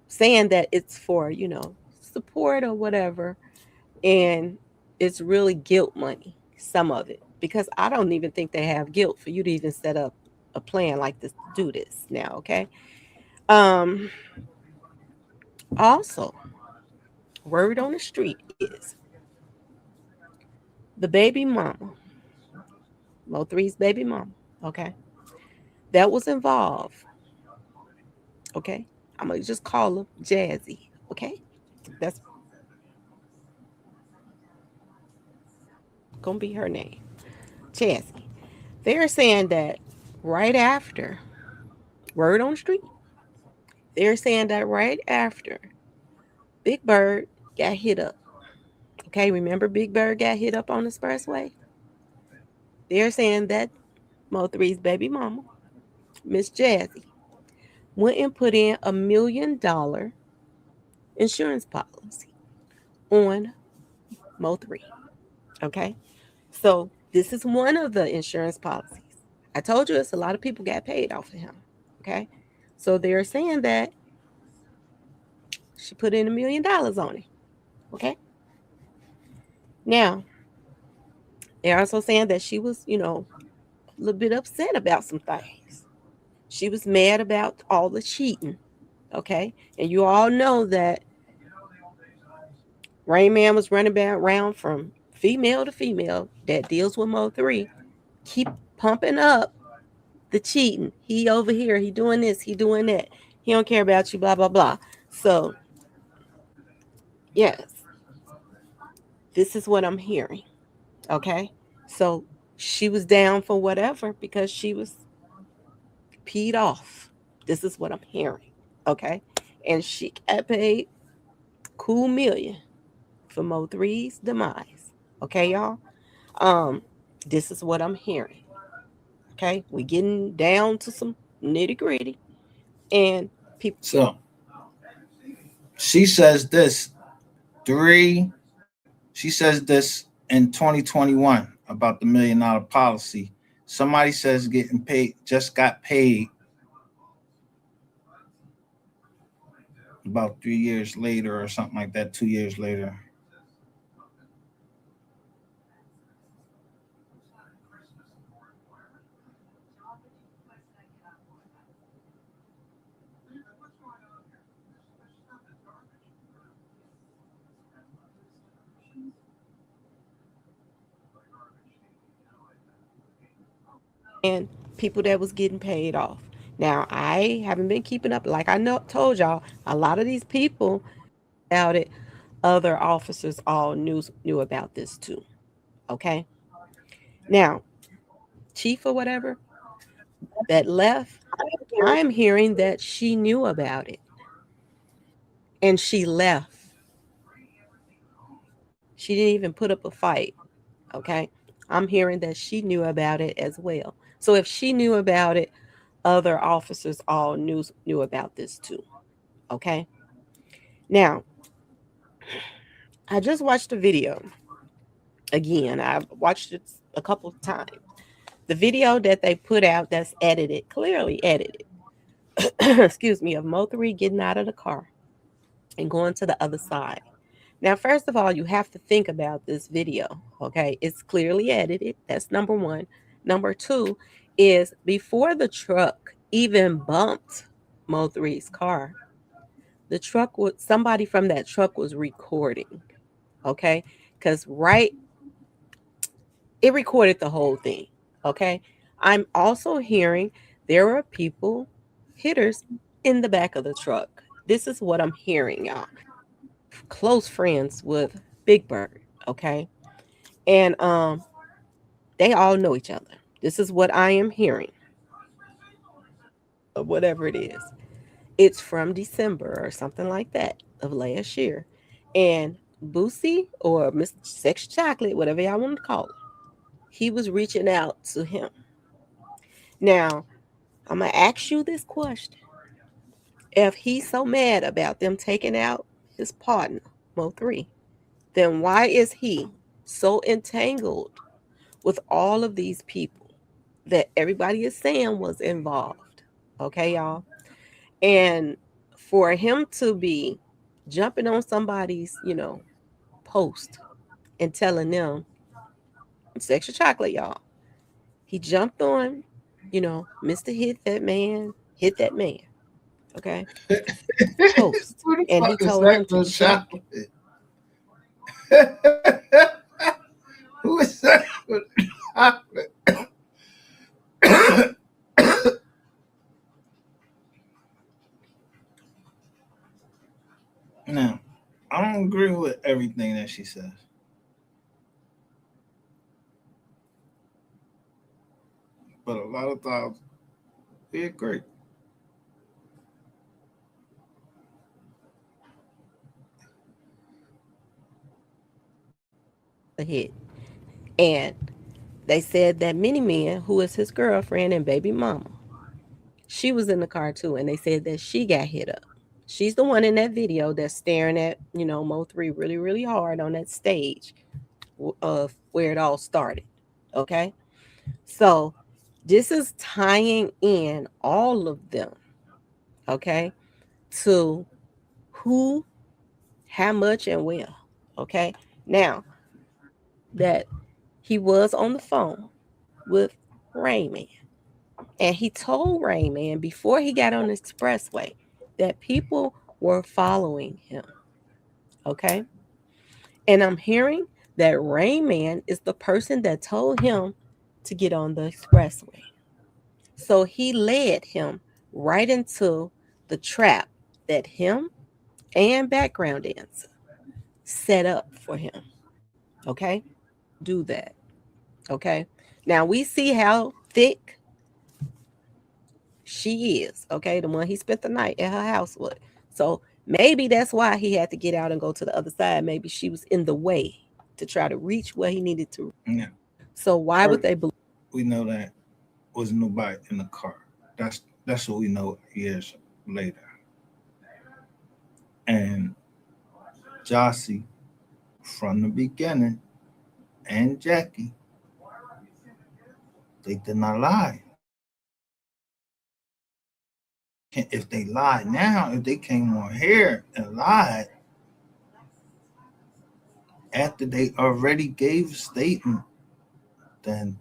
saying that it's for, support or whatever. And it's really guilt money, some of it, because I don't even think they have guilt for you to even set up a plan like this to do this now. Okay. Also, word on the street is the baby mama, Mo3's baby mama, okay, that was involved. Okay. I'm going to just call her Jazzy. Okay. That's going to be her name. Jazzy. They're saying that right after, word on the street, they're saying that right after Big Bird got hit up. Okay, remember Big Bird got hit up on the expressway? They're saying that Mo3's baby mama, Miss Jazzy, went and put in $1 million insurance policy on Mo3. Okay, so this is one of the insurance policies. I told you it's a lot of people got paid off of him. Okay, so they're saying that she put in $1 million on it. Okay, now they're also saying that she was, a little bit upset about some things. She was mad about all the cheating. Okay, and you all know that Rain Man was running around from female to female that deals with Mo3, keep pumping up the cheating. He over here, he doing this, he doing that. He don't care about you, blah, blah, blah. So, yes, this is what I'm hearing. Okay, so she was down for whatever because she was peed off. This is what I'm hearing. Okay, and she got paid cool $1 million for Mo3's demise. Okay, y'all. This is what I'm hearing. Okay, we're getting down to some nitty gritty, and people. So she says this She says this in 2021 about the $1 million policy. Somebody says getting paid, just got paid about 3 years later or something like that, 2 years later. and people that was getting paid off. Now, I haven't been keeping up. Like I told y'all, a lot of these people about it, other officers all knew about this too. Okay. Now, chief or whatever that left, I'm hearing that she knew about it and she left. She didn't even put up a fight. Okay. I'm hearing that she knew about it as well. So if she knew about it, other officers all knew about this too. Okay. Now, I just watched a video. Again, I've watched it a couple of times. The video that they put out that's edited, clearly edited, excuse me, of Mo3 getting out of the car and going to the other side. Now, first of all, you have to think about this video, okay? It's clearly edited. That's number one. Number two is before the truck even bumped Mo3's car, the truck somebody from that truck was recording, okay? Because it recorded the whole thing, okay? I'm also hearing there were people, hitters, in the back of the truck. This is what I'm hearing, y'all. Close friends with Big Bird, okay? And they all know each other. This is what I am hearing. Whatever it is. It's from December or something like that of last year. And Boosie or Mr. Sex Chocolate, whatever y'all want to call it, he was reaching out to him. Now, I'm going to ask you this question. If he's so mad about them taking out his partner, Mo3, then why is he so entangled with all of these people that everybody is saying was involved? Okay, y'all? And for him to be jumping on somebody's, post and telling them, Sexual Chocolate, y'all. He jumped on, Mr. Hit That Man. Okay. Post. Who the And he fuck is told him to Sexual jump. Chocolate? Who is Sexual Chocolate? Now, I don't agree with everything that she says. But a lot of times, we agree. A hit. And they said that Mini Man, who is his girlfriend and baby mama, she was in the car too. And they said that she got hit up. She's the one in that video that's staring at, Mo3 really, really hard on that stage of where it all started. Okay. So this is tying in all of them, okay, to who, how much, and where. Okay. Now that he was on the phone with Rain Man, and he told Rain Man before he got on the expressway that people were following him. Okay. And I'm hearing that Rain Man is the person that told him to get on the expressway. So he led him right into the trap that him and Background Dancer set up for him. Okay? Do that. Okay? Now we see how thick she is. Okay? The one he spent the night at her house with. So maybe that's why he had to get out and go to the other side. Maybe she was in the way to try to reach where he needed to. Yeah. So why would they believe? We know that was nobody in the car. That's what we know years later. And Jossie, from the beginning, and Jackie, they did not lie. If they lied now, if they came on here and lied after they already gave a statement, then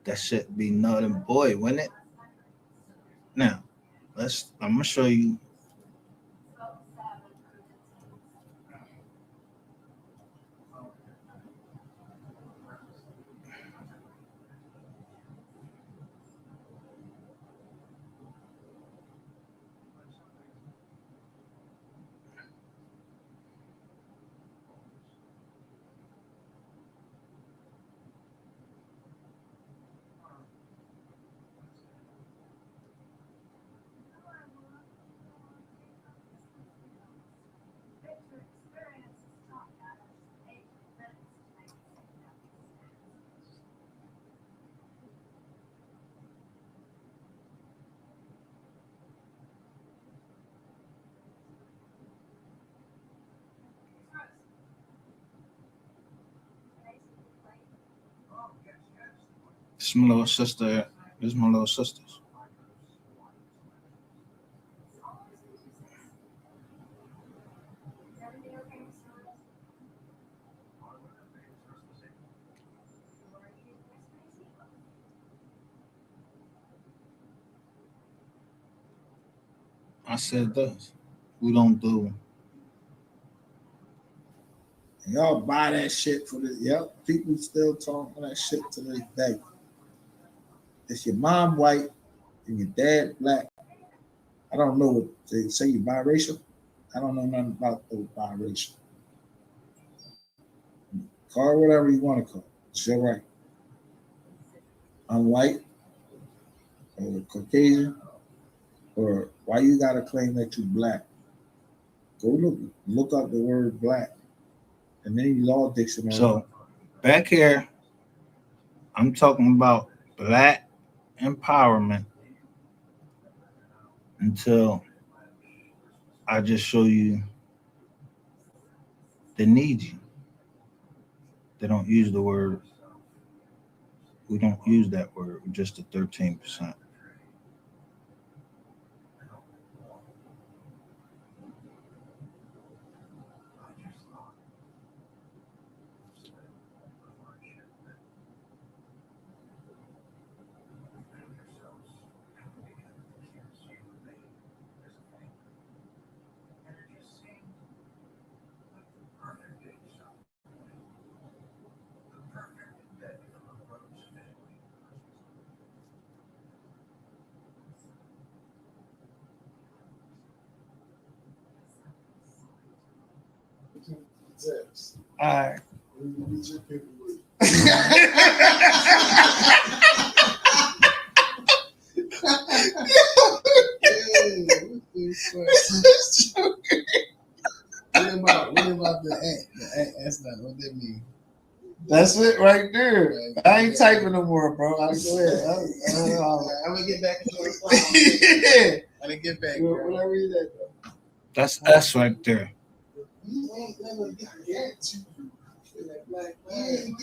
that should be null and void, wouldn't it? Now, I'm gonna show you. This is my little sister. This is my little sisters. I said this. We don't do. Y'all buy that shit for this. Yep, people still talking that shit to this day. If your mom white and your dad black, I don't know what they say. You biracial. I don't know nothing about those biracial. Call it whatever you want to call it. It's your right. I'm white or Caucasian, or why you gotta claim that you black? Go look up the word black, and then you law dictionary. So back here, I'm talking about black empowerment until I just show you they need you. They don't use the word. We don't use that word. We're just at 13%. All right. What about the ant? That's not what that mean. That's it right there. I ain't typing no more, bro. Go ahead. I'm gonna get back to the slide. I'm gonna get back. Whatever you that though. That's us right there. You ain't never got you. That black bag.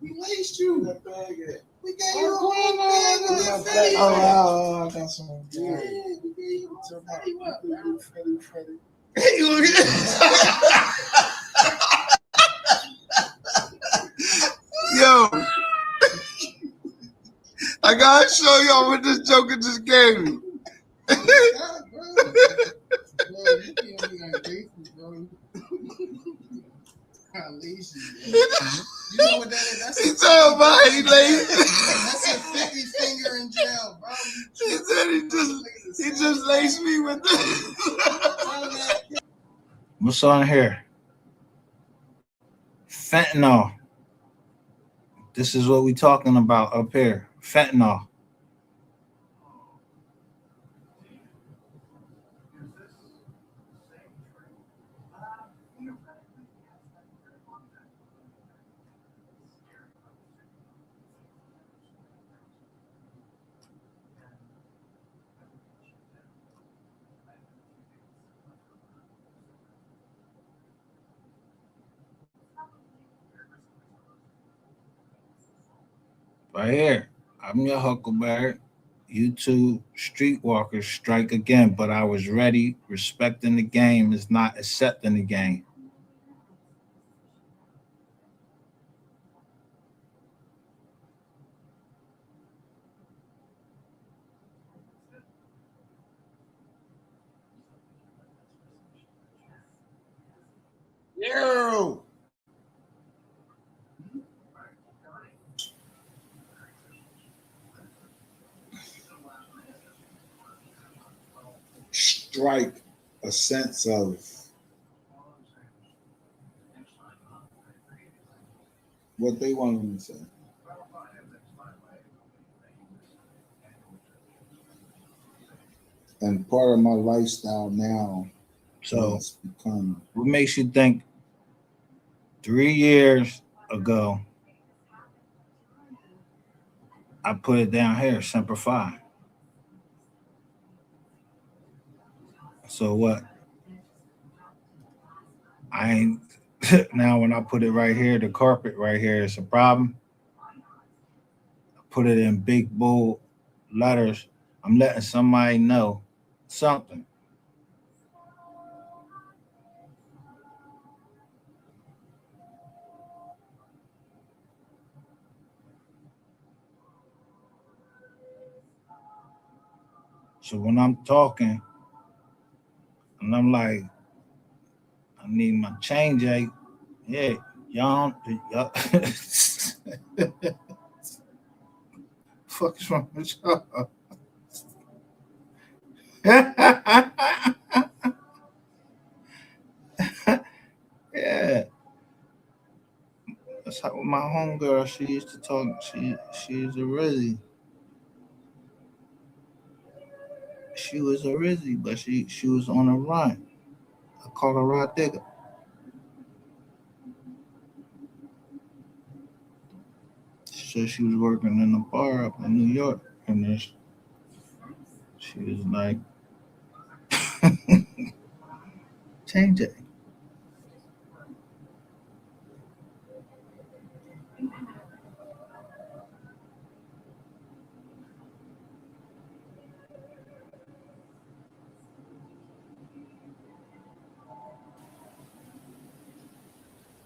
We laced you. That bag. We got you a Freddie. Oh, I got some. Yeah, we gave you a Freddie. You look at Yo, I gotta show y'all what this Joker just gave me. You know what that is? That's he talking about he lazy. That's a 50 finger in jail, bro. He said he just laced me with this. What's on here? Fentanyl. This is what we talking about up here. Fentanyl. Right here. I'm your Huckleberry. YouTube streetwalkers strike again, but I was ready. Respecting the game is not accepting the game. Yo. Strike a sense of what they want me to say. And part of my lifestyle now, So has become what makes you think 3 years ago I put it down here, Semper Fi? So what? I ain't now when I put it right here, the carpet right here is a problem. put it in big bold letters. I'm letting somebody know something. So when I'm talking and I'm like, I need my change, yeah, y'all, fuck is wrong with y'all? Yeah. That's how my homegirl, she used to talk, she's a Rizzy. She was a Rizzy, but she was on a run. I call her Rod Digger. So she was working in a bar up in New York, and then she was like, change it.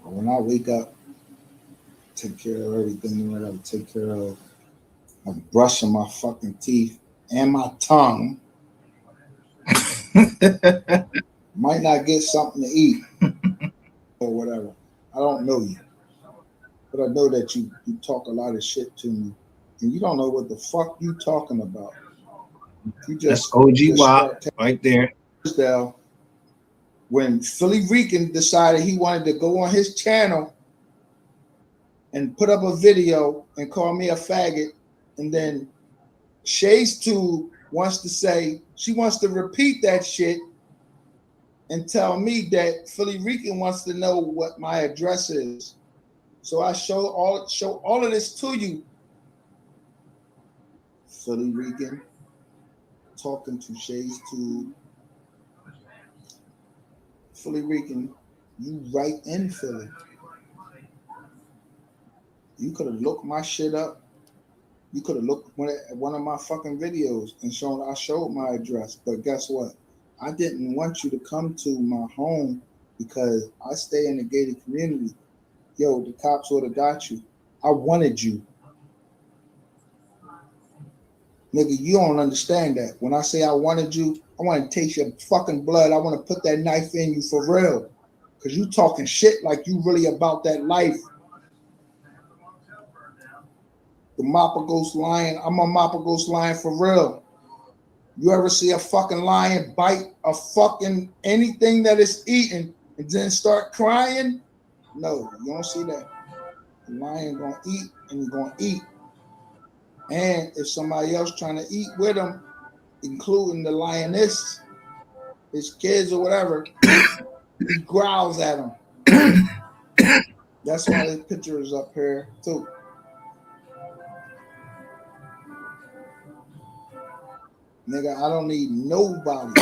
When I wake up, take care of everything that I gotta take care of. I'm brushing my fucking teeth and my tongue. Might not get something to eat or whatever. I don't know you. But I know that you talk a lot of shit to me. And you don't know what the fuck you talking about. You just, that's OG WAP right there. When Philly Rican decided he wanted to go on his channel and put up a video and call me a faggot, and then Shay's Tube wants to say, she wants to repeat that shit and tell me that Philly Rican wants to know what my address is. So I show all of this to you. Philly Rican talking to Shay's Tube. Philly Rican, you right in Philly. You could have looked my shit up. You could have looked at one of my fucking videos and I showed my address. But guess what? I didn't want you to come to my home because I stay in the gated community. Yo, the cops would have got you. I wanted you. Nigga, you don't understand that. When I say I wanted you, I want to taste your fucking blood. I want to put that knife in you for real. Because you talking shit like you really about that life. The Mopagos lion, I'm a Mopagos lion for real. You ever see a fucking lion bite a fucking anything that it's eating and then start crying? No, you don't see that. The lion gonna eat and he's gonna eat. And if somebody else trying to eat with him, including the lioness, his kids or whatever, he growls at him. That's why this picture is up here too. Nigga, I don't need nobody.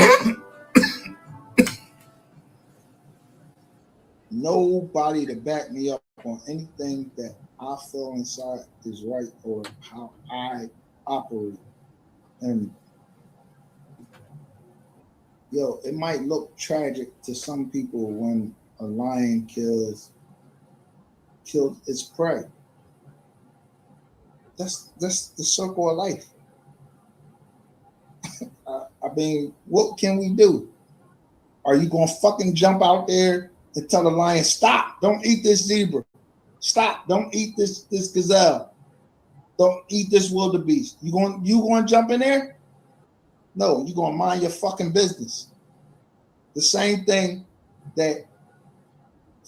Nobody to back me up on anything that I feel inside is right or how I operate. And yo, it might look tragic to some people when a lion killed its prey. That's the circle of life. I mean, what can we do? Are you gonna fucking jump out there and tell the lion, stop, don't eat this zebra. Stop, don't eat this gazelle. Don't eat this wildebeest. You going to jump in there? No, you're going to mind your fucking business. The same thing that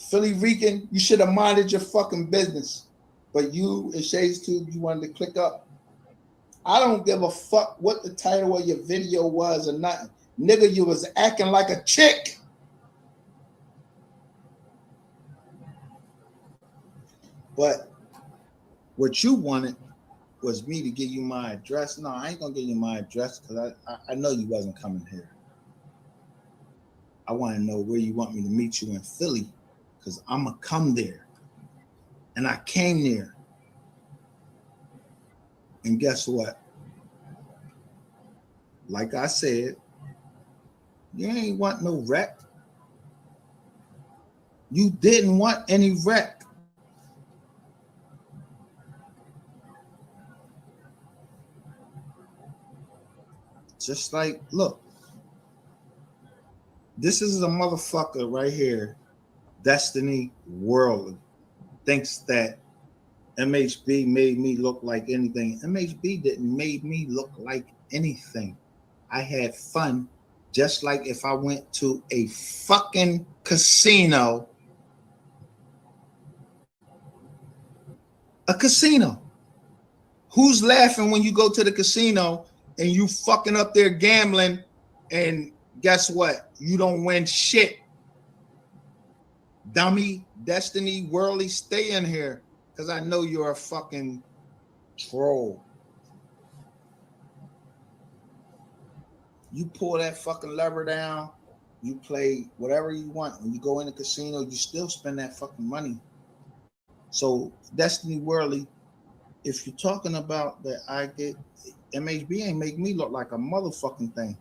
Philly Rican, you should have minded your fucking business. But you and Shay's Tube, you wanted to click up. I don't give a fuck what the title of your video was or nothing. Nigga, you was acting like a chick. But what you wanted was me to give you my address. No, I ain't gonna give you my address because I know you wasn't coming here. I want to know where you want me to meet you in Philly because I'm gonna come there. And I came there. And guess what? Like I said, you ain't want no wreck. You didn't want any wreck. Just like, look, this is a motherfucker right here, Destiny Worldly, thinks that MHB made me look like anything. MHB didn't make me look like anything. I had fun, just like if I went to a fucking casino. A casino. Who's laughing when you go to the casino and you fucking up there gambling, and guess what? You don't win shit. Dummy, Destiny Worldly, stay in here, because I know you're a fucking troll. You pull that fucking lever down, you play whatever you want. When you go in the casino, you still spend that fucking money. So Destiny Worldly, if you're talking about that, I get MHB ain't make me look like a motherfucking thing.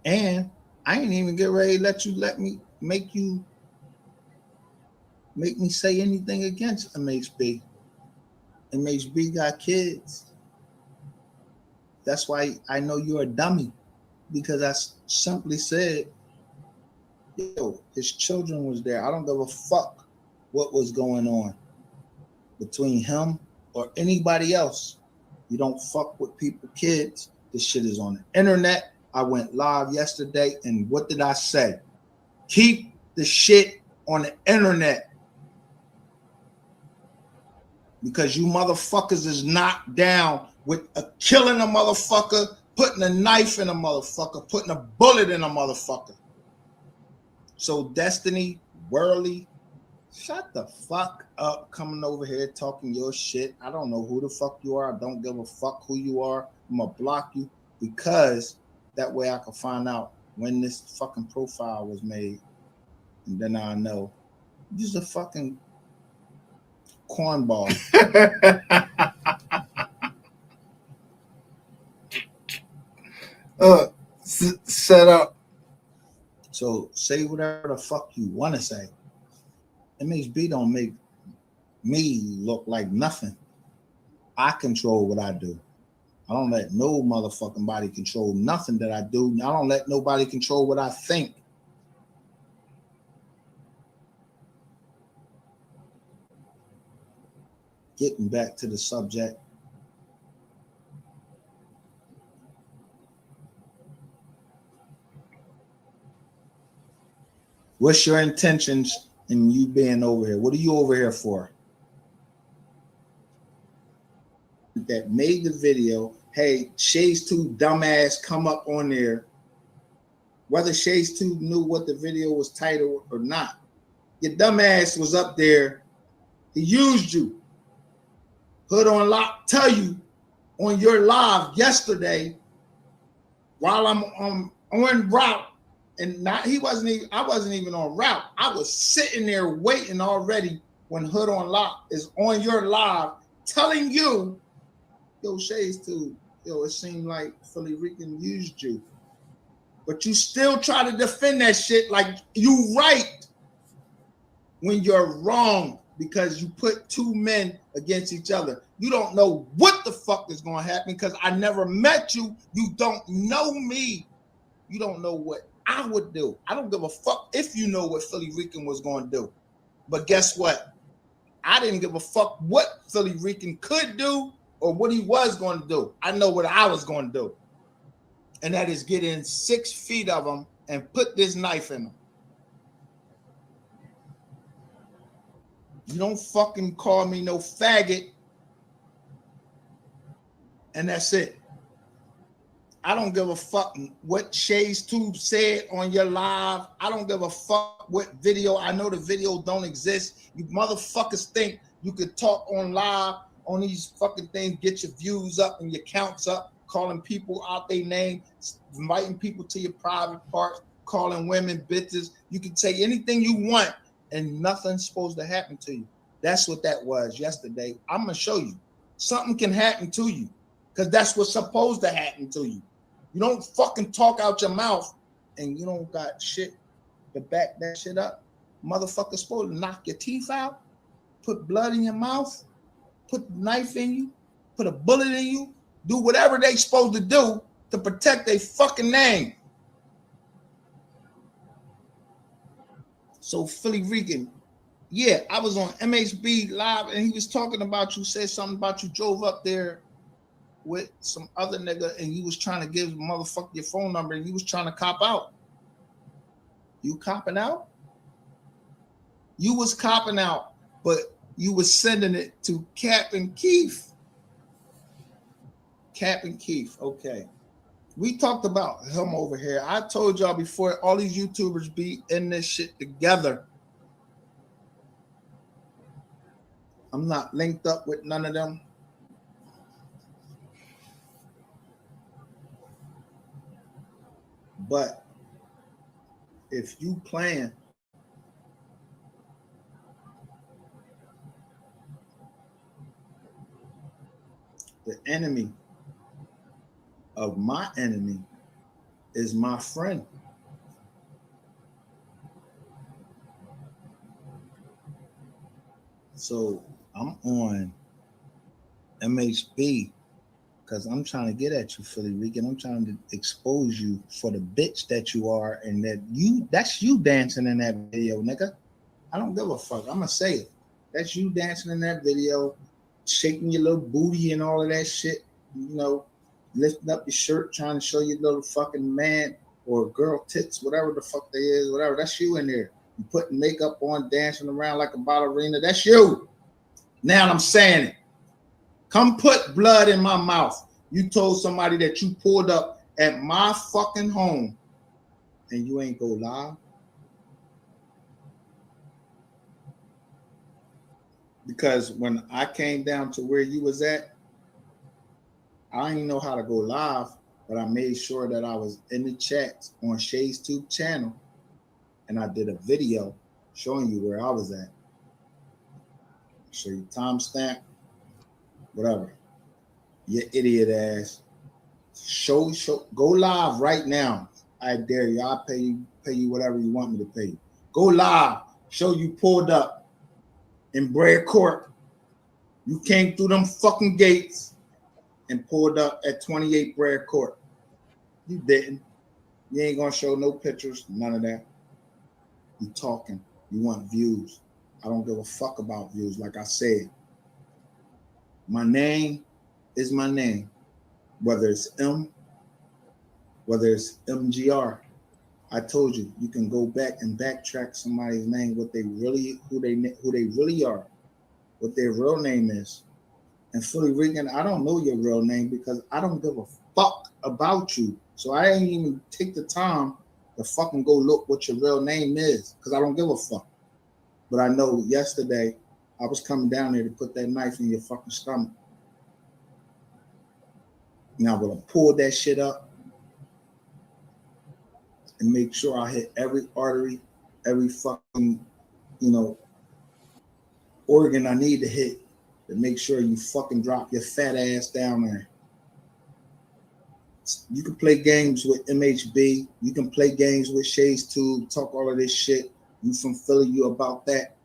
And I ain't even get ready to let me make me say anything against MHB. MHB got kids. That's why I know you're a dummy, because I simply said, yo, his children was there. I don't give a fuck what was going on between him or anybody else. You don't fuck with people, kids. This shit is on the internet. I went live yesterday, and what did I say? Keep the shit on the internet, because you motherfuckers is not down with killing a motherfucker, putting a knife in a motherfucker, putting a bullet in a motherfucker. So Destiny Worldly, shut the fuck up coming over here talking your shit. I don't know who the fuck you are. I don't give a fuck who you are. I'm gonna block you, because that way I can find out when this fucking profile was made, and then I know you're just a fucking cornball. Set up. So say whatever the fuck you want to say. MHB don't make me look like nothing. I control what I do. I don't let no motherfucking body control nothing that I do. I don't let nobody control what I think. Getting back to the subject. What's your intentions in you being over here? What are you over here for? That made the video. Hey, Shades 2 dumbass come up on there. Whether Shades 2 knew what the video was titled or not, your dumbass was up there. He used you. Hood on Lock tell you on your live yesterday while I'm on route. And not I wasn't even on route. I was sitting there waiting already when Hood on Lock is on your live telling you, yo, Shades 2, yo, it seemed like Philly Rican used you. But you still try to defend that shit like you right when you're wrong, because you put two men against each other. You don't know what the fuck is going to happen, because I never met you. You don't know me. You don't know what I would do. I don't give a fuck if you know what Philly Rican was going to do. But guess what? I didn't give a fuck what Philly Rican could do or what he was going to do. I know what I was going to do. And that is get in 6 feet of him and put this knife in him. You don't fucking call me no faggot. And that's it. I don't give a fuck what Shades 2 said on your live. I don't give a fuck what video. I know the video don't exist. You motherfuckers think you could talk on live on these fucking things, get your views up and your counts up, calling people out their name, inviting people to your private parts, calling women bitches. You can say anything you want and nothing's supposed to happen to you. That's what that was yesterday. I'm gonna show you. Something can happen to you because that's what's supposed to happen to you. You don't fucking talk out your mouth and you don't got shit to back that shit up. Motherfucker's supposed to knock your teeth out, put blood in your mouth, put a knife in you, put a bullet in you, do whatever they supposed to do to protect their fucking name. So Philly Rican, yeah, I was on MHB Live and he was talking about you, said something about you drove up there with some other nigga and you was trying to give the motherfucker your phone number and you was trying to cop out. You copping out? You was copping out, but you was sending it to Captain Keith. Captain Keith, okay. We talked about him over here. I told y'all before, all these YouTubers be in this shit together. I'm not linked up with none of them. But if you plan the enemy of my enemy is my friend. So I'm on MHB because I'm trying to get at you, Philly Rican. I'm trying to expose you for the bitch that you are and that's you dancing in that video, nigga. I don't give a fuck. I'm gonna say it. That's you dancing in that video, shaking your little booty and all of that shit, you know, lifting up your shirt, trying to show your little fucking man or girl tits, whatever the fuck they is, whatever. That's you in there. You putting makeup on, dancing around like a ballerina. That's you. Now I'm saying it. Come put blood in my mouth. You told somebody that you pulled up at my fucking home and you ain't go live. Because when I came down to where you was at, I didn't know how to go live, but I made sure that I was in the chats on Shay's Tube channel and I did a video showing you where I was at. Show you timestamp, whatever. You idiot ass. Show, go live right now. I dare you. I'll pay you whatever you want me to pay you. Go live. Show you pulled up in Brea Court. You came through them fucking gates and pulled up at 28 Brea Court. You didn't. You ain't gonna show no pictures, none of that. You talking. You want views. I don't give a fuck about views, like I said. My name is my name. Whether it's M, whether it's MGR. I told you, you can go back and backtrack somebody's name, what they really, who they really are, what their real name is. And Philly Rican, I don't know your real name because I don't give a fuck about you. So I didn't even take the time to fucking go look what your real name is because I don't give a fuck. But I know yesterday I was coming down there to put that knife in your fucking stomach. And I would have pulled that shit up and make sure I hit every artery, every fucking, organ I need to hit to make sure you fucking drop your fat ass down there. You can play games with MHB. You can play games with Shay's Tube, talk all of this shit. You from Philly, you about that.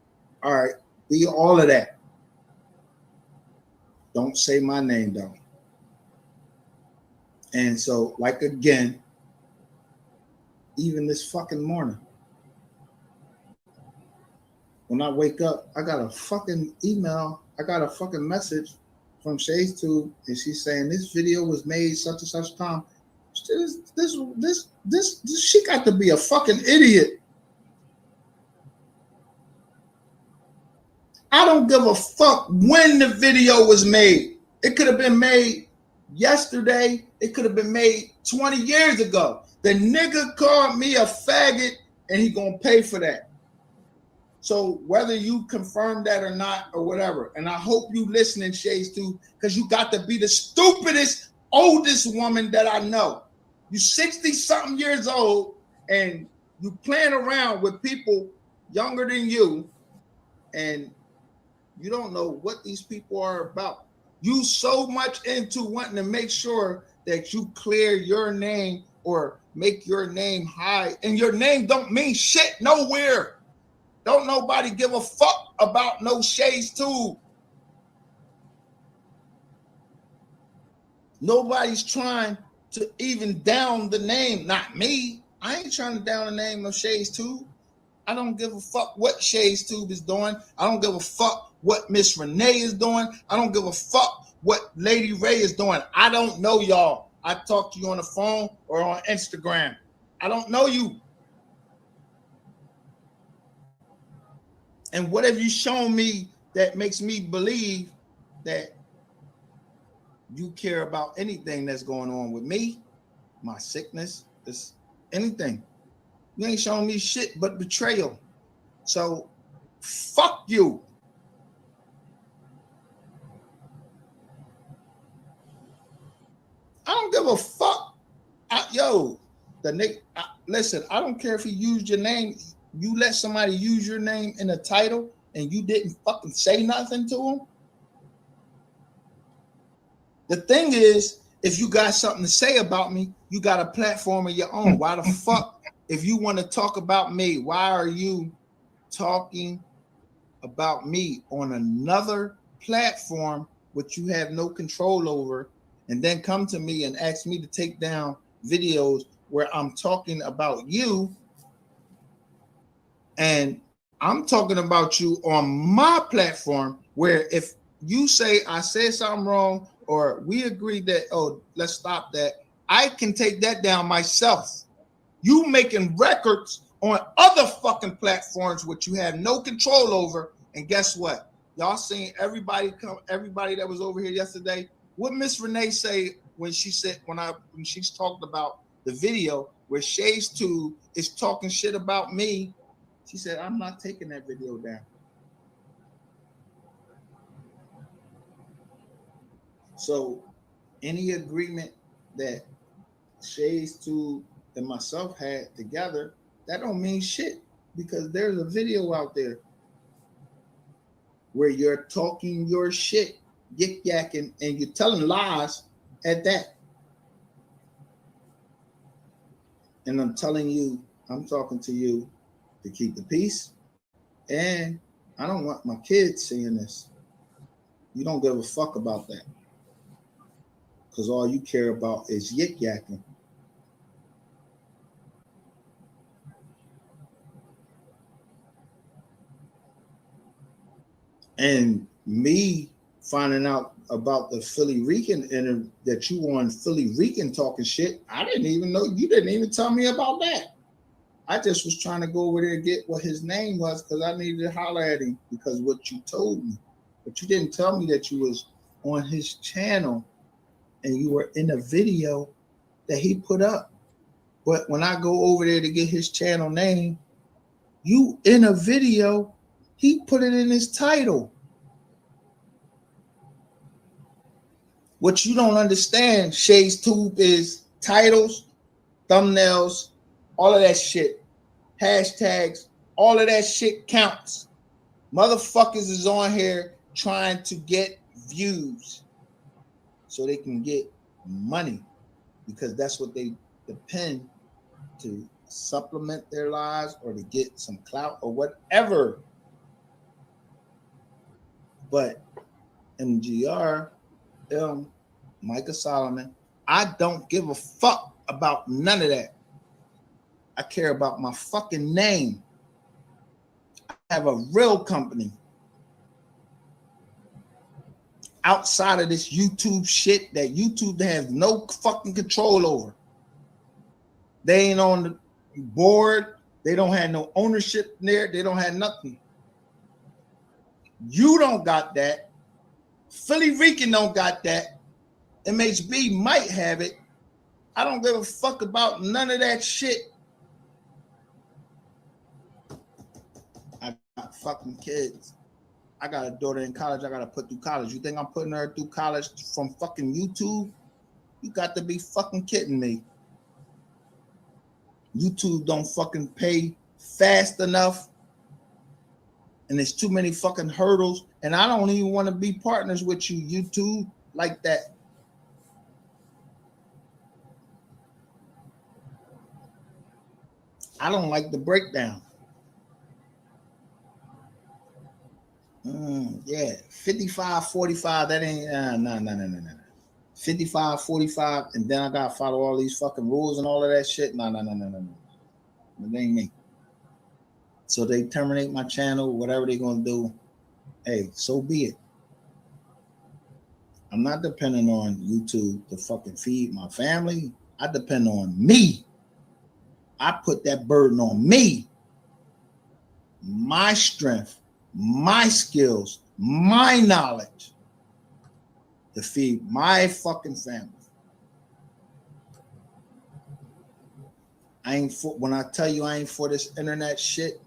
All right, be all of that. Don't say my name, though. And so, like, again, even this fucking morning, when I wake up, I got a fucking email. I got a fucking message from Shay's Tube, and she's saying this video was made such and such time. This she got to be a fucking idiot. I don't give a fuck when the video was made. It could have been made yesterday. It could have been made 20 years ago. The nigga called me a faggot and he gonna pay for that. So whether you confirm that or not or whatever, and I hope you listening, Shay's Tube, because you got to be the stupidest, oldest woman that I know. You 60-something years old and you playing around with people younger than you, and You don't know what these people are about. You so much into wanting to make sure that you clear your name or make your name high, and your name don't mean shit nowhere. Don't nobody give a fuck about no Shades Tube. Nobody's trying to even down the name. Not me. I ain't trying to down the name of Shades Tube. I don't give a fuck what Shades Tube is doing. I don't give a fuck what Miss Renee is doing. I don't give a fuck what Lady Ray is doing. I don't know y'all. I talk to you on the phone or on Instagram. I don't know you. And what have you shown me that makes me believe that you care about anything that's going on with me, my sickness, this anything? You ain't showing me shit but betrayal. So fuck you. I don't give a fuck. Listen, I don't care if he used your name. You let somebody use your name in a title and you didn't fucking say nothing to him. The thing is, if you got something to say about me, you got a platform of your own. Why the fuck, if you want to talk about me, why are you talking about me on another platform which you have no control over, and then come to me and ask me to take down videos where I'm talking about you, and I'm talking about you on my platform, where if you say I said something wrong or we agreed that, oh, let's stop that, I can take that down myself. You making records on other fucking platforms which you have no control over, and guess what? Y'all seen everybody that was over here yesterday. What Miss Renee say when she's talked about the video where Shades Tube is talking shit about me? She said, I'm not taking that video down. So any agreement that Shades Tube and myself had together, that don't mean shit, because there's a video out there where you're talking your shit, yik-yakking, and you're telling lies at that. And I'm telling you, I'm talking to you to keep the peace. And I don't want my kids seeing this. You don't give a fuck about that, because all you care about is yik-yakking. And me finding out about the Philly Rican and that you on Philly Rican talking shit, I didn't even know. You didn't even tell me about that. I just was trying to go over there and get what his name was, because I needed to holler at him because of what you told me. But you didn't tell me that you was on his channel and you were in a video that he put up. But when I go over there to get his channel name, you in a video, he put it in his title. What you don't understand, Shades Tube, is titles, thumbnails, all of that shit, hashtags, all of that shit counts. Motherfuckers is on here trying to get views so they can get money, because that's what they depend to supplement their lives or to get some clout or whatever. But MGR, Micah Solomon, I don't give a fuck about none of that. I care about my fucking name. I have a real company outside of this YouTube shit that YouTube has no fucking control over. They ain't on the board. They don't have no ownership there. They don't have nothing. You don't got that. Philly Rican don't got that. MHB might have it. I don't give a fuck about none of that shit. I got fucking kids. I got a daughter in college I got to put through college. You think I'm putting her through college from fucking YouTube? You got to be fucking kidding me. YouTube don't fucking pay fast enough. And there's too many fucking hurdles. And I don't even want to be partners with you, YouTube, like that. I don't like the breakdown. Yeah, 55-45, that ain't, no. 55-45, and then I gotta follow all these fucking rules and all of that shit. No. It ain't me. So they terminate my channel, whatever they're gonna do. Hey, so be it. I'm not depending on YouTube to fucking feed my family. I depend on me. I put that burden on me. My strength, my skills, my knowledge to feed my fucking family. I ain't for, when I tell you I ain't for this internet shit,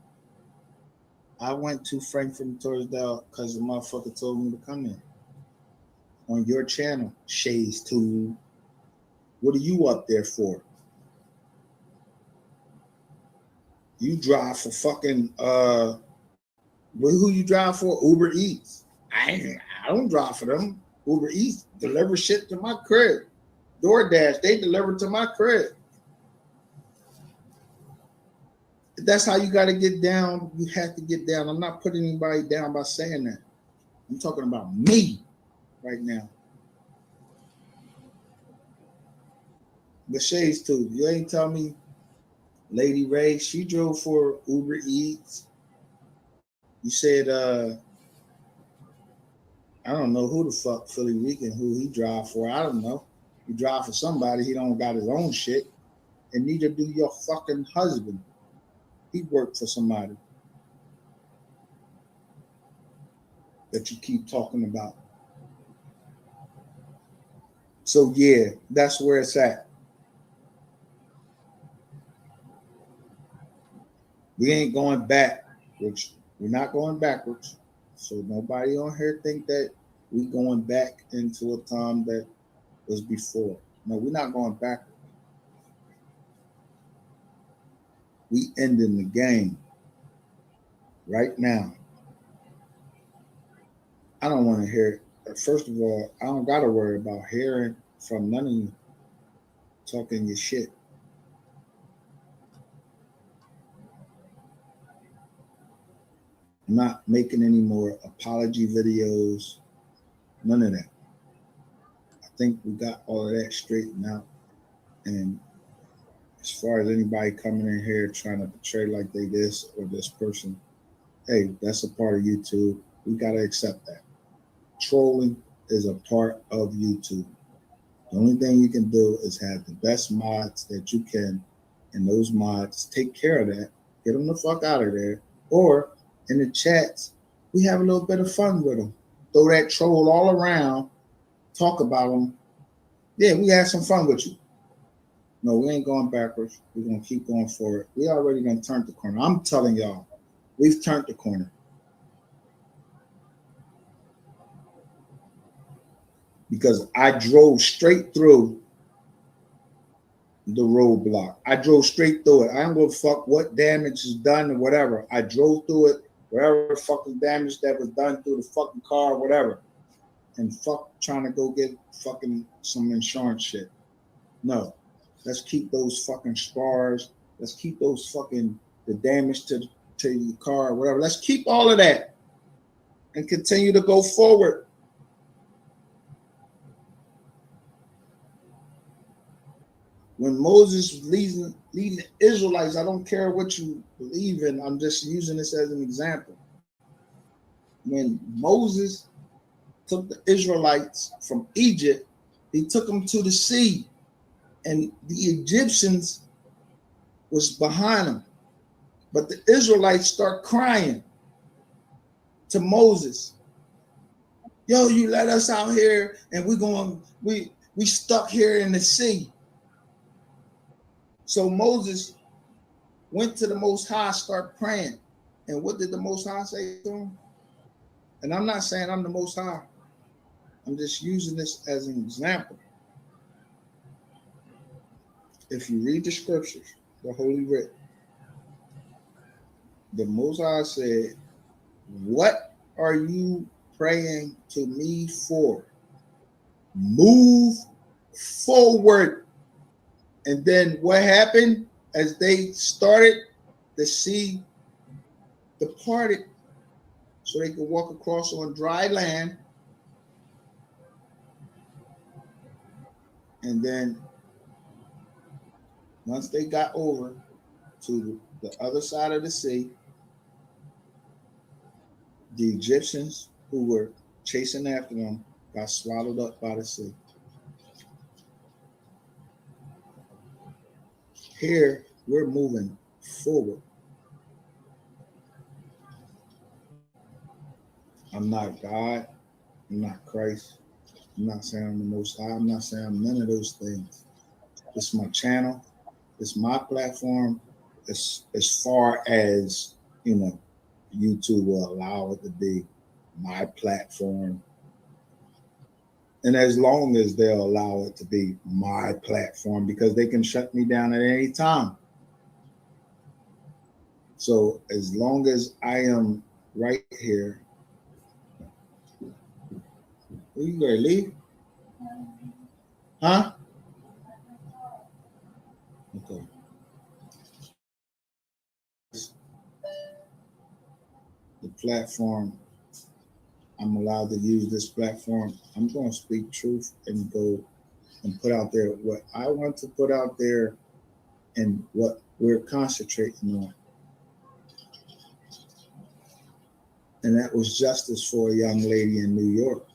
I went to Frankfurt and Torresdale because the motherfucker told me to come in. On your channel, Shay's Tube. What are you up there for? You drive for fucking who you drive for? Uber Eats. I don't drive for them. Uber Eats deliver shit to my crib. DoorDash, they deliver to my crib. That's how you got to get down. You have to get down. I'm not putting anybody down by saying that. I'm talking about me right now. But Shay's Tube, you ain't tell me Lady Ray, she drove for Uber Eats. You said, I don't know who the fuck Philly Weekend, who he drive for. I don't know. He drive for somebody. He don't got his own shit. And neither do your fucking husband. He worked for somebody that you keep talking about. So yeah, that's where it's at. We ain't going backwards. We're not going backwards. So nobody on here think that we going back into a time that was before. No, we're not going backwards. We ending the game right now. I don't want to hear it. First of all, I don't got to worry about hearing from none of you talking your shit. I'm not making any more apology videos. None of that. I think we got all of that straightened out. And as far as anybody coming in here trying to portray like they this or this person, hey, that's a part of YouTube. We got to accept that. Trolling is a part of YouTube. The only thing you can do is have the best mods that you can, and those mods take care of that. Get them the fuck out of there. Or in the chats, we have a little bit of fun with them. Throw that troll all around, talk about them. Yeah, we had some fun with you. No, we ain't going backwards. We're going to keep going forward. We already done turned the corner. I'm telling y'all, we've turned the corner. Because I drove straight through the roadblock. I drove straight through it. I don't give a fuck what damage is done or whatever. I drove through it, whatever fucking damage that was done through the fucking car, whatever. And fuck trying to go get fucking some insurance shit. No. Let's keep those fucking scars. Let's keep those fucking, the damage to your car, whatever. Let's keep all of that and continue to go forward. When Moses was leading the Israelites, I don't care what you believe in. I'm just using this as an example. When Moses took the Israelites from Egypt, he took them to the sea. And the Egyptians was behind them. But the Israelites start crying to Moses. Yo, you let us out here and we stuck here in the sea. So Moses went to the Most High, start praying. And what did the Most High say to him? And I'm not saying I'm the Most High. I'm just using this as an example. If you read the scriptures, the Holy Writ, the Most High said, What are you praying to me for? Move forward. And then what happened as they started, the sea departed so they could walk across on dry land. And then once they got over to the other side of the sea, the Egyptians who were chasing after them got swallowed up by the sea. Here, we're moving forward. I'm not God. I'm not Christ. I'm not saying I'm the Most High. I'm not saying I'm none of those things. This is my channel. It's my platform. As far as, you know, YouTube will allow it to be my platform. And as long as they'll allow it to be my platform, because they can shut me down at any time. So as long as I am right here, you gonna leave? Huh? Okay. The platform, I'm allowed to use this platform. I'm going to speak truth and go and put out there what I want to put out there and what we're concentrating on. And that was justice for a young lady in New York.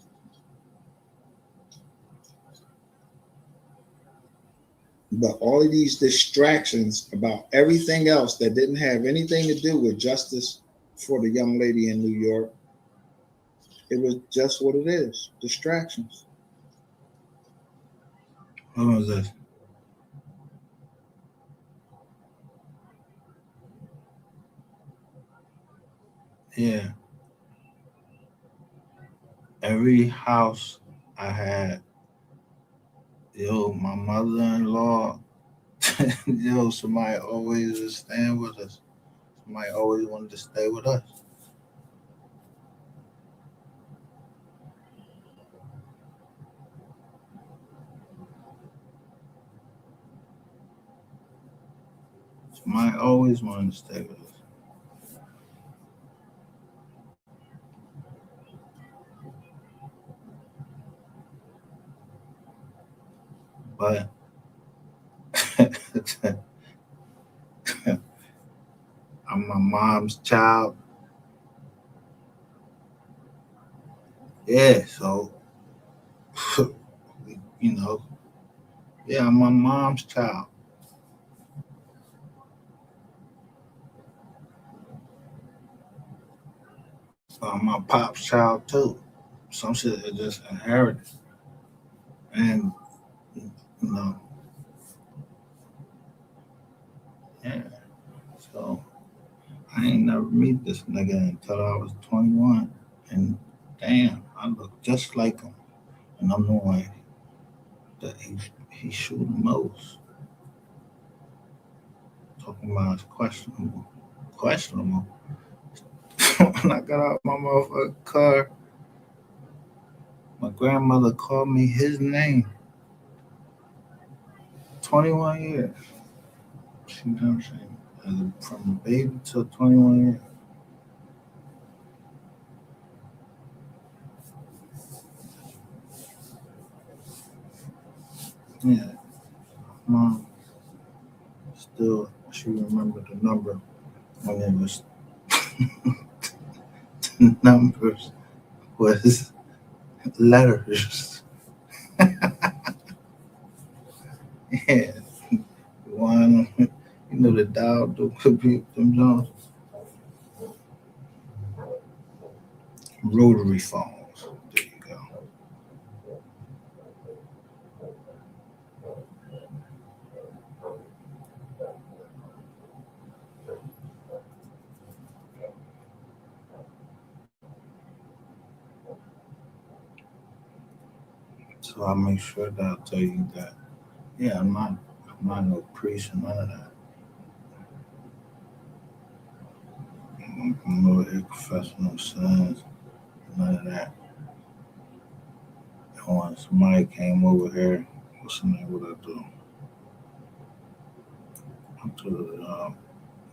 But all of these distractions about everything else that didn't have anything to do with justice for the young lady in New York, it was just what it is, distractions. What was this? Yeah. Every house I had, yo, my mother-in-law, yo, somebody always was staying with us. Somebody always wanted to stay with us. Somebody always wanted to stay with us. But I'm my mom's child. Yeah, so, you know, yeah, I'm my mom's child. I'm my pop's child too. Some shit is just inherited. And, you know, yeah. So I ain't never meet this nigga until I was 21. And damn, I look just like him. And I'm the one that he shoot the most. Talking about it's questionable. Questionable. When I got out my motherfucking car, my grandmother called me his name. 21 years. See what I'm saying? From a baby to 21 years. Yeah. Mom still, she remembered the number when it was the numbers was letters. Yeah. One, you know, the dial do compute them Jones. Rotary phones. There you go. So I'll make sure that I'll tell you that. Yeah, I'm not no priest and none of that. I'm no They confess no sins, none of that. And when somebody came over here, what's the name? What I do?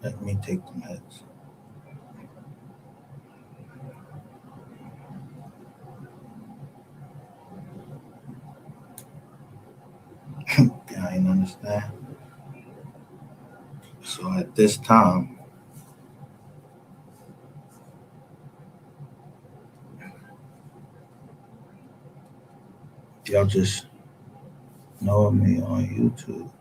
Let me take the meds. I ain't understand. So at this time, y'all just know me on YouTube.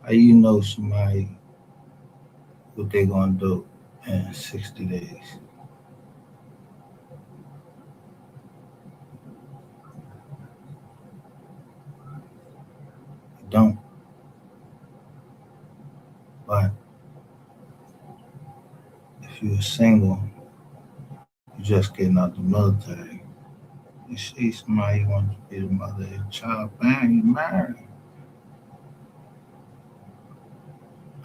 How you know somebody what they gonna do in 60 days? You don't. But if you're single, you just getting out the military, you see somebody you want to be the mother of your child, bang, you married.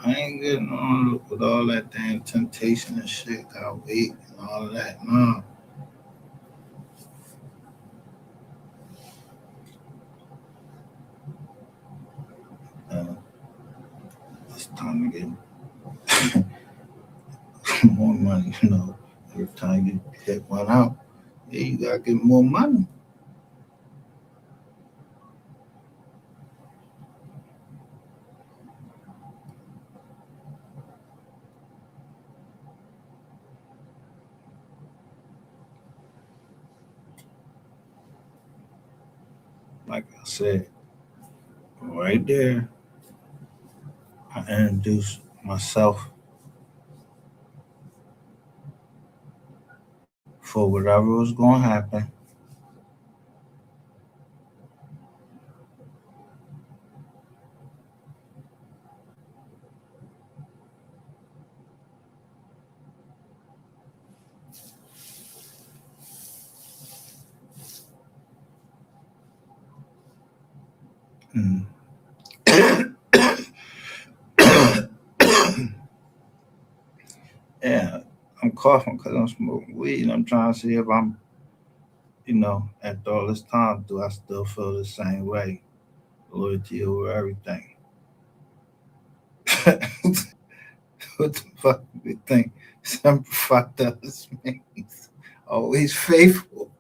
I ain't getting on with all that damn temptation and shit, got weight and all of that. No. It's time to get more money, you know. Every time you hit one out, yeah, you gotta get more money. Like I said, right there, I introduced myself for whatever was going to happen. Yeah, I'm coughing because I'm smoking weed. And I'm trying to see if I'm, you know, after all this time, do I still feel the same way? Loyalty over everything. What the fuck do you think? Some fucked up means always faithful.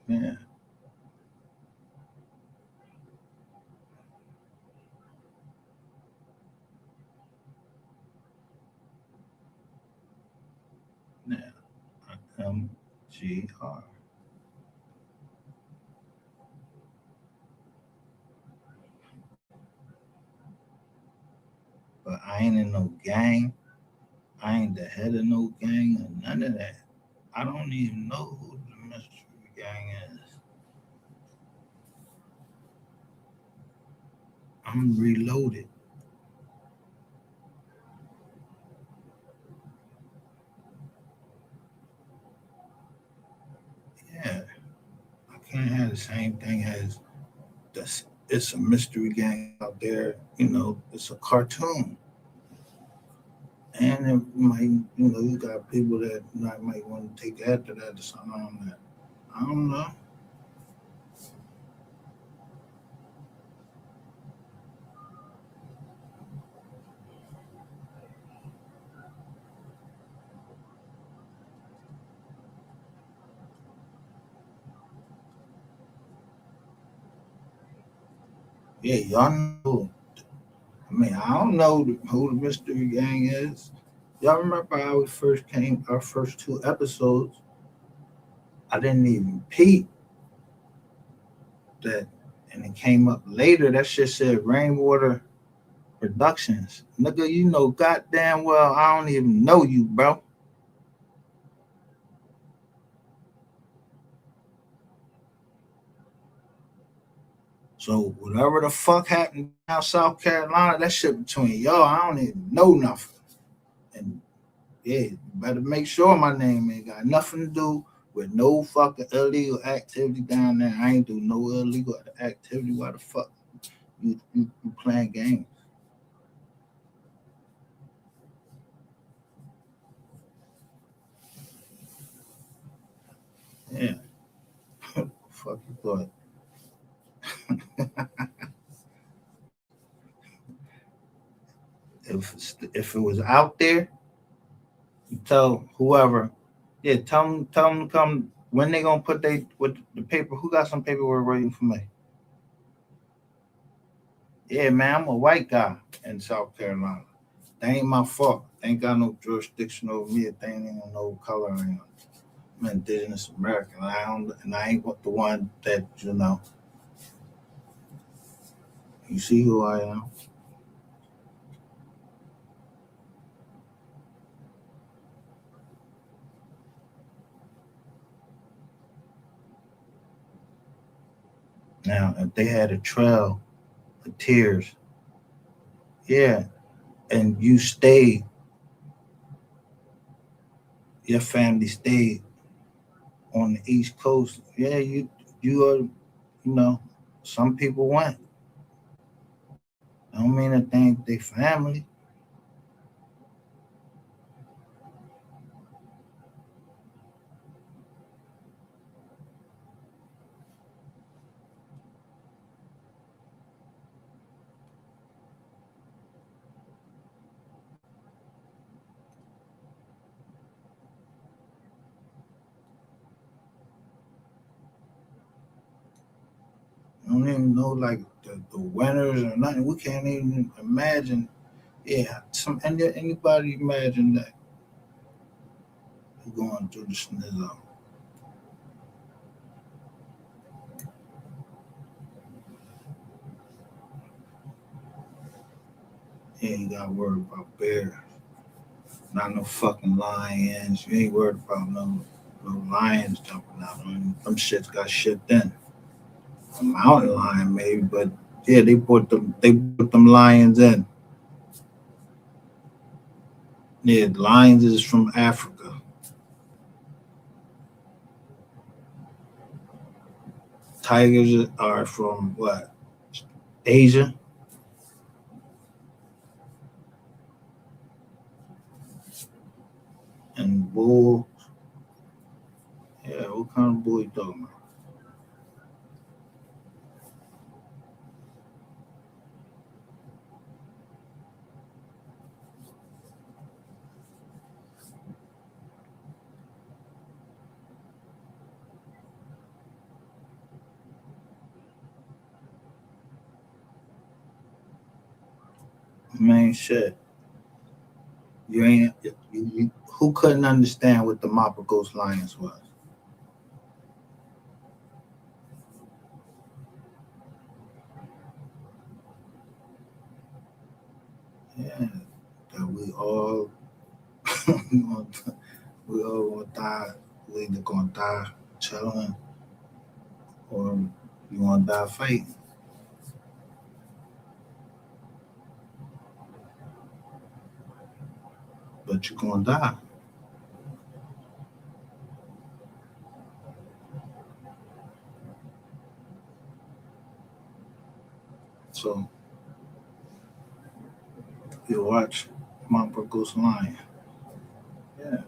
Yeah. Yeah. MGR. But I ain't in no gang. I ain't the head of no gang or none of that. I don't even know who the mystery gang is. I'm reloaded. Yeah. I can't have the same thing as this. It's a mystery gang out there, you know, it's a cartoon. And it might, you know, you got people that might want to take after that or something on that. I don't know. Yeah, y'all know. I mean, I don't know who the mystery gang is. Y'all remember how we first came, our first 2 episodes? I didn't even peep that and it came up later. That shit said Rainwater Productions. Nigga, you know goddamn well I don't even know you, bro. So whatever the fuck happened down South Carolina, that shit between y'all, I don't even know nothing. And yeah, you better make sure my name ain't got nothing to do with no fucking illegal activity down there. I ain't do no illegal activity. Why the fuck you playing games? Yeah. Fuck you thought. If it was out there, you tell whoever, yeah, tell them to come. When they gonna put with the paper? Who got some paperwork waiting for me? Yeah, man, I'm a white guy in South Carolina. That ain't my fault. They ain't got no jurisdiction over me. They ain't even no color or anything. I'm indigenous American. I ain't the one that, you know. You see who I am. Now, if they had a trail of tears, yeah, and you stayed, your family stayed on the East Coast, yeah, you are, you know, some people went. I don't mean that they ain't their family. I don't even know like the winners or nothing. We can't even imagine. Yeah, anybody imagine that you're going through the snizzo? You ain't got to worry about bears, not no fucking lions. You ain't worried about no lions jumping out. Them shits got shipped in. A mountain lion maybe, but yeah, they put them lions in. Yeah, lions is from Africa. Tigers are from what? Asia. And bull. Yeah, what kind of bull you talking about? Man, shit. You who couldn't understand what the Galapagos lions was? Yeah, that we all gonna die. We either gonna die chilling or you gonna die fighting. But you're gonna die. So you watch Galapagos lion. Yeah.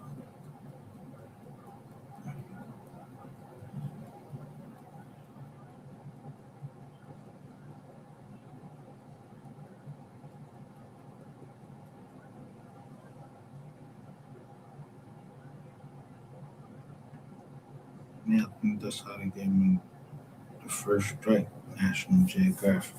Yeah, I think that's how they gave me the first strike, National Geographic.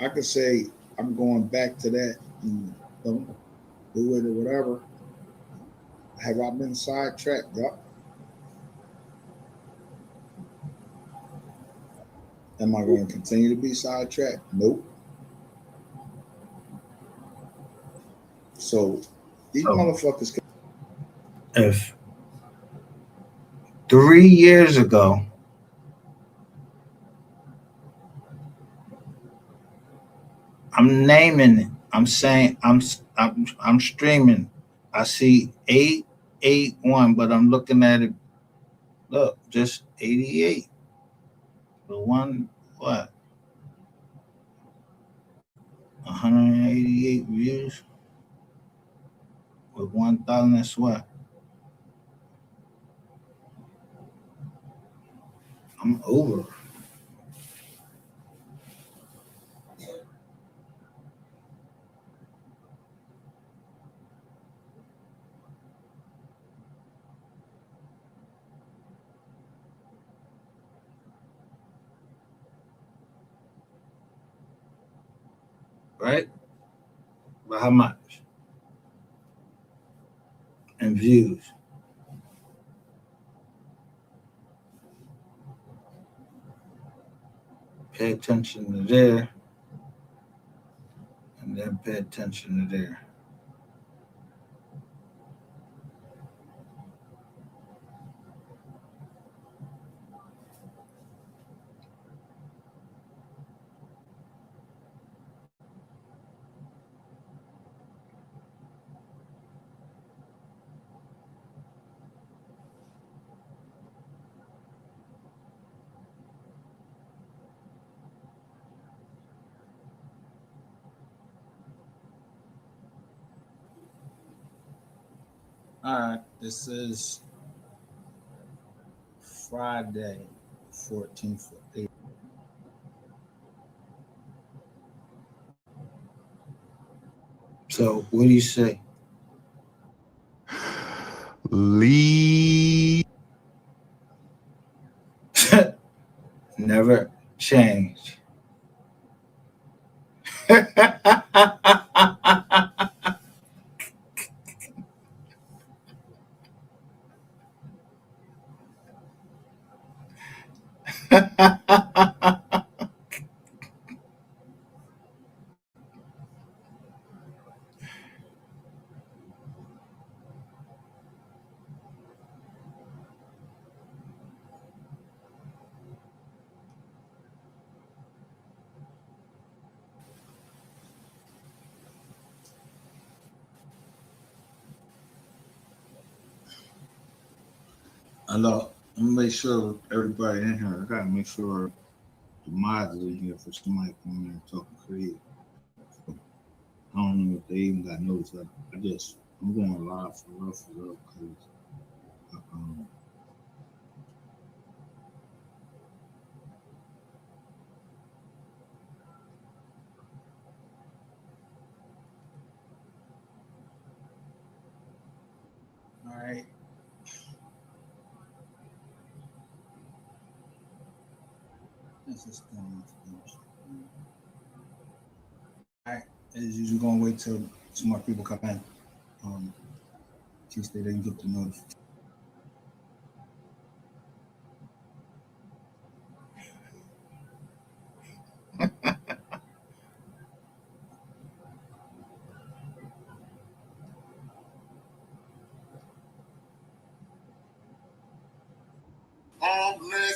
I could say I'm going back to that and don't do it or whatever. Have I been sidetracked? Yup. Am I going to continue to be sidetracked? Nope. So these motherfuckers. If 3 years ago, I'm naming it. I'm saying I'm streaming. I see 881, but I'm looking at it. Look, just 88. The one what? 188 views with 1,000. That's what? I'm over. Right? But how much? And views. Pay attention to there. And then pay attention to there. All right, this is Friday, 14th of April. So, what do you say? Leave. Never change. Hello. I'm gonna make sure everybody in here. I gotta make sure the mods are in here for somebody coming in and talking crazy. I don't know if they even got notes up. I'm going live for real because all right. This is going all right. As usual, gonna wait till some more people come in. They didn't get the notification.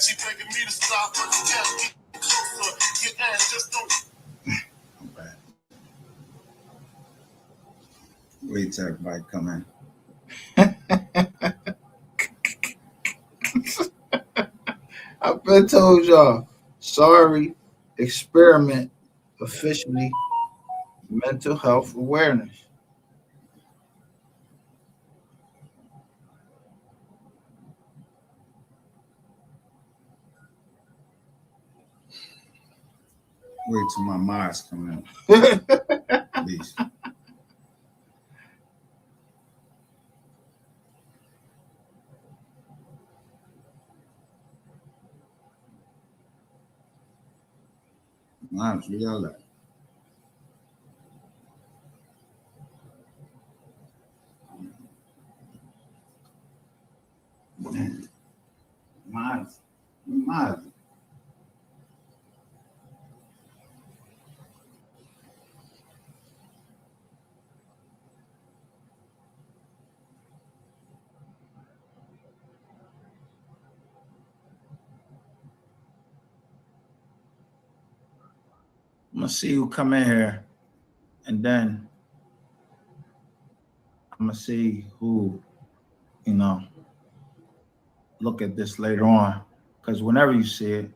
She begging me to stop, but you can't get closer. Your ass just don't. Wait till everybody come in. I've been told y'all. Sorry, experiment officially mental health awareness. Wait till my mods come in. Please. Moms, where y'all at? Mine. I'm gonna see who come in here, and then I'm gonna see who, look at this later on. Because whenever you see it,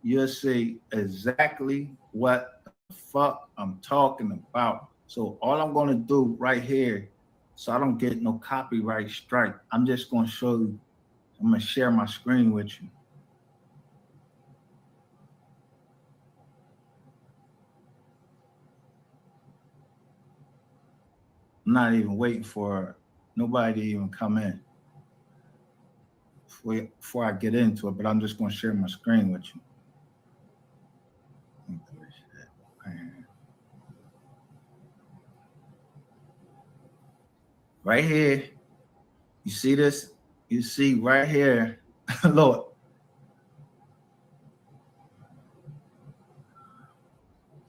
you'll see exactly what the fuck I'm talking about. So all I'm gonna do right here, so I don't get no copyright strike, I'm just gonna show you. I'm gonna share my screen with you. I'm not even waiting for nobody to even come in before I get into it, but I'm just going to share my screen with you. Right here, you see this? You see right here, Lord.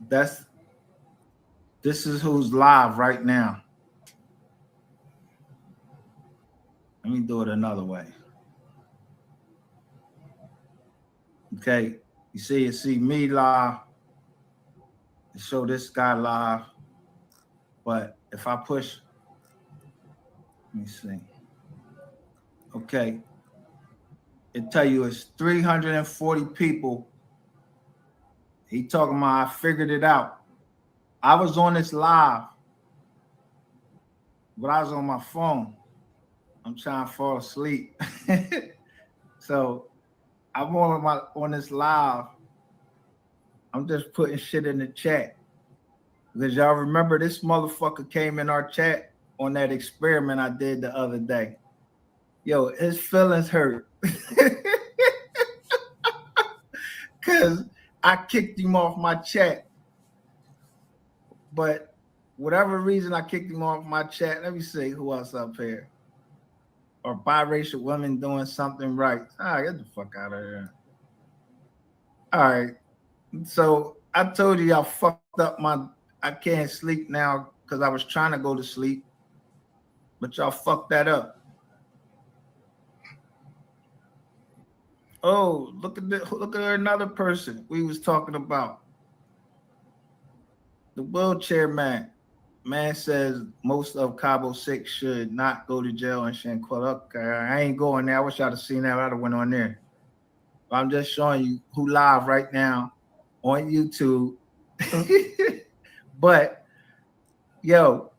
This is who's live right now. Let me do it another way. Okay, you see me live. You show this guy live. But if I push, let me see. Okay, it tell you it's 340 people. He talking about I figured it out. I was on this live, but I was on my phone. I'm trying to fall asleep. So I'm on this live. I'm just putting shit in the chat. Because y'all remember this motherfucker came in our chat on that experiment I did the other day. Yo, his feelings hurt. Because I kicked him off my chat. But whatever reason I kicked him off my chat, let me see who else up here. Or biracial women doing something right. Get the fuck out of here. All right. So I told you I fucked up I can't sleep now because I was trying to go to sleep. But y'all fucked that up. Oh, look at another person we was talking about. The wheelchair man. Man says most of Cabo 6 should not go to jail in Shanquella. Okay, I ain't going there. I wish I'd have seen that. I'd have went on there. But I'm just showing you who live right now on YouTube. But, yo,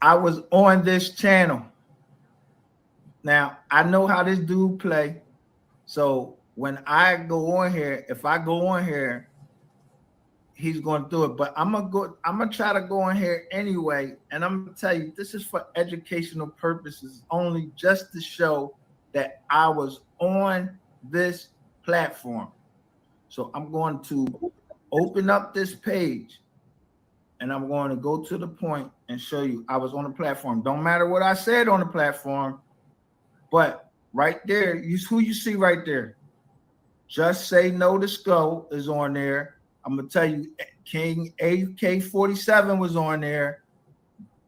I was on this channel. Now, I know how this dude play. So when I go on here, if I go on here, he's going to do it, but I'm gonna try to go in here anyway, and I'm gonna tell you this is for educational purposes only, just to show that I was on this platform. So I'm going to open up this page, and I'm going to go to the point and show you I was on the platform. Don't matter what I said on the platform, but right there, who you see right there. Just Say No to Skull is on there. I'm gonna tell you, King AK-47 was on there,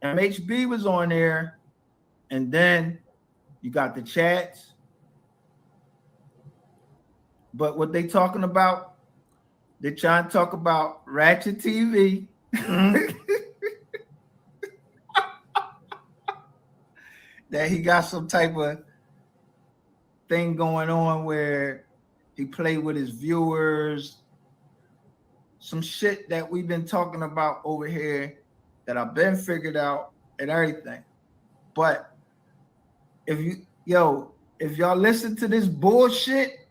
MHB was on there, and then you got the chats. But what they talking about? They trying to talk about Ratchet TV. That he got some type of thing going on where he played with his viewers. Some shit that we've been talking about over here that I've been figured out and everything. But if y'all listen to this bullshit,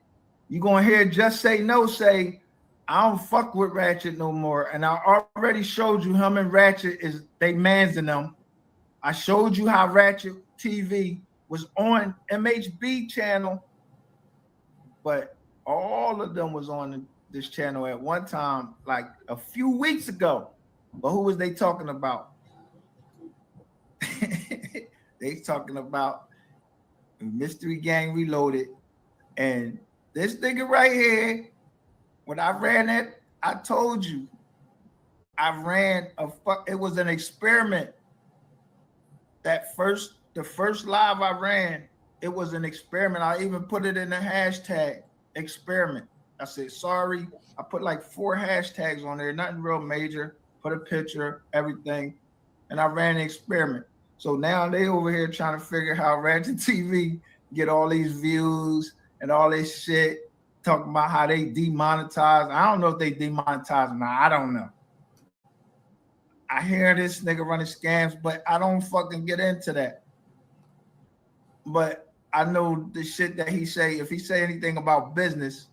you're gonna hear Just Say No say, I don't fuck with Ratchet no more. And I already showed you him and Ratchet they mans in them. I showed you how Ratchet TV was on MHB channel, but all of them was on this channel at one time, like a few weeks ago. But who was they talking about? They talking about Mystery Gang Reloaded. And this nigga right here, when I ran it, I told you, I ran it was an experiment. The first live I ran, it was an experiment. I even put it in the hashtag experiment. I said, sorry. I put like 4 hashtags on there, nothing real major. Put a picture, everything. And I ran an experiment. So now they over here trying to figure how Ratchet TV get all these views and all this shit, talking about how they demonetize. I don't know if they demonetize or not. I don't know. I hear this nigga running scams, but I don't fucking get into that. But I know the shit that he say, if he say anything about business,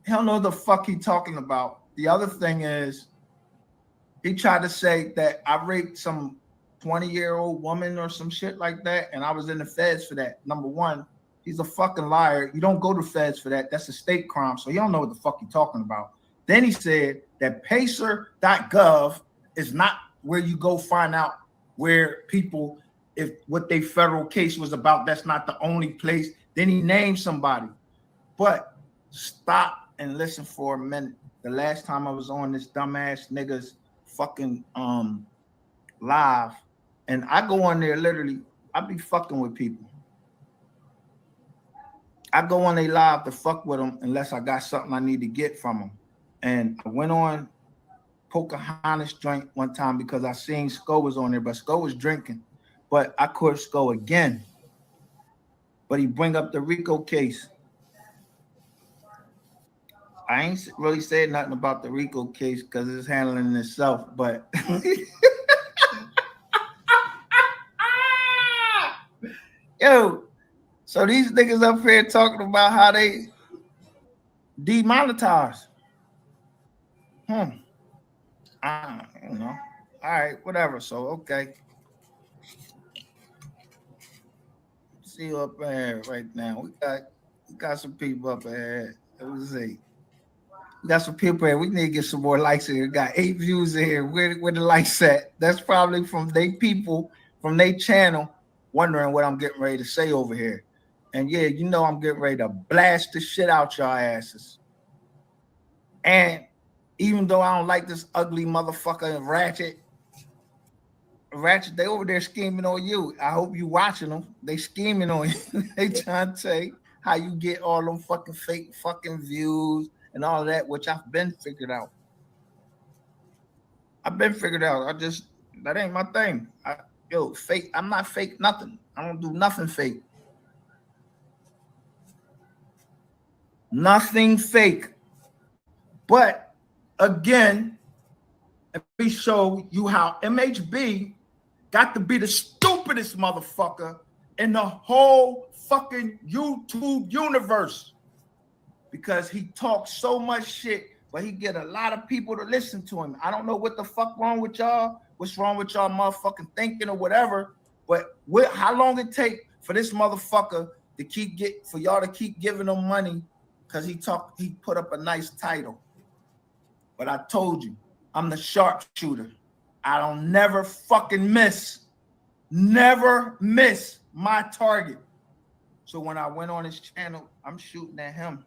he don't know the fuck he talking about. The other thing is, he tried to say that I raped some 20-year-old woman or some shit like that, and I was in the feds for that. Number one, he's a fucking liar. You don't go to feds for that. That's a state crime, so you don't know what the fuck you're talking about. Then he said that pacer.gov is not where you go find out where people, if what their federal case was about, that's not the only place. Then he named somebody. But stop and listen for a minute. The last time I was on this dumbass nigga's fucking live, and I go on there literally, I be fucking with people. I go on a live to fuck with them unless I got something I need to get from them. And I went on Pocahontas joint one time because I seen Sko was on there, but Sko was drinking. But I caught Sko again. But he bring up the Rico case. I ain't really said nothing about the Rico case because it's handling itself, but yo, so these niggas up here talking about how they demonetize. I don't know. All right, whatever. So okay. See you up there right now. We got some people up there. Let's see. We got some people here. We need to get some more likes in here. Got 8 views in here. Where the likes at? That's probably from they people from their channel wondering what I'm getting ready to say over here. And yeah, you know I'm getting ready to blast the shit out y'all asses. And even though I don't like this ugly motherfucker Ratchet, they over there scheming on you. I hope you watching them. They scheming on you. They trying to say how you get all them fucking fake fucking views and all of that, which I've been figured out. That ain't my thing. Fake. I'm not fake nothing. I don't do nothing fake. Nothing fake. But again, let me show you how MHB got to be the stupidest motherfucker in the whole fucking YouTube universe. Because he talks so much shit, but he get a lot of people to listen to him. I don't know what the fuck wrong with y'all. What's wrong with y'all motherfucking thinking or whatever. But how long it take for this motherfucker to for y'all to keep giving him money because he put up a nice title. But I told you, I'm the sharpshooter. I don't never fucking miss. Never miss my target. So when I went on his channel, I'm shooting at him.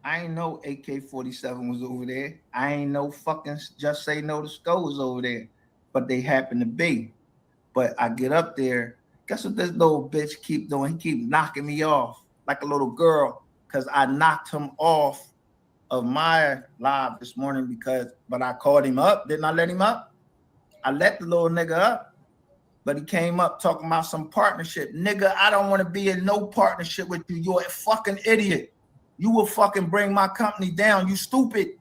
I ain't know AK-47 was over there. I ain't know fucking Just Say No to Sko was over there. But they happen to be. But I get up there. Guess what this little bitch keep doing? He keep knocking me off like a little girl because I knocked him off of my live this morning but I called him up. Didn't I let him up? I let the little nigga up. But he came up talking about some partnership. Nigga, I don't want to be in no partnership with you. You're a fucking idiot. You will fucking bring my company down. You stupid.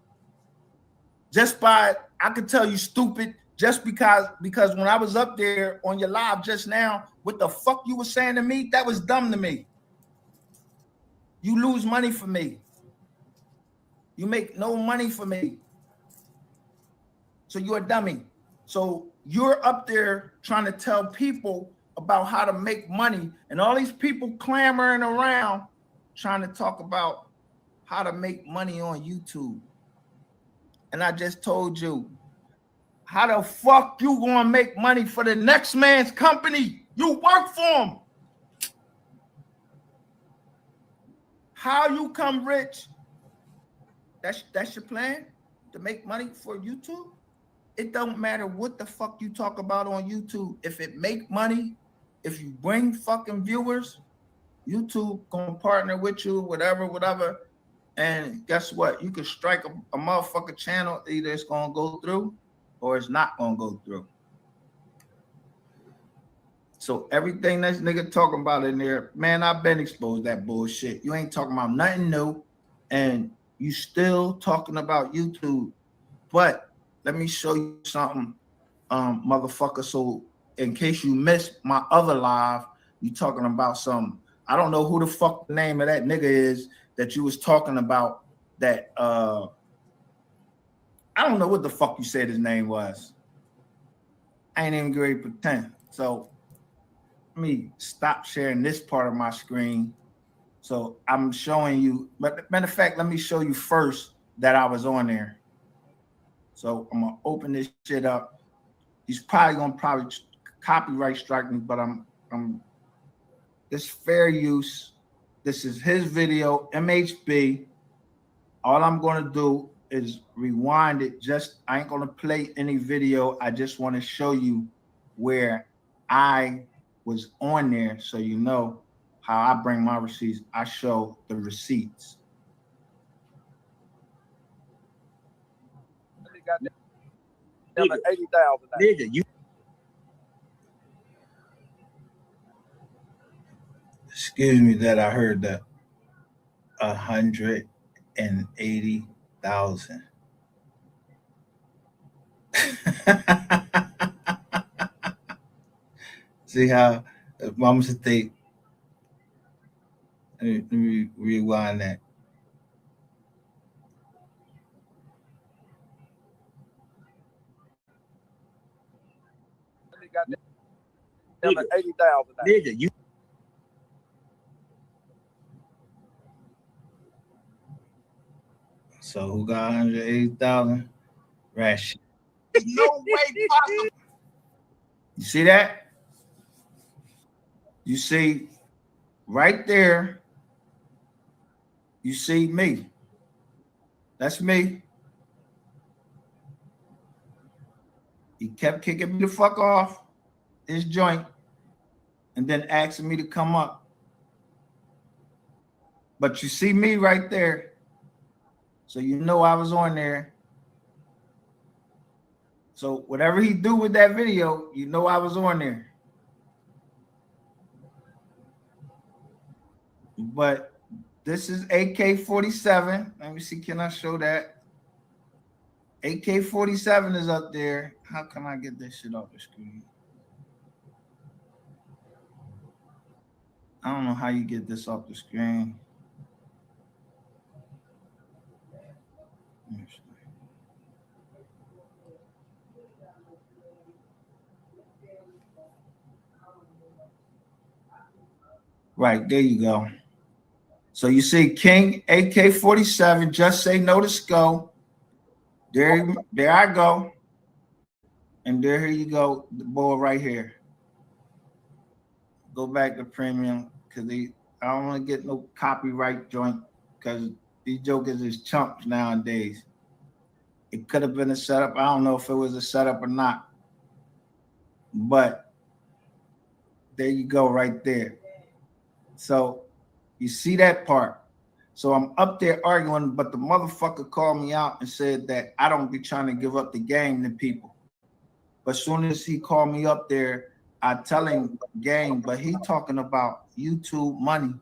I could tell you stupid just because when I was up there on your live just now, what the fuck you were saying to me, that was dumb to me. You lose money for me. You make no money for me. So you're a dummy. So you're up there trying to tell people about how to make money, and all these people clamoring around trying to talk about how to make money on YouTube. And I just told you, how the fuck you gonna make money for the next man's company? You work for him. how you come rich. That's your plan to make money for YouTube. It don't matter what the fuck you talk about on YouTube. If it make money, if you bring fucking viewers, YouTube gonna partner with you, whatever. And guess what? You can strike a motherfucker channel. Either it's gonna go through or it's not gonna go through. So everything this nigga talking about in there, man, I've been exposed to that bullshit. You ain't talking about nothing new, and you still talking about YouTube. But let me show you something, motherfucker. So in case you missed my other live, you talking about some, I don't know who the fuck the name of that nigga is that you was talking about that, I don't know what the fuck you said his name was. I ain't even going to pretend. So let me stop sharing this part of my screen. So I'm showing you, but matter of fact, let me show you first that I was on there. So I'm gonna open this shit up. He's probably gonna copyright strike me, but I'm this fair use. This is his video, MHB. All I'm gonna do is rewind it. I ain't gonna play any video. I just want to show you where I was on there, so you know how I bring my receipts. I show the receipts. Nigga, 80,000. Nigga, you. Excuse me that I heard that. 180,000. See how Mama said they. Let me rewind that. Nigga, 80,000. Nigga, you. So who got 180,000? Rash. There's no way possible. You see that? You see right there. You see me. That's me. He kept kicking me the fuck off his joint and then asking me to come up. But you see me right there. So you know I was on there. So whatever he do with that video, you know I was on there. But this is AK-47. Let me see, can I show that? AK-47 is up there. How can I get this shit off the screen? I don't know how you get this off the screen. Right, there you go. So you see King AK-47, just say no to SCO. There I go. And there you go, the boy right here. Go back to premium because I don't want to get no copyright joint because these jokers is chumps nowadays. It could have been a setup. I don't know if it was a setup or not. But there you go right there. So you see that part. So I'm up there arguing, but the motherfucker called me out and said that I don't be trying to give up the game to people. But as soon as he called me up there, I tell him game, but he talking about YouTube money.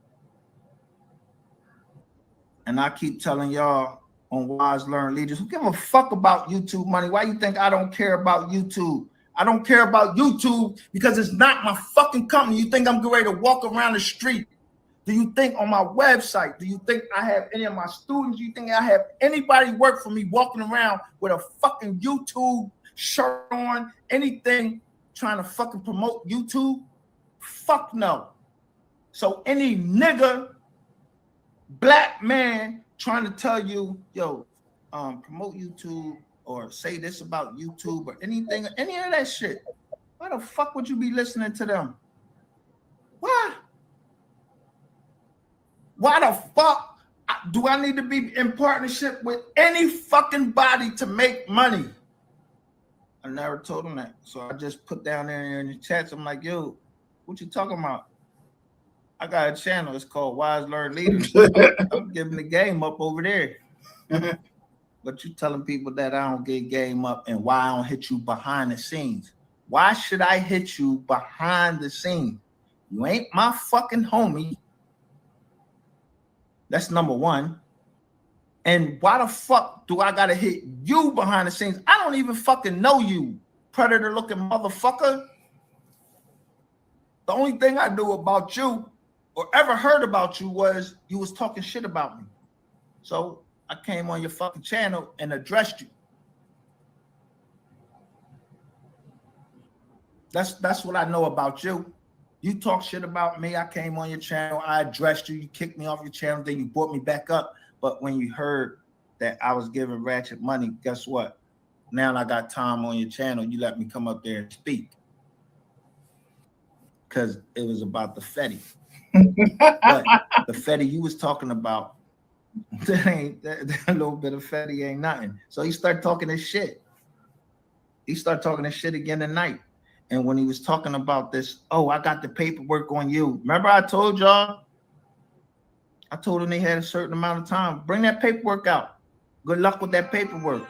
And I keep telling y'all on Wise Learn Leaders, who give a fuck about YouTube money? Why you think I don't care about YouTube? I don't care about YouTube because it's not my fucking company. You think I'm ready to walk around the street? Do you think on my website, do you think I have any of my students? Do you think I have anybody work for me walking around with a fucking YouTube shirt on, anything trying to fucking promote YouTube? Fuck no. So any nigga, black man trying to tell you, yo, promote YouTube or say this about YouTube or anything, any of that shit, why the fuck would you be listening to them? Why? Why the fuck do I need to be in partnership with any fucking body to make money? I never told him that. So I just put down there in the chats. I'm like, yo, what you talking about? I got a channel. It's called Wise Learn Leaders. I'm giving the game up over there. But you telling people that I don't get game up and why I don't hit you behind the scenes. Why should I hit you behind the scenes? You ain't my fucking homie. That's number one. And why the fuck do I gotta hit you behind the scenes? I don't even fucking know you, predator looking motherfucker. The only thing I knew about you or ever heard about you was you was talking shit about me. So I came on your fucking channel and addressed you. That's what I know about you. You talk shit about me. I came on your channel. I addressed you. You kicked me off your channel. Then you brought me back up. But when you heard that I was giving Ratchet money, guess what? Now I got time on your channel. You let me come up there and speak. Because it was about the Fetty. But the Fetty you was talking about, that little bit of Fetty ain't nothing. So he started talking this shit. He started talking this shit again tonight. And when he was talking about this, oh, I got the paperwork on you. Remember I told y'all? I told him they had a certain amount of time. Bring that paperwork out. Good luck with that paperwork.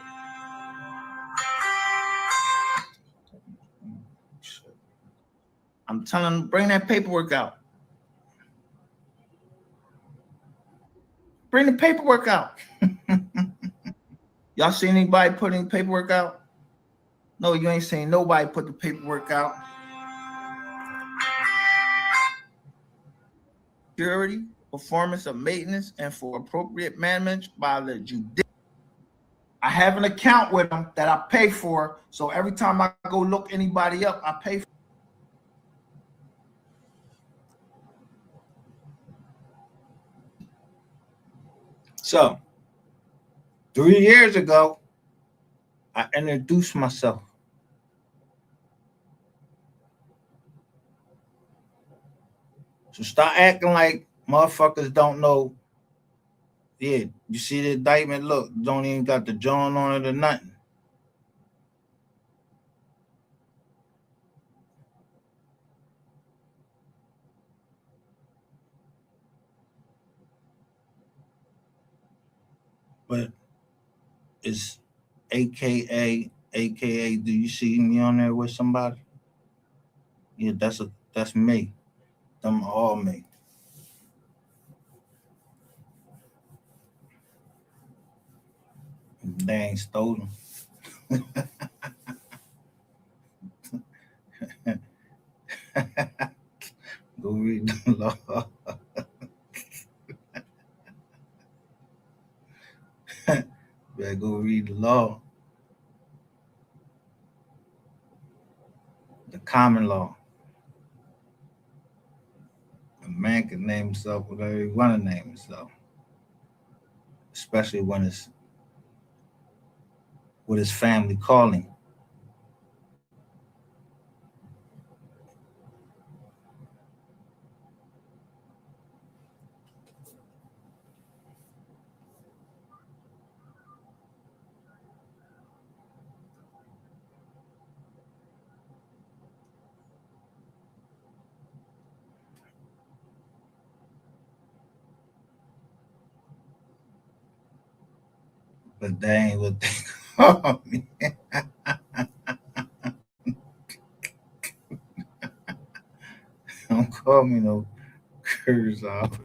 I'm telling him, bring that paperwork out. Bring the paperwork out. Y'all seen anybody putting paperwork out? No, you ain't seen nobody put the paperwork out. Security, performance of maintenance, and for appropriate management by the judiciary. I have an account with them that I pay for, so every time I go look anybody up, I pay for. So, 3 years ago, I introduced myself. So start acting like motherfuckers don't know. Yeah, you see the indictment? Look, don't even got the John on it or nothing. But it's AKA, do you see me on there with somebody? Yeah, that's me. Them all me. They ain't stolen. Go read the law. Better go read the law. The common law. A man can name himself whatever he want to name himself. Especially when it's with his family calling. But they ain't what they call me. Don't call me no curse off.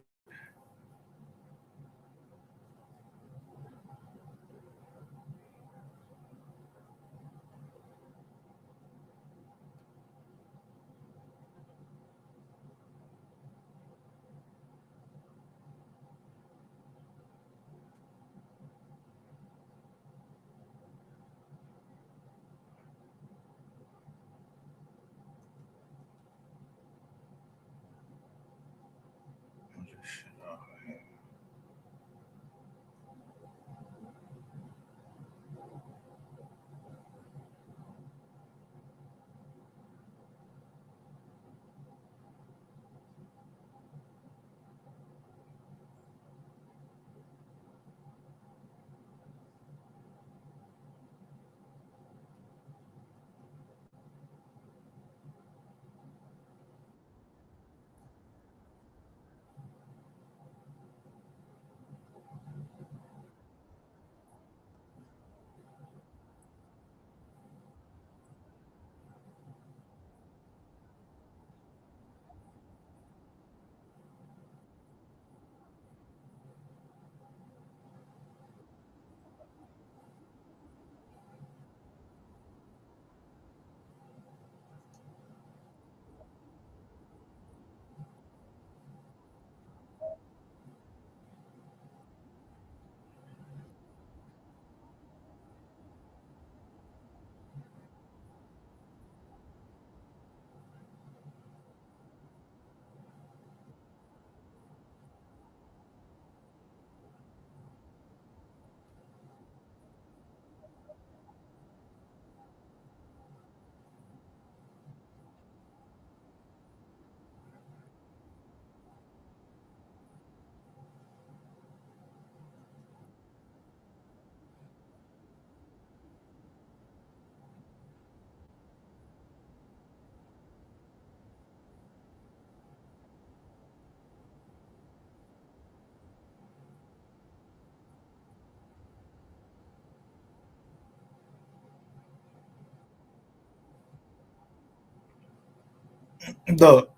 Look,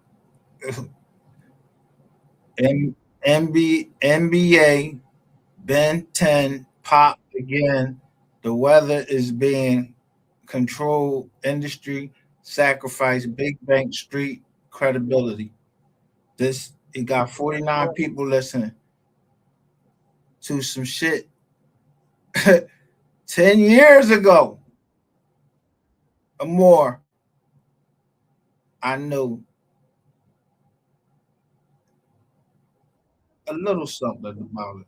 NBA, Ben 10, pop again. The weather is being controlled. Industry sacrifice. Big Bank Street credibility. This it got 49 people listening to some shit 10 years ago or more. I know a little something about it.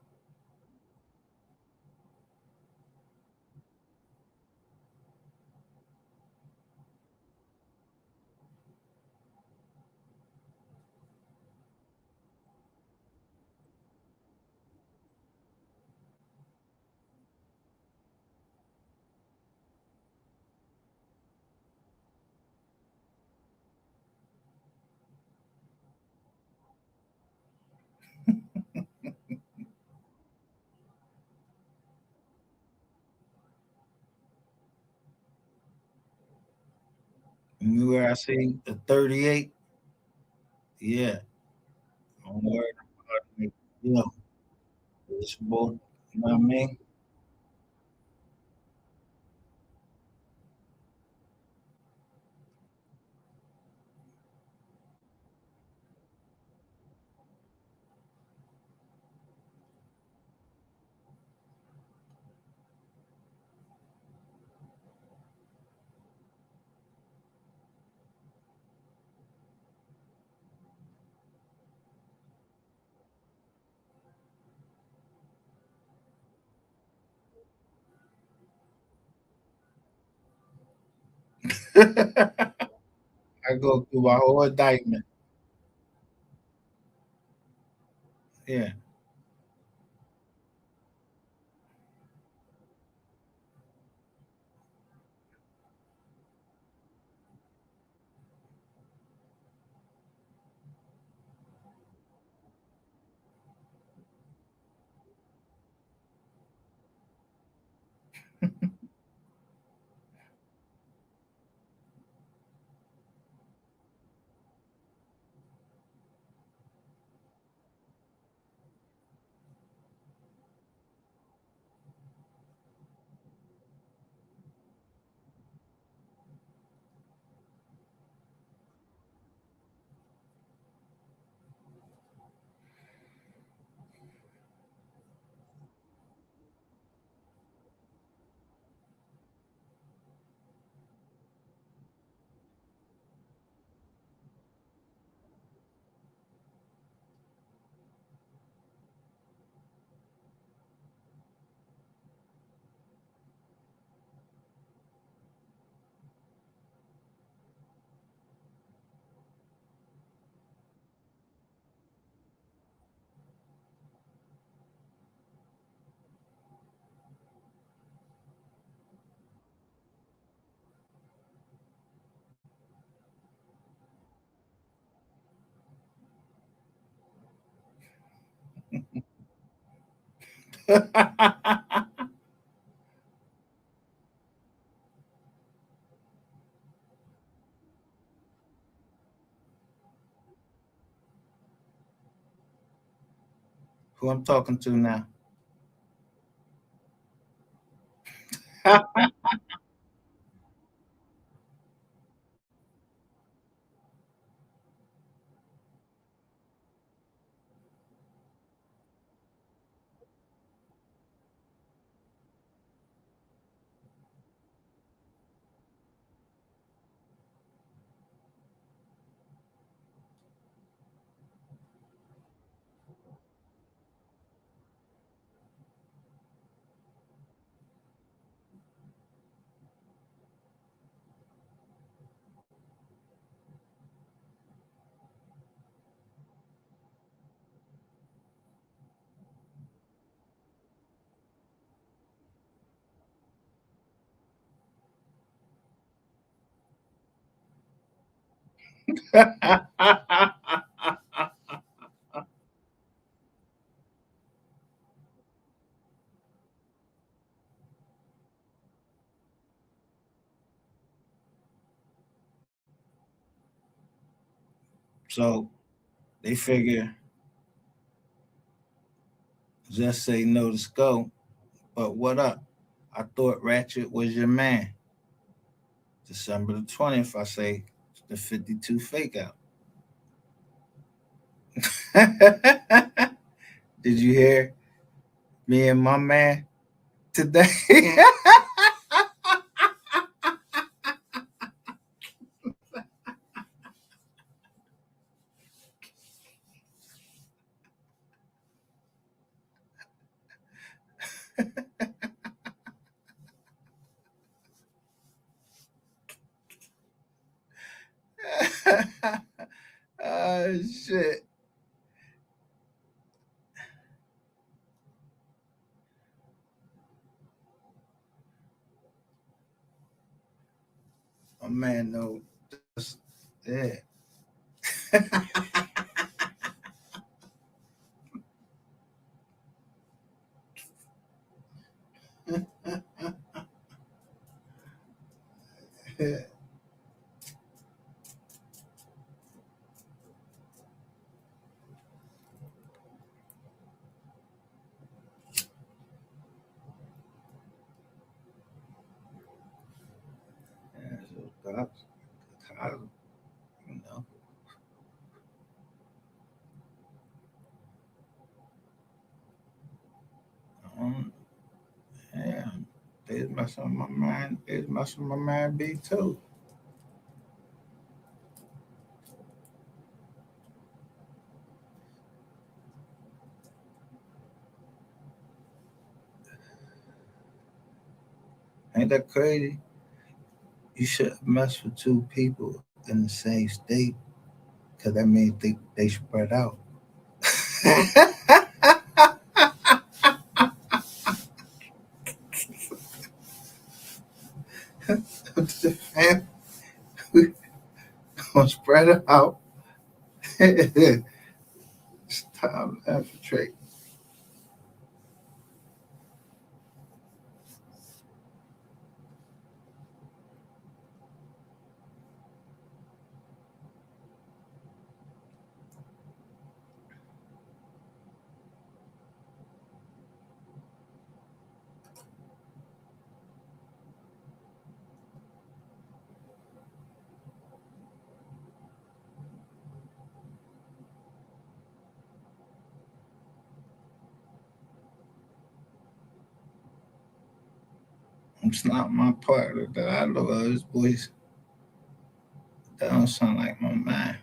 And where I see the 38, yeah, I'm worried about it. You know, it's both, you know what I mean? I go through my whole indictment. Yeah. Who I'm talking to now? So they figure just say no to Skull. But what up? I thought Ratchet was your man. December the 20th, I say the 52 fake out. Did you hear me and my man today? Oh shit. My man know just yeah. Yeah. So cops, you know. Yeah, they messing with my mind. They messing with my mind B too. Ain't that crazy? You shouldn't mess with two people in the same state because that means they spread out. We gonna spread it out. It's time to infiltrate. It's not my partner that I know of. His voice that don't sound like my man.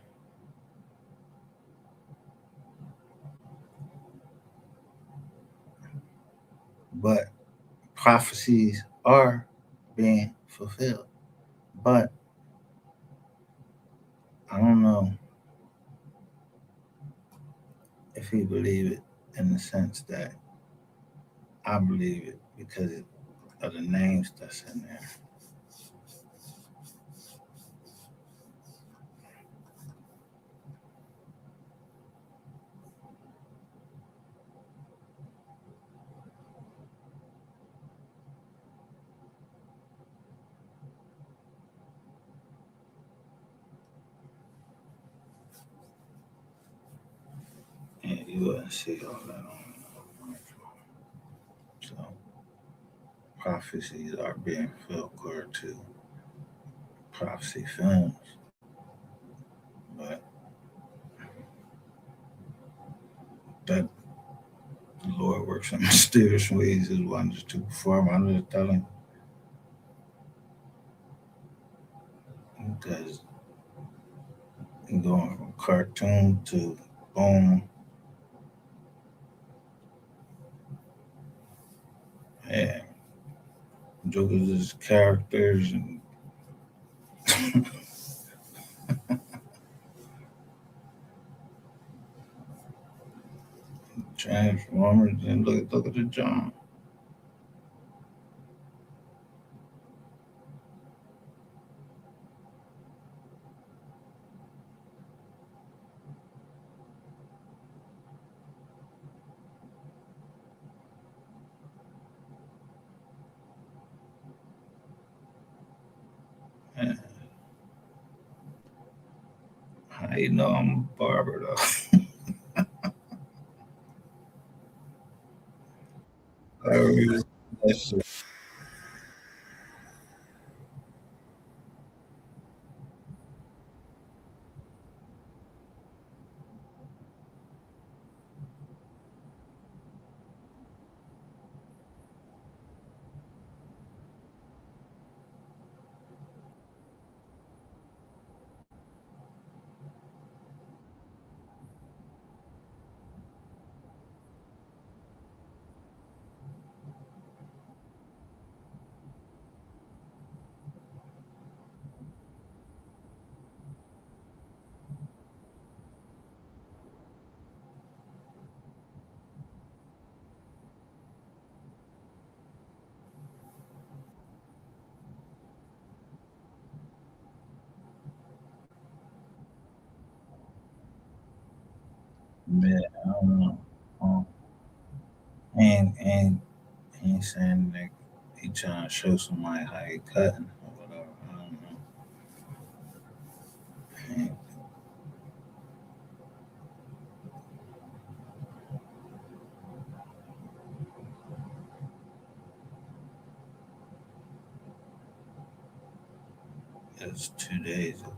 But prophecies are being fulfilled. But I don't know if he believe it in the sense that I believe it because of the names that's in there. And you wouldn't see all that on. So prophecies are being fulfilled according to prophecy films. But that the Lord works in mysterious ways as wonders to perform. I'm just telling you, because going from cartoon to boom, yeah, Joker's his characters and Transformers, and look at the John. Yeah. I How you know I'm a barber though? That shit. Man, I don't know. And he's saying that he trying to show somebody how he cutting or whatever. I don't know. And it's 2 days ago.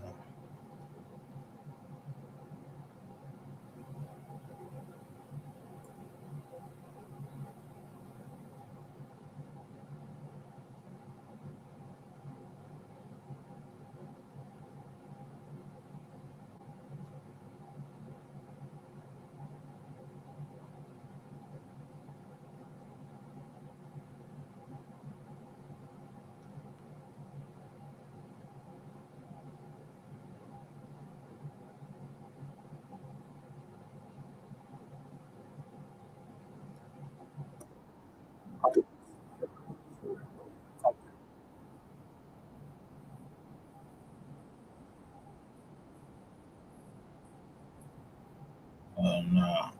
Oh no.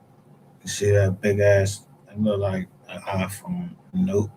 You see that big ass, it look like an iPhone. Nope.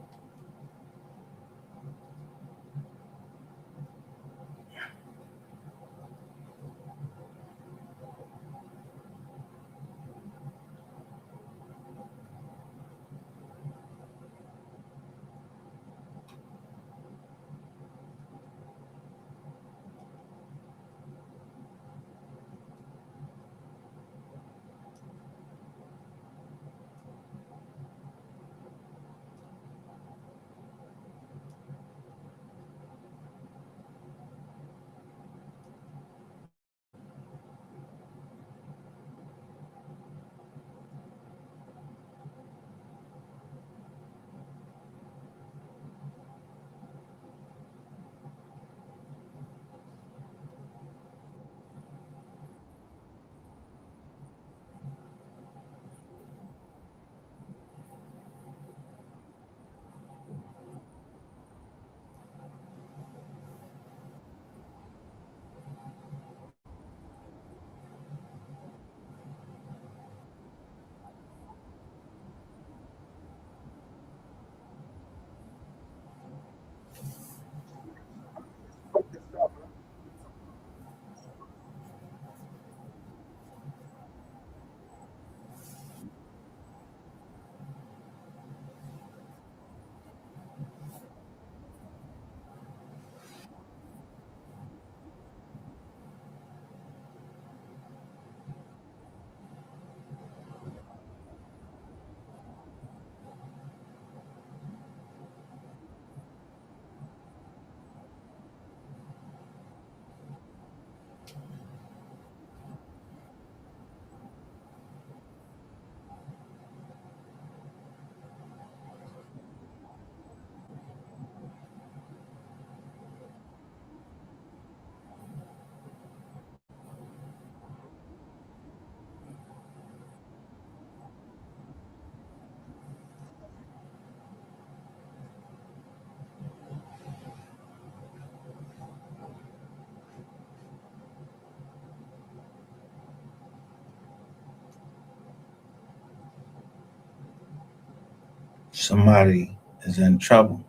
Somebody is in trouble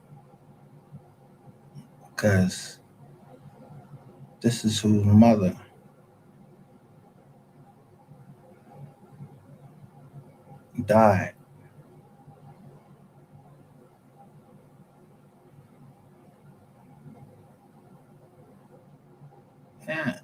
because this is whose mother died. Yeah.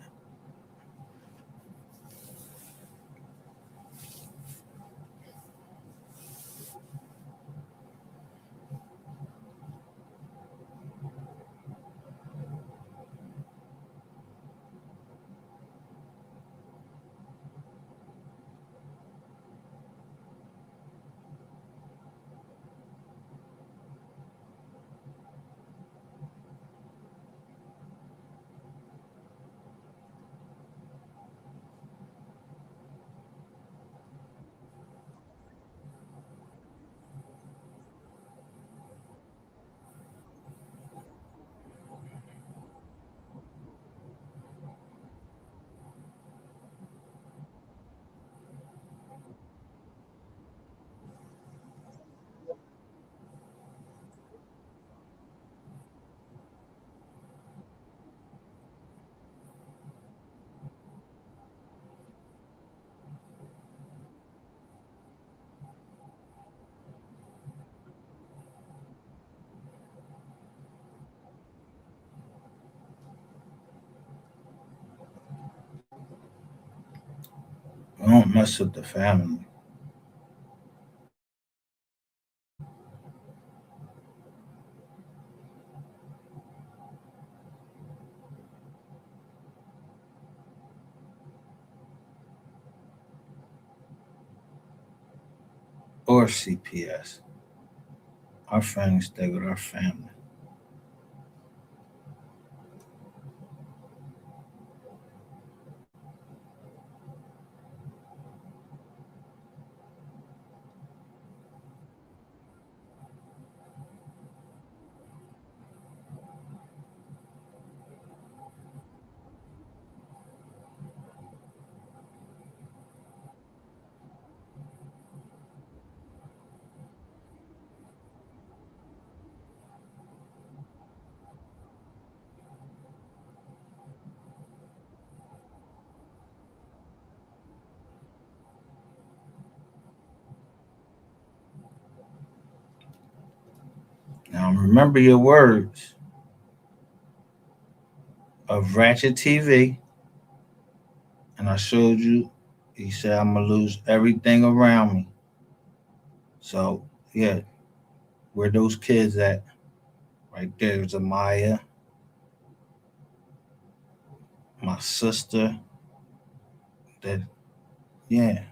Don't mess with the family. Or CPS. Our friends stay with our family. Now remember your words of Ratchet TV, and I showed you. He said I'm gonna lose everything around me. So yeah, where those kids at? Right there's Amaya, my sister. That yeah.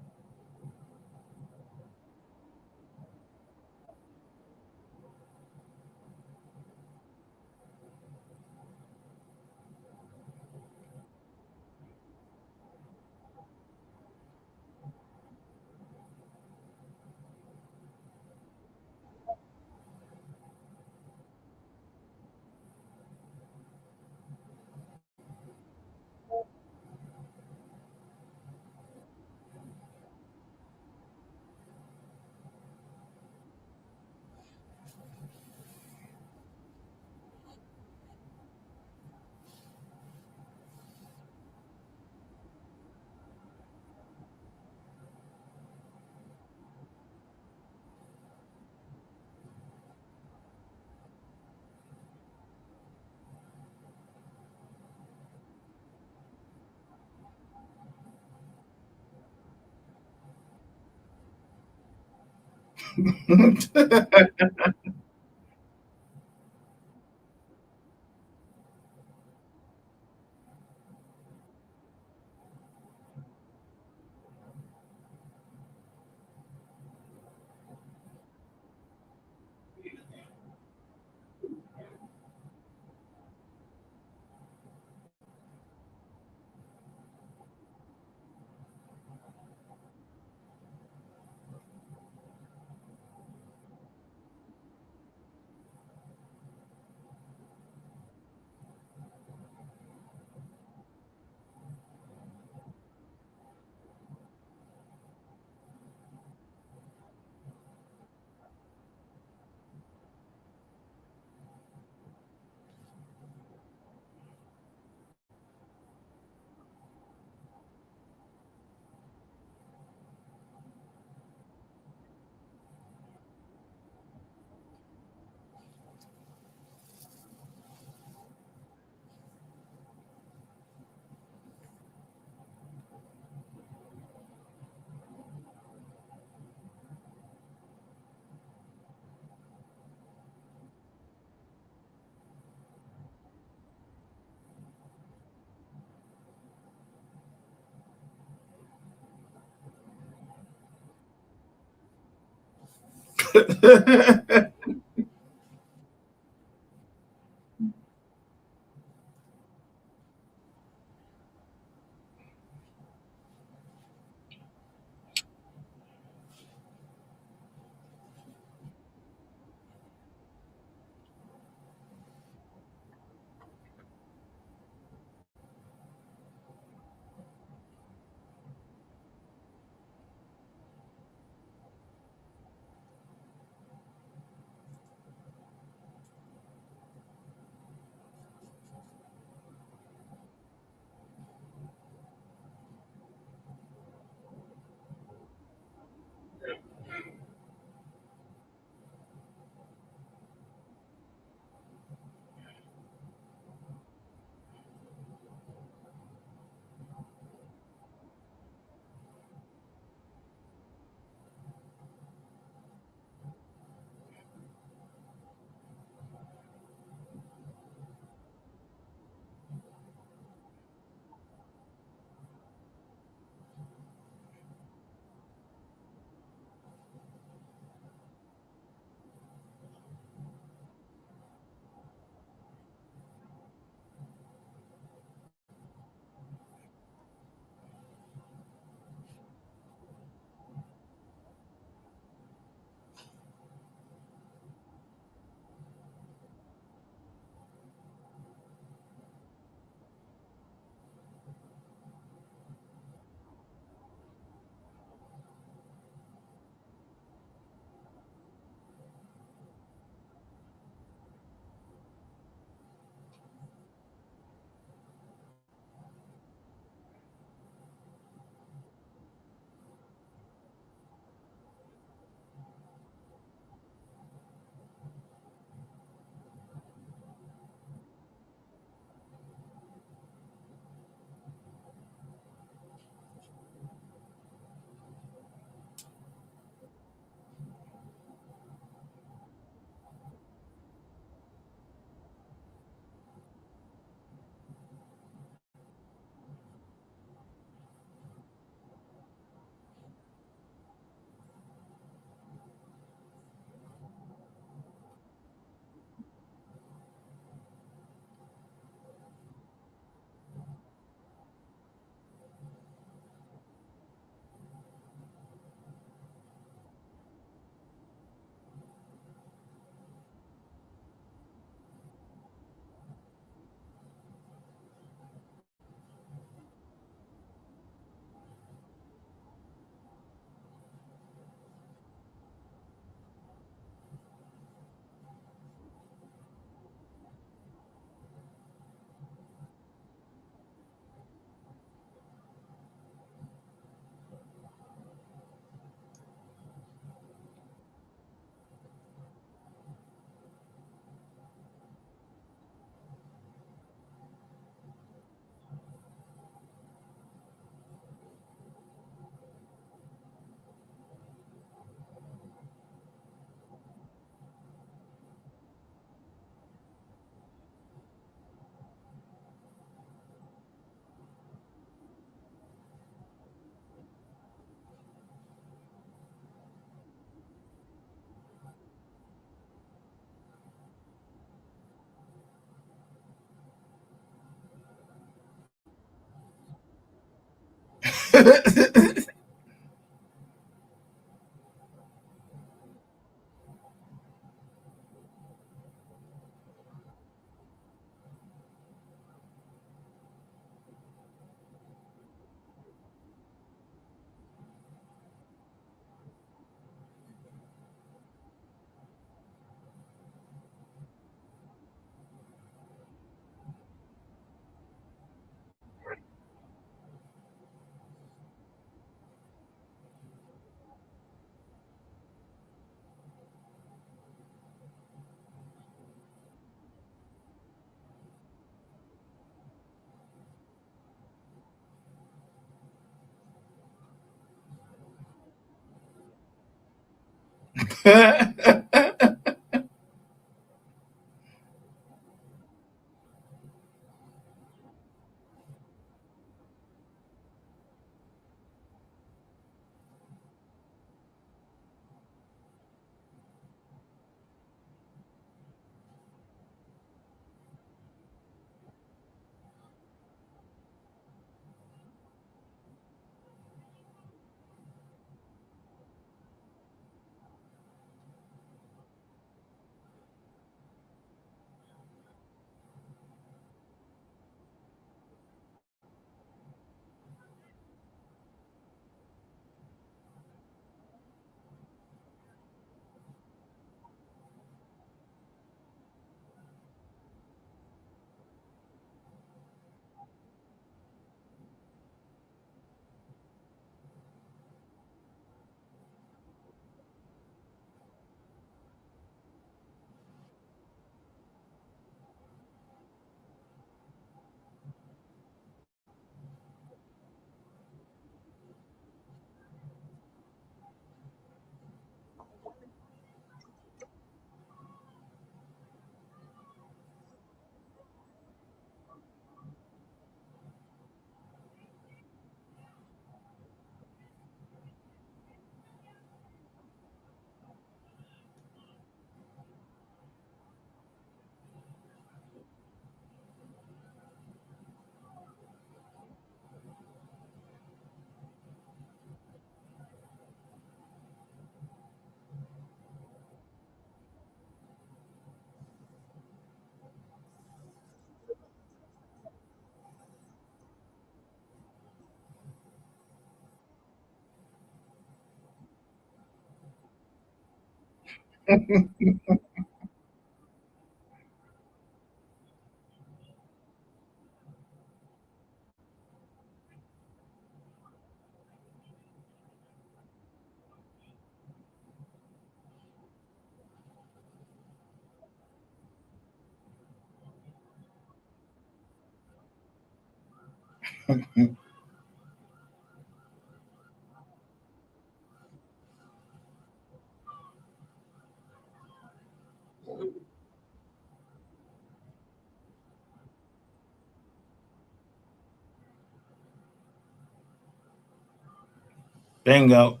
Bingo.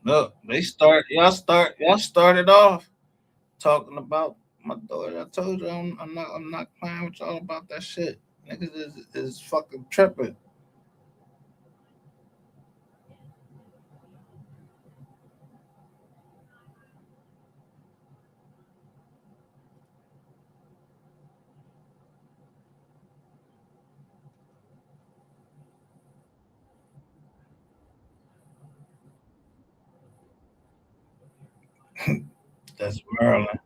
Look, y'all started off talking about my daughter. I told you I'm not playing with y'all about that shit. Niggas is fucking tripping. That's Maryland.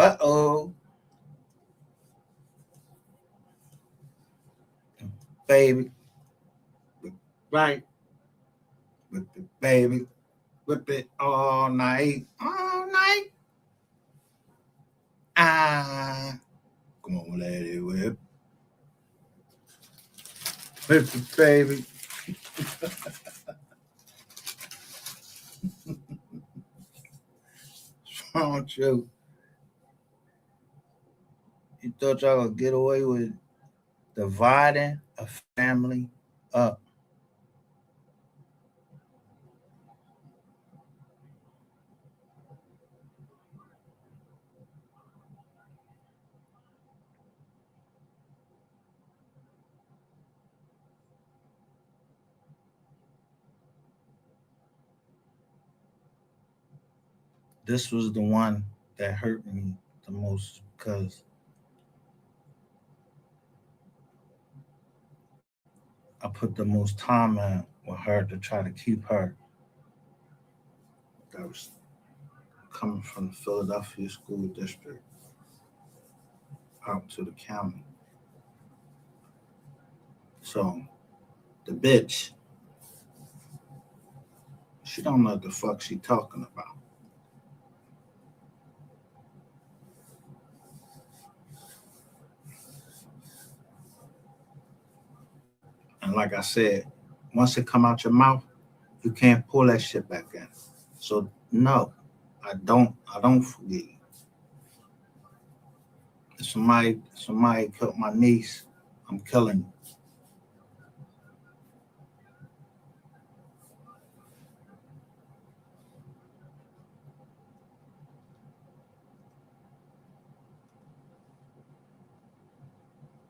Uh-oh. Baby. Right. With the baby. Whip it all night. All night. Ah. Come on, lady, whip. Whip it, baby. What's wrong with you? You thought y'all would get away with dividing a family up? This was the one that hurt me the most because I put the most time in with her to try to keep her. That was coming from the Philadelphia school district out to the county. So the bitch, she don't know what the fuck she talking about. And like I said, once it come out your mouth, you can't pull that shit back in. So no, I don't forgive you. If somebody killed my niece, I'm killing you.